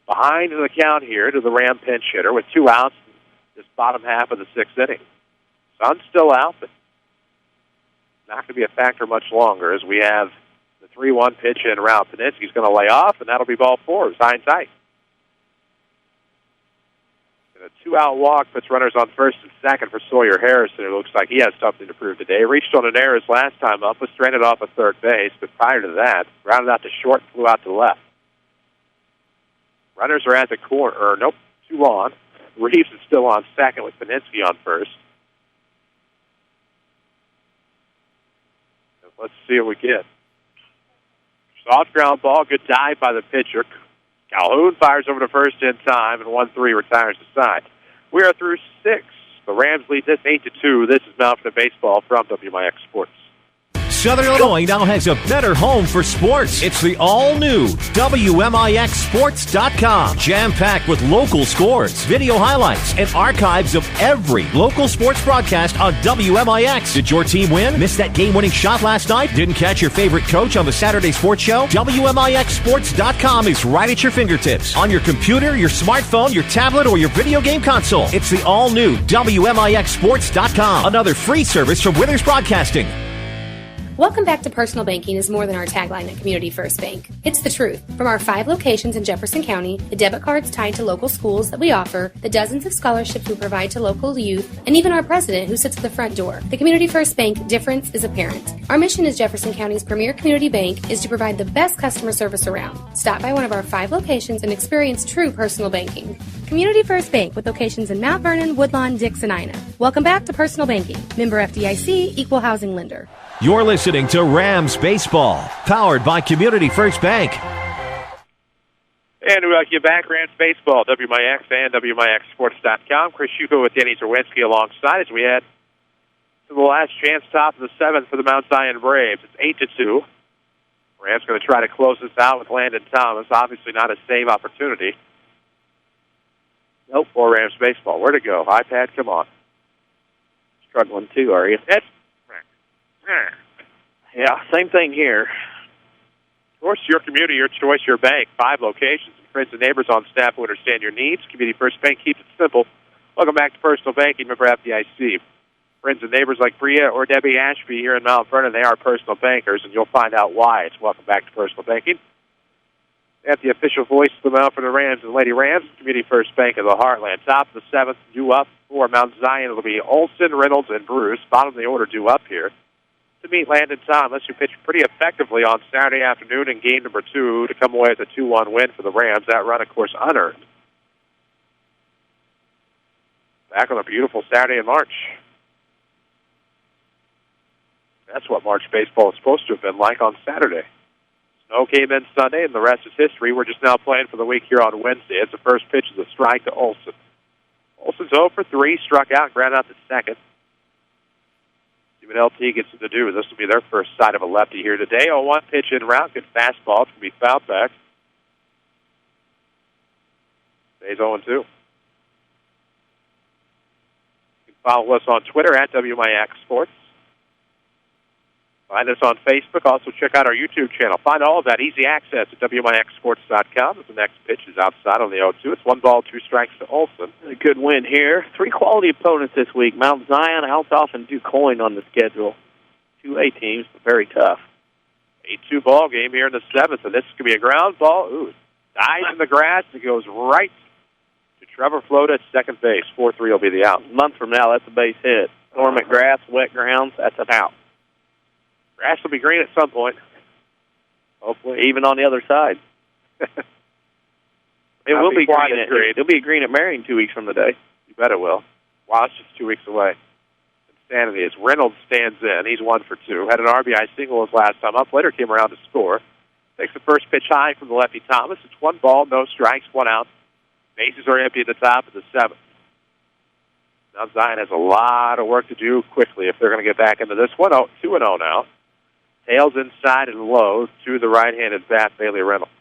Behind in the count here to the Ram pinch hitter with 2 outs in this bottom half of the 6th inning. Sun's still out, but not going to be a factor much longer as we have the 3-1 pitch in round. Paninsky's going to lay off, and that'll be ball 4. Sign tight. And a 2-out walk puts runners on first and second for Sawyer Harrison. It looks like he has something to prove today. Reached on an error his last time up, was stranded off of third base, but prior to that, rounded out to short, flew out to left. Runners are at the corner, 2 on. Reeves is still on second with Paninsky on first. Let's see what we get. Soft ground ball, good dive by the pitcher. Calhoun fires over to first in time, and 1-3 retires the side. We are through 6. The Rams lead this 8-2. This is Mount Vernon Baseball from WMIX Sports. Southern Illinois now has a better home for sports. It's the all-new WMIXSports.com. Jam-packed with local scores, video highlights, and archives of every local sports broadcast on WMIX. Did your team win? Missed that game-winning shot last night? Didn't catch your favorite coach on the Saturday sports show? WMIXSports.com is right at your fingertips. On your computer, your smartphone, your tablet, or your video game console. It's the all-new WMIXSports.com. Another free service from Withers Broadcasting. Welcome back to Personal Banking is more than our tagline at Community First Bank. It's the truth. From our 5 locations in Jefferson County, the debit cards tied to local schools that we offer, the dozens of scholarships we provide to local youth, and even our president who sits at the front door. The Community First Bank difference is apparent. Our mission as Jefferson County's premier community bank is to provide the best customer service around. Stop by one of our 5 locations and experience true personal banking. Community First Bank with locations in Mount Vernon, Woodlawn, Dix, and Ina. Welcome back to Personal Banking. Member FDIC, Equal Housing Lender. You're listening to Rams Baseball, powered by Community First Bank. And we welcome you back, Rams Baseball, WMIX and WMIXSports.com. Chris Hugo with Danny Czerwinski alongside as we head to the last chance top of the 7th for the Mount Zion Braves. It's 8-2. Rams going to try to close this out with Landon Thomas. Obviously not a save opportunity. Nope, for Rams Baseball. Where to go? iPad, come on. Struggling too, are you? Yeah, same thing here. Of course, your community, your choice, your bank. 5 locations. Friends and neighbors on staff who understand your needs. Community First Bank keeps it simple. Welcome back to Personal Banking. Member FDIC. Friends and neighbors like Bria or Debbie Ashby here in Mount Vernon, they are personal bankers, and you'll find out why. It's Welcome back to Personal Banking. At the official voice of the Mount Vernon Rams and Lady Rams, Community First Bank of the Heartland. Top of the 7th, due up for Mount Zion. It'll be Olson, Reynolds, and Bruce. Bottom of the order due up here to meet Landon Thomas, who pitched pretty effectively on Saturday afternoon in game number 2 to come away with a 2-1 win for the Rams. That run, of course, unearned. Back on a beautiful Saturday in March. That's what March baseball is supposed to have been like on Saturday. Snow came in Sunday, and the rest is history. We're just now playing for the week here on Wednesday. As the first pitch is a strike to Olson. Olson's 0 for 3, struck out, ground out to second. See what LT gets to do. This will be their first sight of a lefty here today. 0-1 pitch in route. Good fastball. It's going to be fouled back. Stays 0-2. You can follow us on Twitter at WMIX Sports. Find us on Facebook. Also, check out our YouTube channel. Find all of that easy access at WMIXsports.com. As the next pitch is outside on the 0-2. It's 1 ball, 2 strikes to Olson. A good win here. 3 quality opponents this week. Mount Zion, Althoff, and DuQuoin on the schedule. 2A teams, but very tough. 8-2 ball game here in the 7th, and this is going to be a ground ball. Ooh, dies in the grass. It goes right to Trevor Floda at second base. 4-3 will be the out. A month from now, that's a base hit. Dormant grass, wet grounds, that's an out. Grass will be green at some point. Hopefully, even on the other side. It will be green. It'll be green at Marion 2 weeks from today. You bet it will. Wow, it's just 2 weeks away. Insanity is Reynolds stands in. He's 1 for 2. Had an RBI single his last time up. Later came around to score. Takes the first pitch high from the lefty Thomas. It's 1 ball, no strikes, 1 out. Bases are empty at the top of the 7th. Now Zion has a lot of work to do quickly if they're going to get back into this one. 2-0 now. Tails inside and low to the right-handed bat, Bailey Reynolds.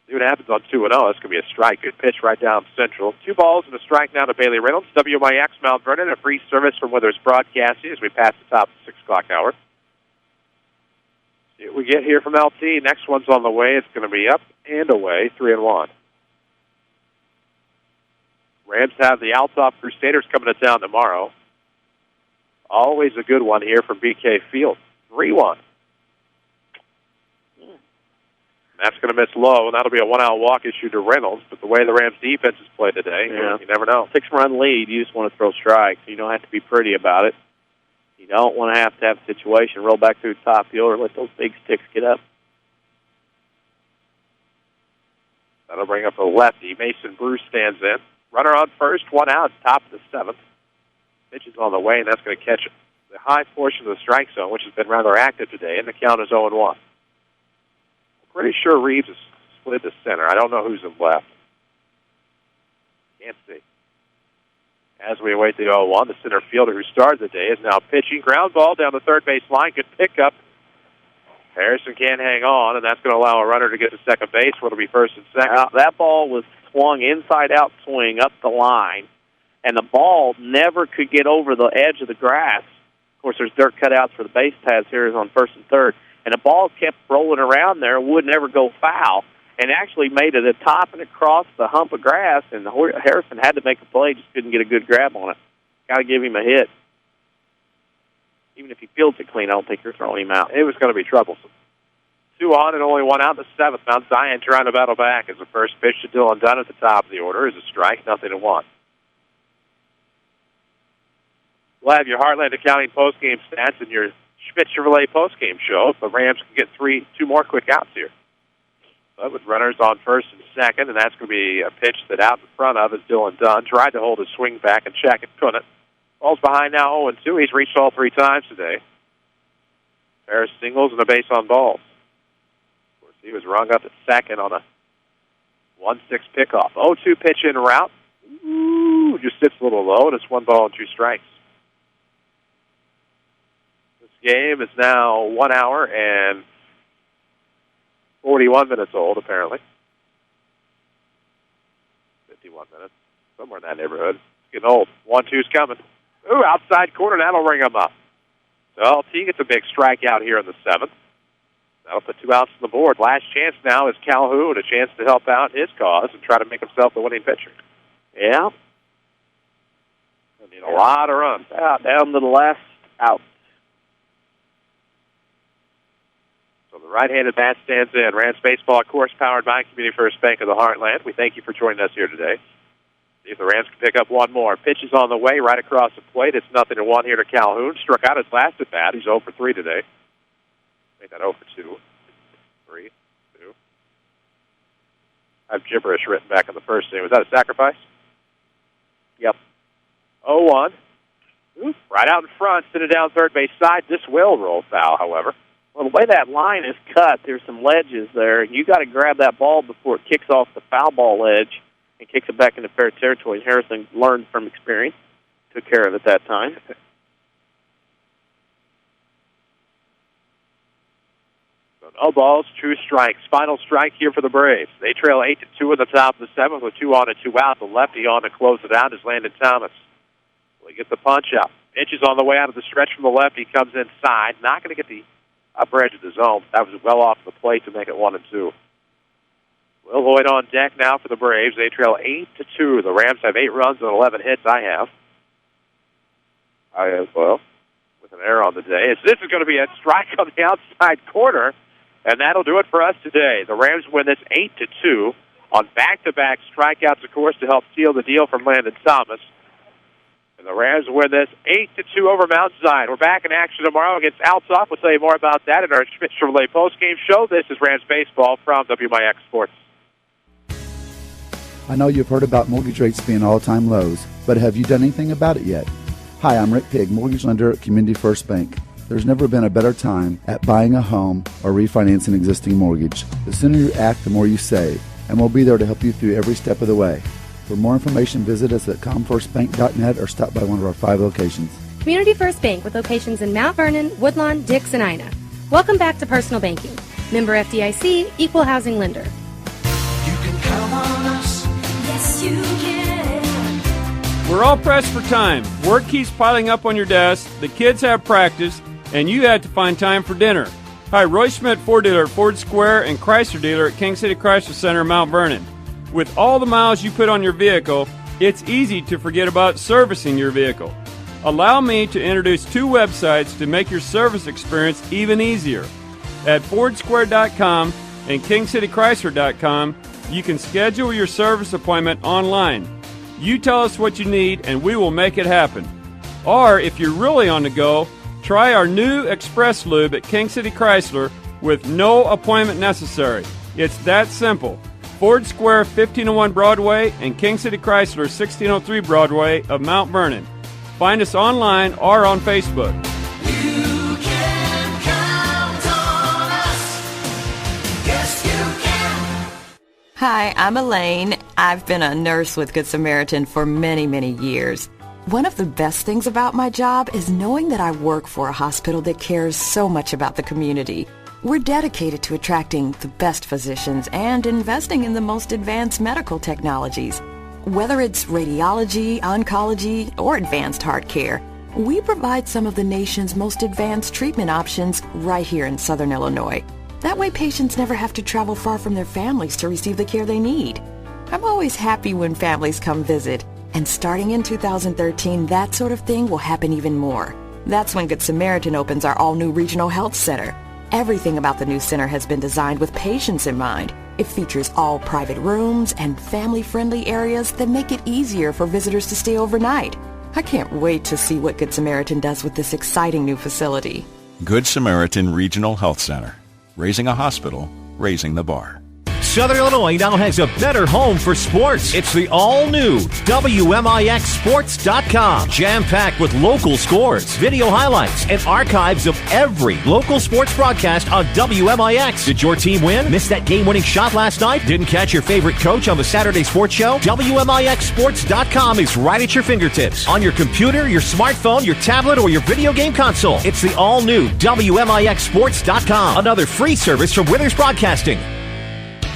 See what happens on 2-0. That's going to be a strike. Good pitch right down central. 2 balls and a strike now to Bailey Reynolds. WMIX Mount Vernon, a free service from Withers Broadcasting as we pass the top of the 6 o'clock hour. See what we get here from LT. Next one's on the way. It's going to be up and away, 3-1. Rams have the Althoff Crusaders coming to town tomorrow. Always a good one here from BK Field. 3-1. That's going to miss low, and that'll be a 1-out walk issue to Reynolds. But the way the Rams' defense has played today, you never know. 6-run lead, you just want to throw strikes. You don't have to be pretty about it. You don't want to have a situation, roll back through the top field or let those big sticks get up. That'll bring up a lefty. Mason Bruce stands in. Runner on first, 1 out, top of the 7th. Pitch is on the way, and that's going to catch the high portion of the strike zone, which has been rather active today, and the count is 0-1. I'm pretty sure Reeves is split to center. I don't know who's in left. Can't see. As we await the 0-1, the center fielder who started the day is now pitching. Ground ball down the third base line. Good pickup. Harrison can't hang on, and that's going to allow a runner to get to second base, where it'll be first and second. That ball was swung inside-out swing up the line, and the ball never could get over the edge of the grass. Of course, there's dirt cutouts for the base paths here on first and third, and the ball kept rolling around there, would never go foul, and actually made it a top and across the hump of grass, and Harrison had to make a play, just couldn't get a good grab on it. Got to give him a hit. Even if he fields it clean, I don't think you're throwing him out. It was going to be troublesome. 2 on and only 1 out in the 7th. Mount Zion trying to battle back as the first pitch to Dylan Dunn at the top of the order is a strike, 0-1. We'll have your Heartland Accounting postgame stats in your Schmidt Chevrolet postgame show if the Rams can get 2 more quick outs here. But with runners on first and second, and that's going to be a pitch that out in front of is Dylan Dunn. Tried to hold his swing back and check it, couldn't. Ball's behind now 0-2. He's reached all 3 times today. Pair singles and a base on balls. Of course, he was rung up at second on a 1-6 pickoff. 0-2 pitch in route. Ooh, just sits a little low, and it's 1 ball and 2 strikes. This game is now 1 hour and 41 minutes old, apparently. 51 minutes, somewhere in that neighborhood. It's getting old. 1-2's coming. Ooh, outside corner, that'll ring him up. So LT gets a big strikeout here in the 7th. That'll put 2 outs on the board. Last chance now is Calhoun, a chance to help out his cause and try to make himself the winning pitcher. Yeah. He'll need a lot of runs. Down to the last out. So the right-handed bat stands in. Rams baseball, of course, powered by Community First Bank of the Heartland. We thank you for joining us here today. See if the Rams can pick up 1 more. Pitch is on the way right across the plate. It's 0-1 here to Calhoun. Struck out his last at bat. He's 0 for 3 today. Made that 0 for 2. 3, 2. I have gibberish written back in the first inning. Was that a sacrifice? Yep. 0-1. Right out in front, sitting down third base side. This will roll foul, however. Well, the way that line is cut, there's some ledges there. You got to grab that ball before it kicks off the foul ball edge and kicks it back into fair territory. Harrison learned from experience, took care of it that time. So no balls, 2 strikes. Final strike here for the Braves. They trail 8-2 in the top of the 7th with 2 on and 2 out. The lefty on to close it out is Landon Thomas. He gets the punch up. Pitches on the way out of the stretch from the left. He comes inside. Not going to get the upper edge of the zone. That was well off the plate to make it 1-2. Will Lloyd on deck now for the Braves. They trail 8-2. The Rams have 8 runs and 11 hits. I have as well, with an error on the day. This is going to be a strike on the outside corner, and that'll do it for us today. The Rams win this 8-2 on back-to-back strikeouts, of course, to help seal the deal from Landon Thomas. And the Rams win this 8-2 over Mount Zion. We're back in action tomorrow against Alsop. We'll tell you more about that in our Schmidt Chevrolet postgame show. This is Rams Baseball from WMIX Sports. I know you've heard about mortgage rates being all-time lows, but have you done anything about it yet? Hi, I'm Rick Pigg, mortgage lender at Community First Bank. There's never been a better time at buying a home or refinancing an existing mortgage. The sooner you act, the more you save, and we'll be there to help you through every step of the way. For more information, visit us at comfirstbank.net or stop by one of our 5 locations. Community First Bank with locations in Mount Vernon, Woodlawn, Dix, and Ina. Welcome back to Personal Banking. Member FDIC, Equal Housing Lender. You can count on us. Yes, you can. We're all pressed for time. Work keeps piling up on your desk, the kids have practice, and you had to find time for dinner. Hi, Roy Schmidt Ford dealer at Ford Square and Chrysler dealer at King City Chrysler Center in Mount Vernon. With all the miles you put on your vehicle, it's easy to forget about servicing your vehicle. Allow me to introduce 2 websites to make your service experience even easier. At FordSquare.com and KingCityChrysler.com, you can schedule your service appointment online. You tell us what you need, and we will make it happen. Or, if you're really on the go, try our new Express Lube at King City Chrysler with no appointment necessary. It's that simple. Ford Square 1501 Broadway and King City Chrysler 1603 Broadway of Mount Vernon. Find us online or on Facebook. You can count on us. Yes, you can. Hi, I'm Elaine. I've been a nurse with Good Samaritan for many, many years. One of the best things about my job is knowing that I work for a hospital that cares so much about the community. We're dedicated to attracting the best physicians and investing in the most advanced medical technologies. Whether it's radiology, oncology, or advanced heart care, we provide some of the nation's most advanced treatment options right here in Southern Illinois. That way patients never have to travel far from their families to receive the care they need. I'm always happy when families come visit, and starting in 2013, that sort of thing will happen even more. That's when Good Samaritan opens our all-new regional health center. Everything about the new center has been designed with patients in mind. It features all private rooms and family-friendly areas that make it easier for visitors to stay overnight. I can't wait to see what Good Samaritan does with this exciting new facility. Good Samaritan Regional Health Center. Raising a hospital, raising the bar. Southern Illinois now has a better home for sports. It's the all-new WMIXSports.com. Jam-packed with local scores, video highlights, and archives of every local sports broadcast on WMIX. Did your team win? Missed that game-winning shot last night? Didn't catch your favorite coach on the Saturday sports show? WMIXSports.com is right at your fingertips. On your computer, your smartphone, your tablet, or your video game console. It's the all-new WMIXSports.com. Another free service from Withers Broadcasting.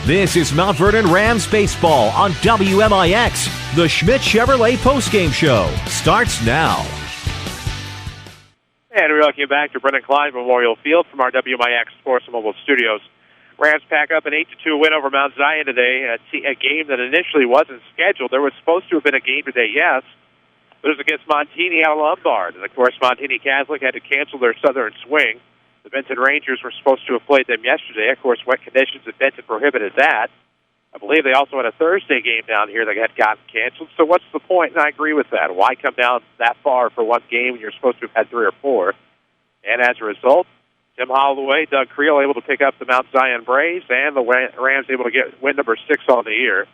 This is Mount Vernon Rams baseball on WMIX. The Schmidt Chevrolet postgame show starts now. And we welcome you back to Brendan Klein Memorial Field from our WMIX Sports and Mobile Studios. Rams pack up an 8-2 win over Mount Zion today, a game that initially wasn't scheduled. There was supposed to have been a game today, yes. But it was against Montini out of Lombard. And, of course, Montini Catholic had to cancel their southern swing. The Benton Rangers were supposed to have played them yesterday. Of course, wet conditions at Benton prohibited that. I believe they also had a Thursday game down here that had gotten canceled. So what's the point? And I agree with that. Why come down that far for one game when you're supposed to have had 3 or 4? And as a result, Tim Holloway, Doug Creel able to pick up the Mount Zion Braves, and the Rams able to get win number 6 on the year.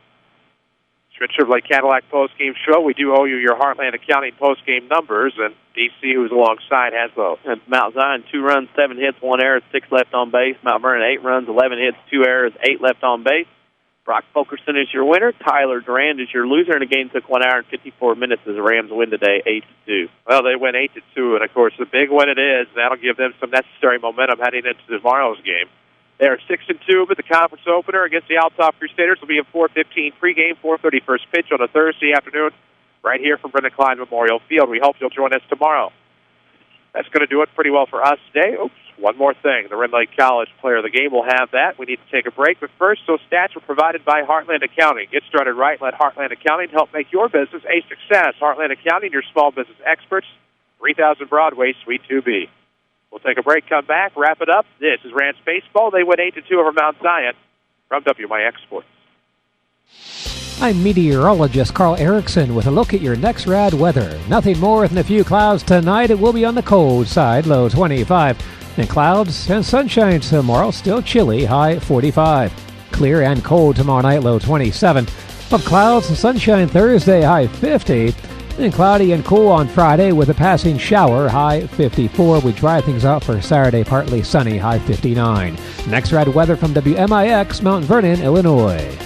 Schmidt Chevrolet Cadillac postgame show. We do owe you your Heartland Accounting postgame numbers, and DC, who's alongside, has those. And Mount Zion, 2 runs, 7 hits, 1 error, 6 left on base. Mount Vernon, 8 runs, 11 hits, 2 errors, 8 left on base. Brock Fulkerson is your winner. Tyler Durand is your loser, and the game took 1 hour and 54 minutes as the Rams win today, 8-2. Well, they went 8-2, and of course, the big win it is. That'll give them some necessary momentum heading into tomorrow's game. They are 6-2, but the conference opener against the Altop Crusaders will be at 4:15 pregame, 4:30 first pitch on a Thursday afternoon, right here from Brendan Klein Memorial Field. We hope you'll join us tomorrow. That's going to do it pretty well for us today. Oops, one more thing. The Red Lake College Player of the Game will have that. We need to take a break, but first, those stats were provided by Heartland Accounting. Get started right. Let Heartland Accounting help make your business a success. Heartland Accounting, your small business experts, 3000 Broadway, Suite 2B. We'll take a break, come back, wrap it up. This is Rams Baseball. They win 8-2 over Mount Zion from WMIX Sports. I'm meteorologist Carl Erickson with a look at your next rad weather. Nothing more than a few clouds tonight. It will be on the cold side, low 25. And clouds and sunshine tomorrow, still chilly, high 45. Clear and cold tomorrow night, low 27. Up clouds and sunshine Thursday, high 50. And cloudy and cool on Friday with a passing shower, high 54. We dry things out for Saturday, partly sunny, high 59. Next rad weather from WMIX, Mount Vernon, Illinois.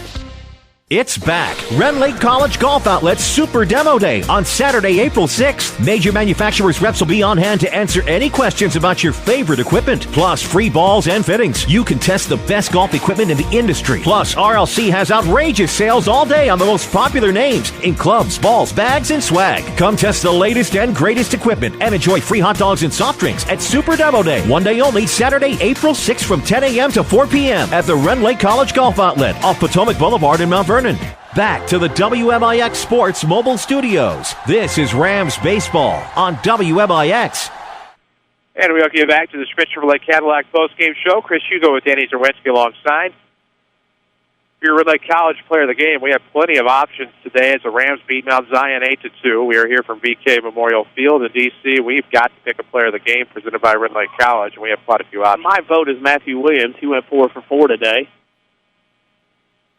It's back. Ren Lake College Golf Outlet's Super Demo Day on Saturday, April 6th. Major manufacturers' reps will be on hand to answer any questions about your favorite equipment, plus free balls and fittings. You can test the best golf equipment in the industry. Plus, RLC has outrageous sales all day on the most popular names in clubs, balls, bags, and swag. Come test the latest and greatest equipment and enjoy free hot dogs and soft drinks at Super Demo Day. One day only, Saturday, April 6th from 10 a.m. to 4 p.m. at the Ren Lake College Golf Outlet off Potomac Boulevard in Mount Vernon. Back to the WMIX Sports Mobile Studios. This is Rams Baseball on WMIX. And we welcome you back to the Schmidt Chevrolet Cadillac postgame show. Chris Hugo with Danny Czerwinski alongside. If you're a Red Lake College Player of the Game, we have plenty of options today as the Rams beat Mount Zion 8-2. We are here from VK Memorial Field in D.C. We've got to pick a Player of the Game presented by Red Lake College, and we have quite a few options. My vote is Matthew Williams. He went 4 for 4 today.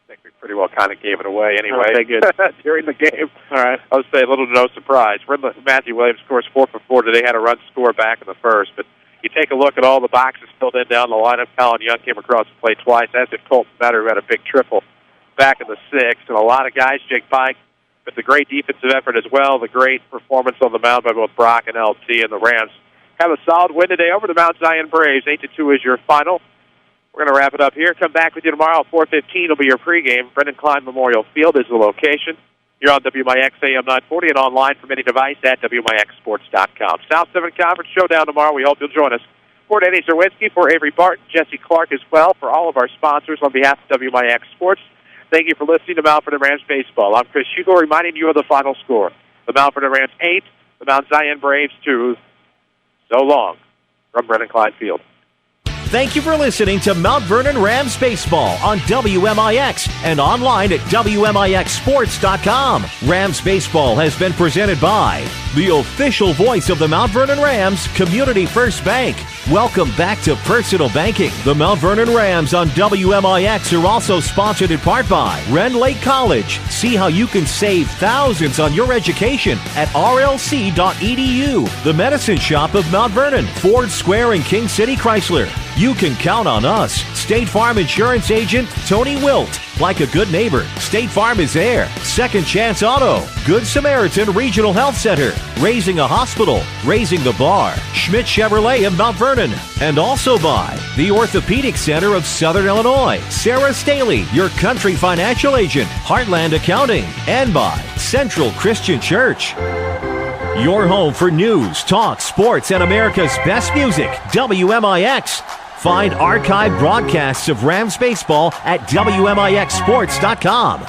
I think we pretty well kind of gave it away anyway. Okay, good. During the game. All right. I would say a little to no surprise. Matthew Williams scores 4 for 4 today. Had a run score back in the first, but you take a look at all the boxes filled in down the lineup. Colin Young came across the plate twice, as did Colton Metter, who had a big triple back in the sixth. And a lot of guys, Jake Pike, with the great defensive effort as well, the great performance on the mound by both Brock and LT, and the Rams have a solid win today over the Mount Zion Braves. 8-2 is your final. We're going to wrap it up here. Come back with you tomorrow at 4:15 will be your pregame. Brendan Klein Memorial Field is the location. You're on WMIX AM 940 and online from any device at WMIXsports.com. South 7 Conference Showdown tomorrow. We hope you'll join us. For Danny Czerwinski, for Avery Barton, Jesse Clark as well, for all of our sponsors on behalf of WMIX Sports, thank you for listening to Mount Vernon Rams Baseball. I'm Chris Hugo reminding you of the final score. The Mount Vernon Rams 8, the Mount Zion Braves 2. So long from Brendan Klein Field. Thank you for listening to Mount Vernon Rams Baseball on WMIX and online at WMIXsports.com. Rams Baseball has been presented by the official voice of the Mount Vernon Rams, Community First Bank. Welcome back to Personal Banking. The Mount Vernon Rams on WMIX are also sponsored in part by Ren Lake College. See how you can save thousands on your education at rlc.edu. The Medicine Shop of Mount Vernon, Ford Square and King City Chrysler. You can count on us. State Farm Insurance Agent Tony Wilt. Like a good neighbor, State Farm is there. Second Chance Auto. Good Samaritan Regional Health Center. Raising a Hospital. Raising the Bar. Schmidt Chevrolet of Mount Vernon. And also by the Orthopedic Center of Southern Illinois. Sarah Staley, your country financial agent. Heartland Accounting. And by Central Christian Church. Your home for news, talk, sports, and America's best music, WMIX. Find archived broadcasts of Rams baseball at WMIXsports.com.